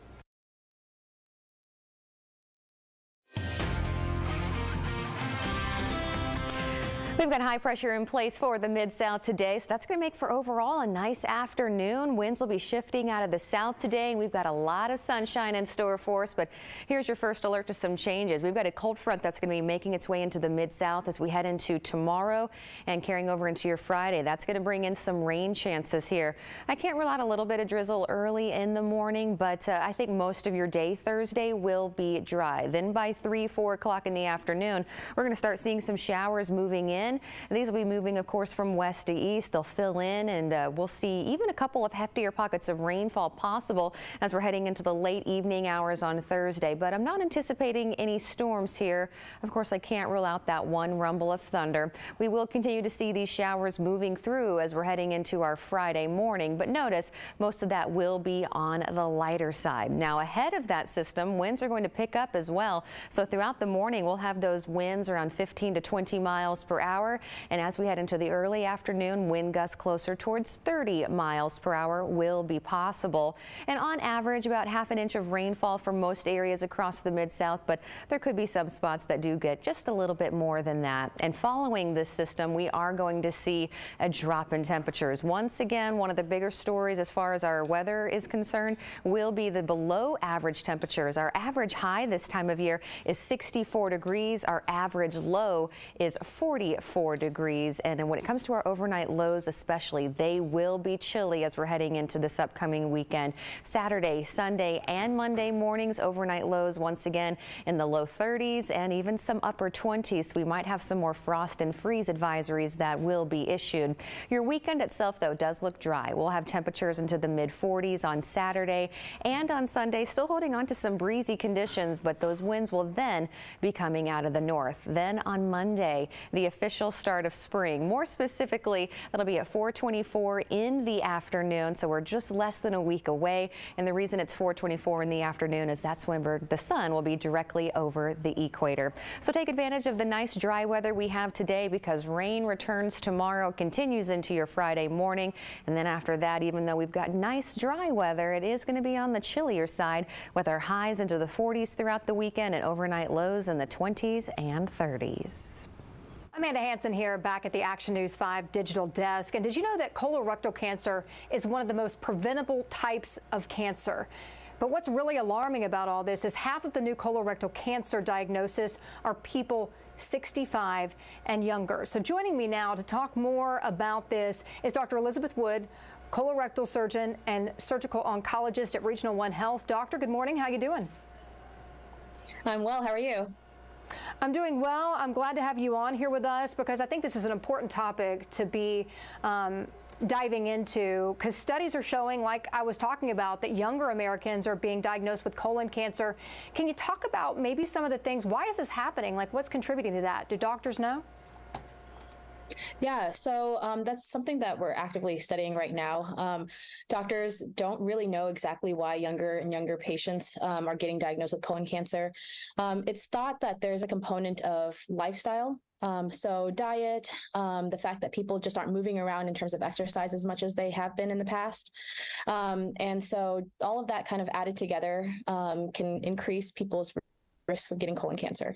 We've got high pressure in place for the Mid-South today, so that's going to make for overall a nice afternoon. Winds will be shifting out of the south today, and we've got a lot of sunshine in store for us. But here's your first alert to some changes. We've got a cold front that's going to be making its way into the Mid-South as we head into tomorrow and carrying over into your Friday. That's going to bring in some rain chances here. I can't rule out a little bit of drizzle early in the morning, but I think most of your day Thursday will be dry. Then by 3-4 o'clock in the afternoon, we're going to start seeing some showers moving in. And these will be moving, of course, from west to east. They'll fill in, and we'll see even a couple of heftier pockets of rainfall possible as we're heading into the late evening hours on Thursday. But I'm not anticipating any storms here. Of course, I can't rule out that one rumble of thunder. We will continue to see these showers moving through as we're heading into our Friday morning. But notice most of that will be on the lighter side. Now, ahead of that system, winds are going to pick up as well. So throughout the morning, we'll have those winds around 15 to 20 miles per hour. And as we head into the early afternoon, wind gusts closer towards 30 miles per hour will be possible. And on average, about ½ an inch of rainfall for most areas across the Mid-South, but there could be some spots that do get just a little bit more than that. And following this system, we are going to see a drop in temperatures. Once again, one of the bigger stories as far as our weather is concerned will be the below average temperatures. Our average high this time of year is 64 degrees. Our average low is 44 degrees. And when it comes to our overnight lows especially, they will be chilly as we're heading into this upcoming weekend. Saturday, Sunday, and Monday mornings, overnight lows once again in the low 30s and even some upper 20s. We might have some more frost and freeze advisories that will be issued. Your weekend itself, though, does look dry. We'll have temperatures into the mid 40s on Saturday and on Sunday, still holding on to some breezy conditions, but those winds will then be coming out of the north. Then on Monday, the official official start of spring. More specifically, it'll be at 4:24 in the afternoon, so we're just less than a week away. And the reason it's 4:24 in the afternoon is that's when the sun will be directly over the equator. So take advantage of the nice dry weather we have today, because rain returns tomorrow, continues into your Friday morning. And then after that, even though we've got nice dry weather, it is going to be on the chillier side with our highs into the 40s throughout the weekend and overnight lows in the 20s and 30s. Amanda Hansen here, back at the Action News 5 digital desk. And did you know that colorectal cancer is one of the most preventable types of cancer? But what's really alarming about all this is half of the new colorectal cancer diagnosis are people 65 and younger. So joining me now to talk more about this is Dr. Elizabeth Wood, colorectal surgeon and surgical oncologist at Regional One Health. Doctor, good morning. How you doing? I'm well. How are you? I'm doing well. I'm glad to have you on here with us because I think this is an important topic to be diving into, because studies are showing, like I was talking about, that younger Americans are being diagnosed with colon cancer. Can you talk about maybe some of the things? Why is this happening? Like, what's contributing to that? Do doctors know? Yeah, so that's something that we're actively studying right now. Doctors don't really know exactly why younger and younger patients are getting diagnosed with colon cancer. It's thought that there's a component of lifestyle. So diet, the fact that people just aren't moving around in terms of exercise as much as they have been in the past. And so all of that kind of added together can increase people's risk of getting colon cancer.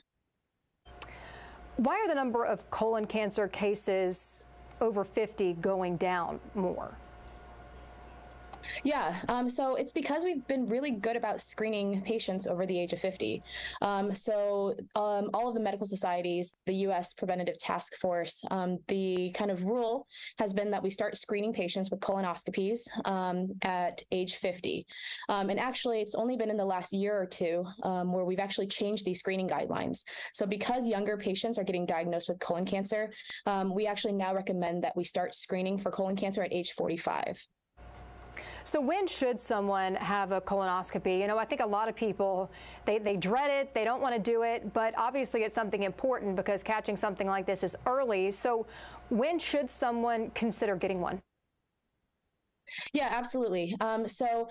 Why are the number of colon cancer cases over 50 going down more? Yeah, so it's because we've been really good about screening patients over the age of 50. So all of the medical societies, the U.S. Preventative Task Force, the kind of rule has been that we start screening patients with colonoscopies at age 50. And actually, it's only been in the last year or two where we've actually changed these screening guidelines. So because younger patients are getting diagnosed with colon cancer, we actually now recommend that we start screening for colon cancer at age 45. So when should someone have a colonoscopy? You know, I think a lot of people, they dread it, they don't want to do it, but obviously it's something important because catching something like this is early. So when should someone consider getting one? Yeah, absolutely. So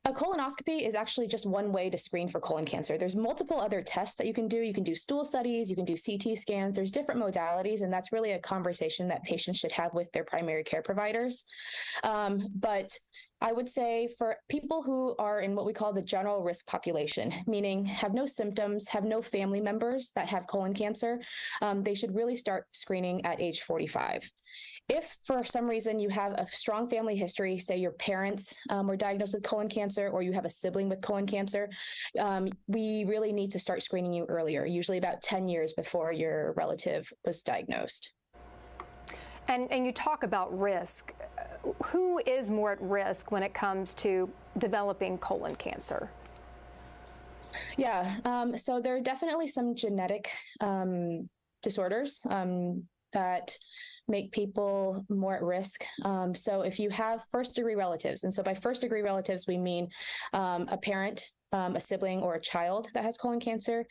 a colonoscopy is actually just one way to screen for colon cancer. There's multiple other tests that you can do. You can do stool studies, you can do CT scans, there's different modalities, and that's really a conversation that patients should have with their primary care providers. But I would say for people who are in what we call the general risk population, meaning have no symptoms, have no family members that have colon cancer, they should really start screening at age 45. If for some reason you have a strong family history, say your parents were diagnosed with colon cancer or you have a sibling with colon cancer, we really need to start screening you earlier, usually about 10 years before your relative was diagnosed. And you talk about risk. Who is more at risk when it comes to developing colon cancer? Yeah, so there are definitely some genetic disorders that make people more at risk. So if you have first-degree relatives, and so by first-degree relatives, we mean a parent, a sibling, or a child that has colon cancer,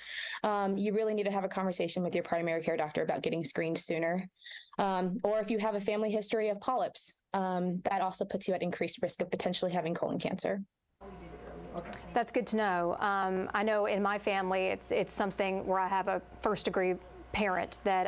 you really need to have a conversation with your primary care doctor about getting screened sooner. Or if you have a family history of polyps, that also puts you at increased risk of potentially having colon cancer. That's good to know. I know in my family, it's something where I have a first-degree parent that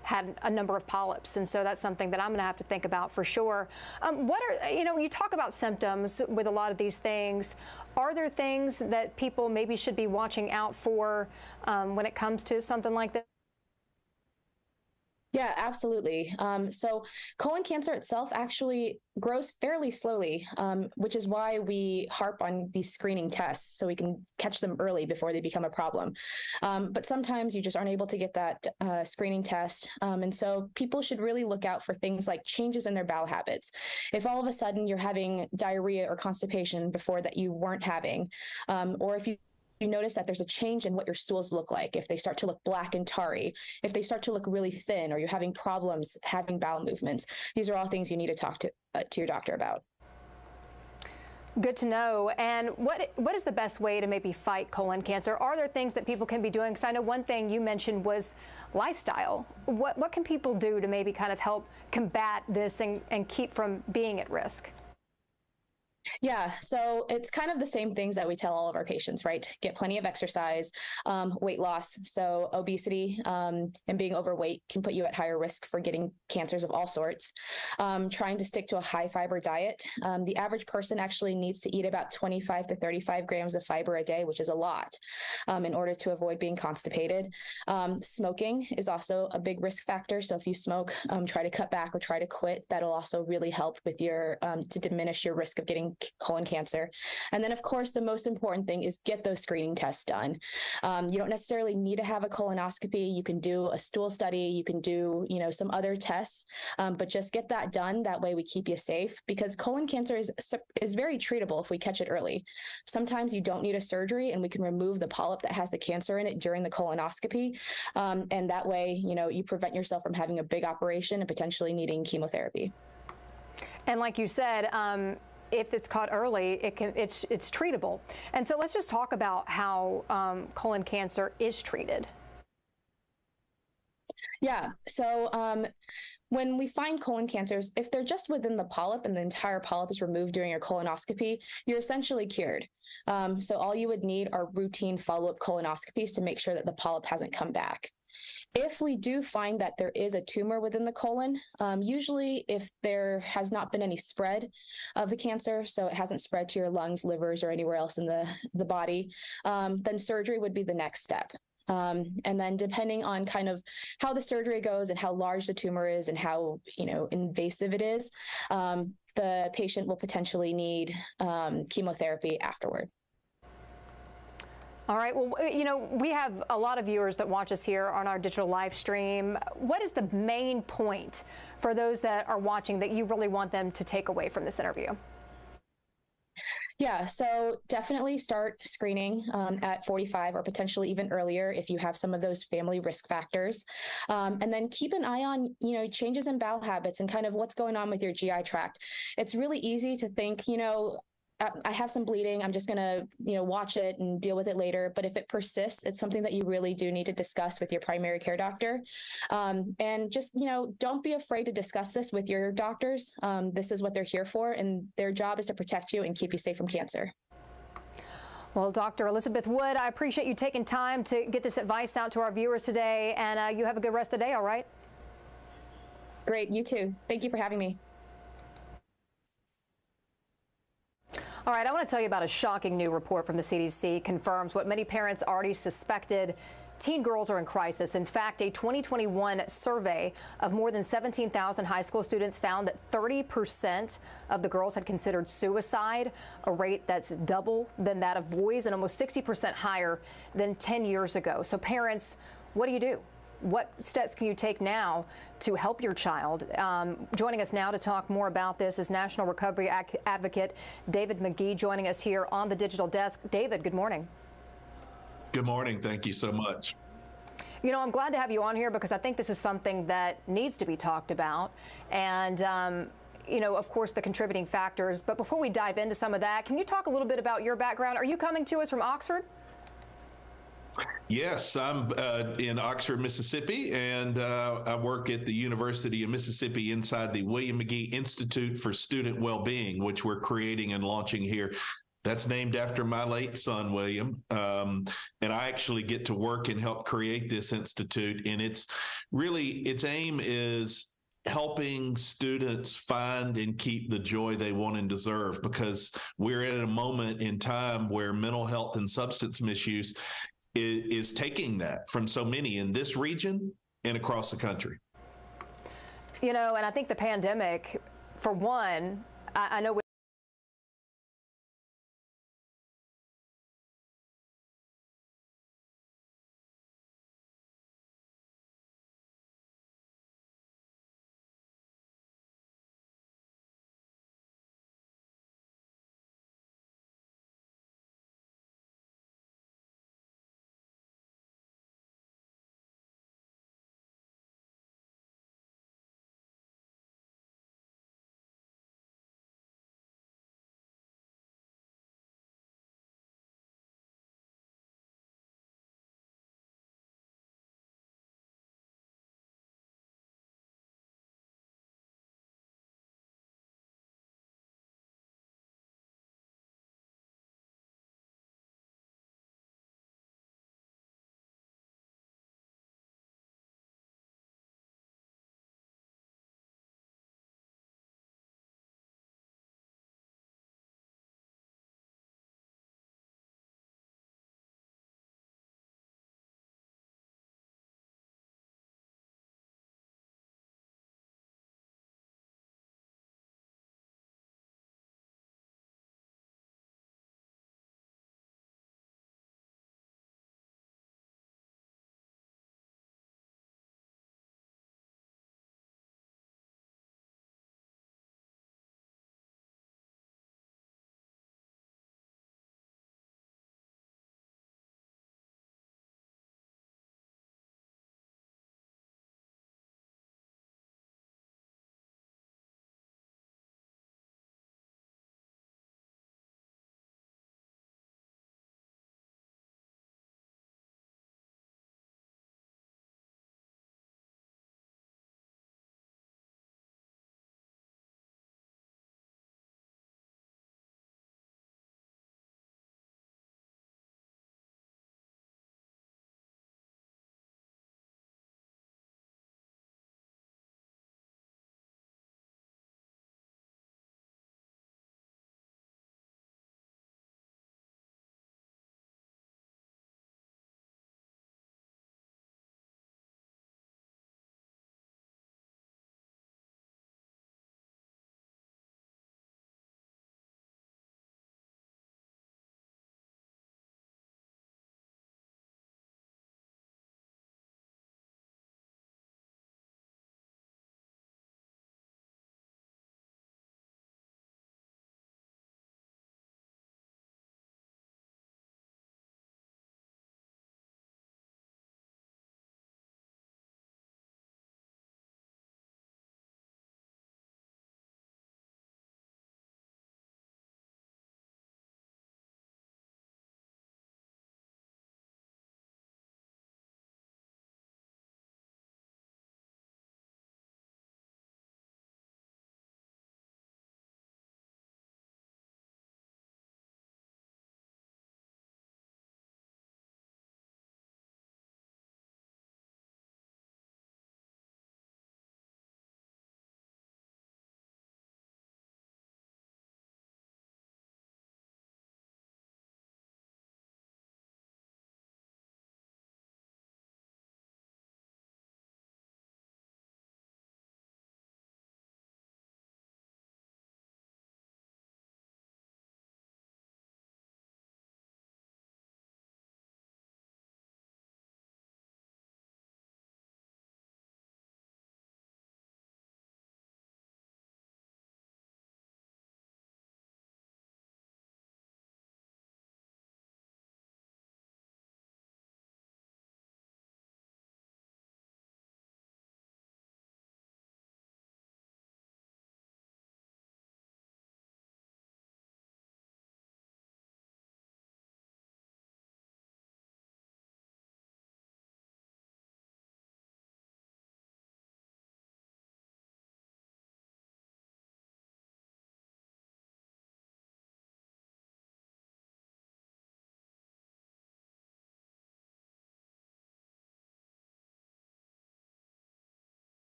had a number of polyps, and so that's something that I'm going to have to think about for sure. What are, you talk about symptoms with a lot of these things. Are there things that people maybe should be watching out for when it comes to something like this? Yeah, absolutely. So colon cancer itself actually grows fairly slowly, which is why we harp on these screening tests so we can catch them early before they become a problem. But sometimes you just aren't able to get that screening test. And so people should really look out for things like changes in their bowel habits. If all of a sudden you're having diarrhea or constipation before that you weren't having, or if you notice that there's a change in what your stools look like, if they start to look black and tarry, if they start to look really thin, or you're having problems having bowel movements, these are all things you need to talk to your doctor about. Good to know. And what is the best way to maybe fight colon cancer? Are there things that people can be doing? Because I know one thing you mentioned was lifestyle. What can people do to maybe kind of help combat this and keep from being at risk? Yeah, so it's kind of the same things that we tell all of our patients, right? Get plenty of exercise, weight loss. So obesity and being overweight can put you at higher risk for getting cancers of all sorts. Trying to stick to a high fiber diet. The average person actually needs to eat about 25 to 35 grams of fiber a day, which is a lot, in order to avoid being constipated. Smoking is also a big risk factor. So if you smoke, try to cut back or try to quit. That'll also really help with your to diminish your risk of getting colon cancer. And then, of course, the most important thing is get those screening tests done. You don't necessarily need to have a colonoscopy. You can do a stool study. You can do, some other tests, but just get that done. That way we keep you safe, because colon cancer is very treatable if we catch it early. Sometimes you don't need a surgery and we can remove the polyp that has the cancer in it during the colonoscopy. And that way, you prevent yourself from having a big operation and potentially needing chemotherapy. And like you said, if it's caught early, it's treatable. And so let's just talk about how colon cancer is treated. Yeah. So when we find colon cancers, if they're just within the polyp and the entire polyp is removed during your colonoscopy, you're essentially cured. So all you would need are routine follow-up colonoscopies to make sure that the polyp hasn't come back. If we do find that there is a tumor within the colon, usually if there has not been any spread of the cancer, so it hasn't spread to your lungs, livers, or anywhere else in the body, then surgery would be the next step. And then depending on kind of how the surgery goes and how large the tumor is and how, invasive it is, the patient will potentially need chemotherapy afterward. All right. Well, we have a lot of viewers that watch us here on our digital live stream. What is the main point for those that are watching that you really want them to take away from this interview? Yeah, so definitely start screening at 45 or potentially even earlier if you have some of those family risk factors. And then keep an eye on, changes in bowel habits and kind of what's going on with your GI tract. It's really easy to think, I have some bleeding. I'm just going to, watch it and deal with it later. But if it persists, it's something that you really do need to discuss with your primary care doctor. And just, don't be afraid to discuss this with your doctors. This is what they're here for, and their job is to protect you and keep you safe from cancer. Well, Dr. Elizabeth Wood, I appreciate you taking time to get this advice out to our viewers today. And you have a good rest of the day, all right? Great. You too. Thank you for having me. All right, I want to tell you about a shocking new report from the CDC confirms what many parents already suspected. Teen girls are in crisis. In fact, a 2021 survey of more than 17,000 high school students found that 30% of the girls had considered suicide, a rate that's double than that of boys and almost 60% higher than 10 years ago. So parents, what do you do? What steps can you take now to help your child? Joining us now to talk more about this is National Recovery Advocate David McGee, joining us here on the digital desk. David, good morning. Good morning. Thank you so much. I'm glad to have you on here because I think this is something that needs to be talked about. And of course, the contributing factors. But before we dive into some of that, can you talk a little bit about your background? Are you coming to us from Oxford? Yes, I'm in Oxford, Mississippi, and I work at the University of Mississippi inside the William McGee Institute for Student Wellbeing, which we're creating and launching here. That's named after my late son, William. And I actually get to work and help create this institute. And its aim is helping students find and keep the joy they want and deserve, because we're at a moment in time where mental health and substance misuse is taking that from so many in this region and across the country. And I think the pandemic, for one, I know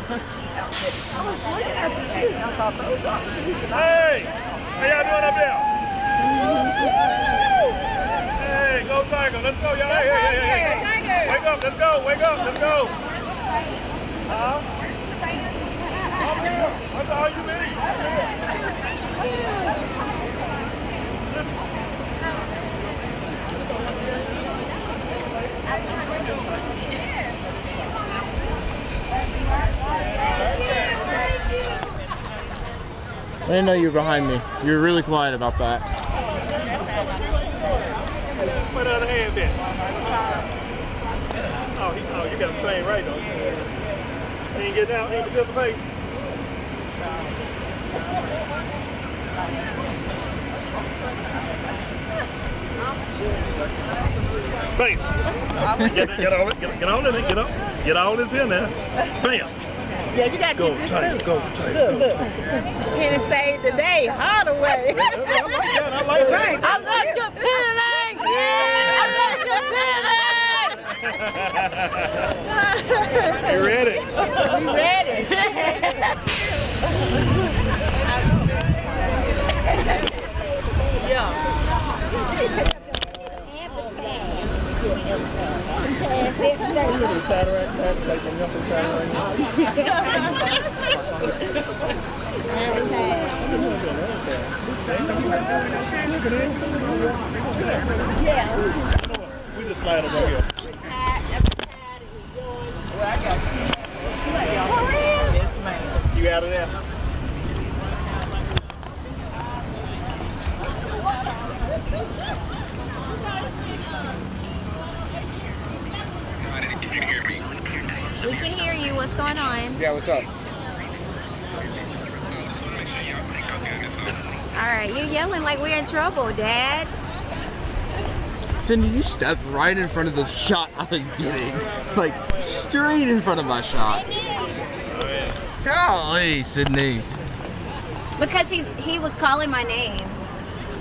Hey, how y'all doing up there? Hey, go Tiger, let's go, y'all. Hey. Wake up, let's go, wake up, let's go. That's all you need. I didn't know you were behind me. You were really quiet about that. Put the other hand there. Oh, you got the same right though. He ain't getting out, he ain't participating. Bam. Get on in it, get all this in there. Bam. Yeah, you got to go get this tight, too. go tight. Look. Here to save the day, Hardaway. I like that. I like your feeling. Yeah. I like your feeling. You ready? We ready. Yeah. Yeah. We just slide over here. Well, I got you. Yes, ma'am. You out of there? We can hear you. What's going on? Yeah, what's up? All right, you're yelling like we're in trouble, Dad. Cindy, you stepped right in front of the shot I was getting. Like, straight in front of my shot. Golly, Sydney. Because he was calling my name.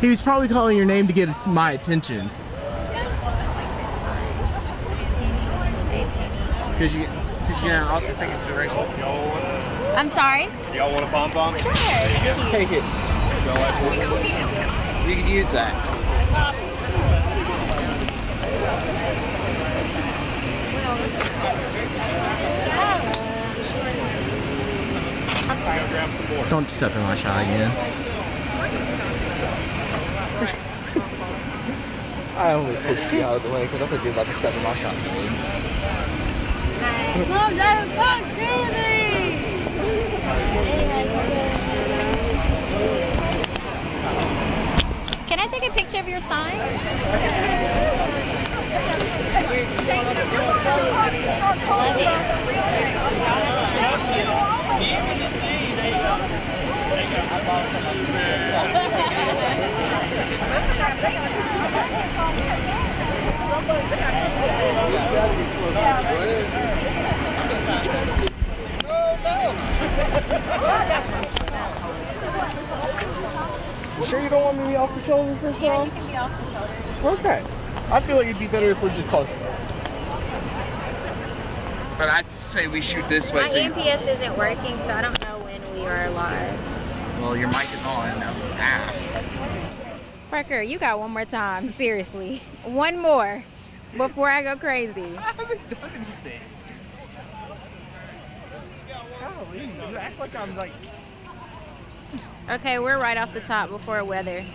He was probably calling your name to get my attention. Because you also think it's irrational. I'm sorry? Y'all want a pom-pom? Sure. Take it. You could use that. I'm sorry. Don't step in my shot again. I only pushed you out of the way because I thought you were about to step in my shot. Can I take a picture of your sign? You sure you don't want me to be off the shoulders for Yeah, you can be off the shoulders. Okay. I feel like it'd be better if we're just closer. But I'd say we shoot this way. My EMPS isn't working, so I don't know when we are live. Well, your mic is on now. Ask. Parker, you got one more time. Seriously. One more before I go crazy. I haven't done anything. Golly, you act like I'm like... Okay, we're right off the top before weather.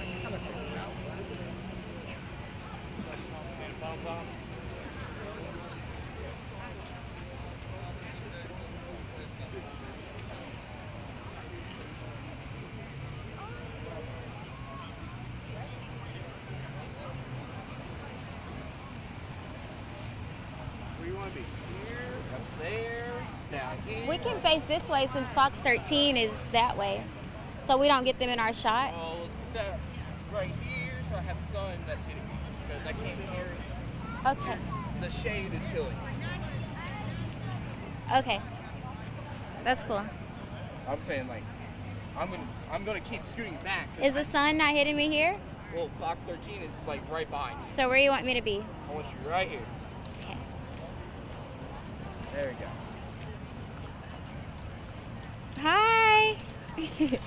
We can face this way since Fox 13 is that way, so we don't get them in our shot. Well, step right here, so I have sun that's hitting me because I can't hear it. Okay. The shade is killing me. Okay. That's cool. I'm saying like, I'm gonna keep scooting back. Is the sun not hitting me here? Well, Fox 13 is like right behind you. So where do you want me to be? I want you right here. Okay. There we go. Hi. It's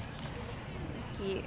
cute.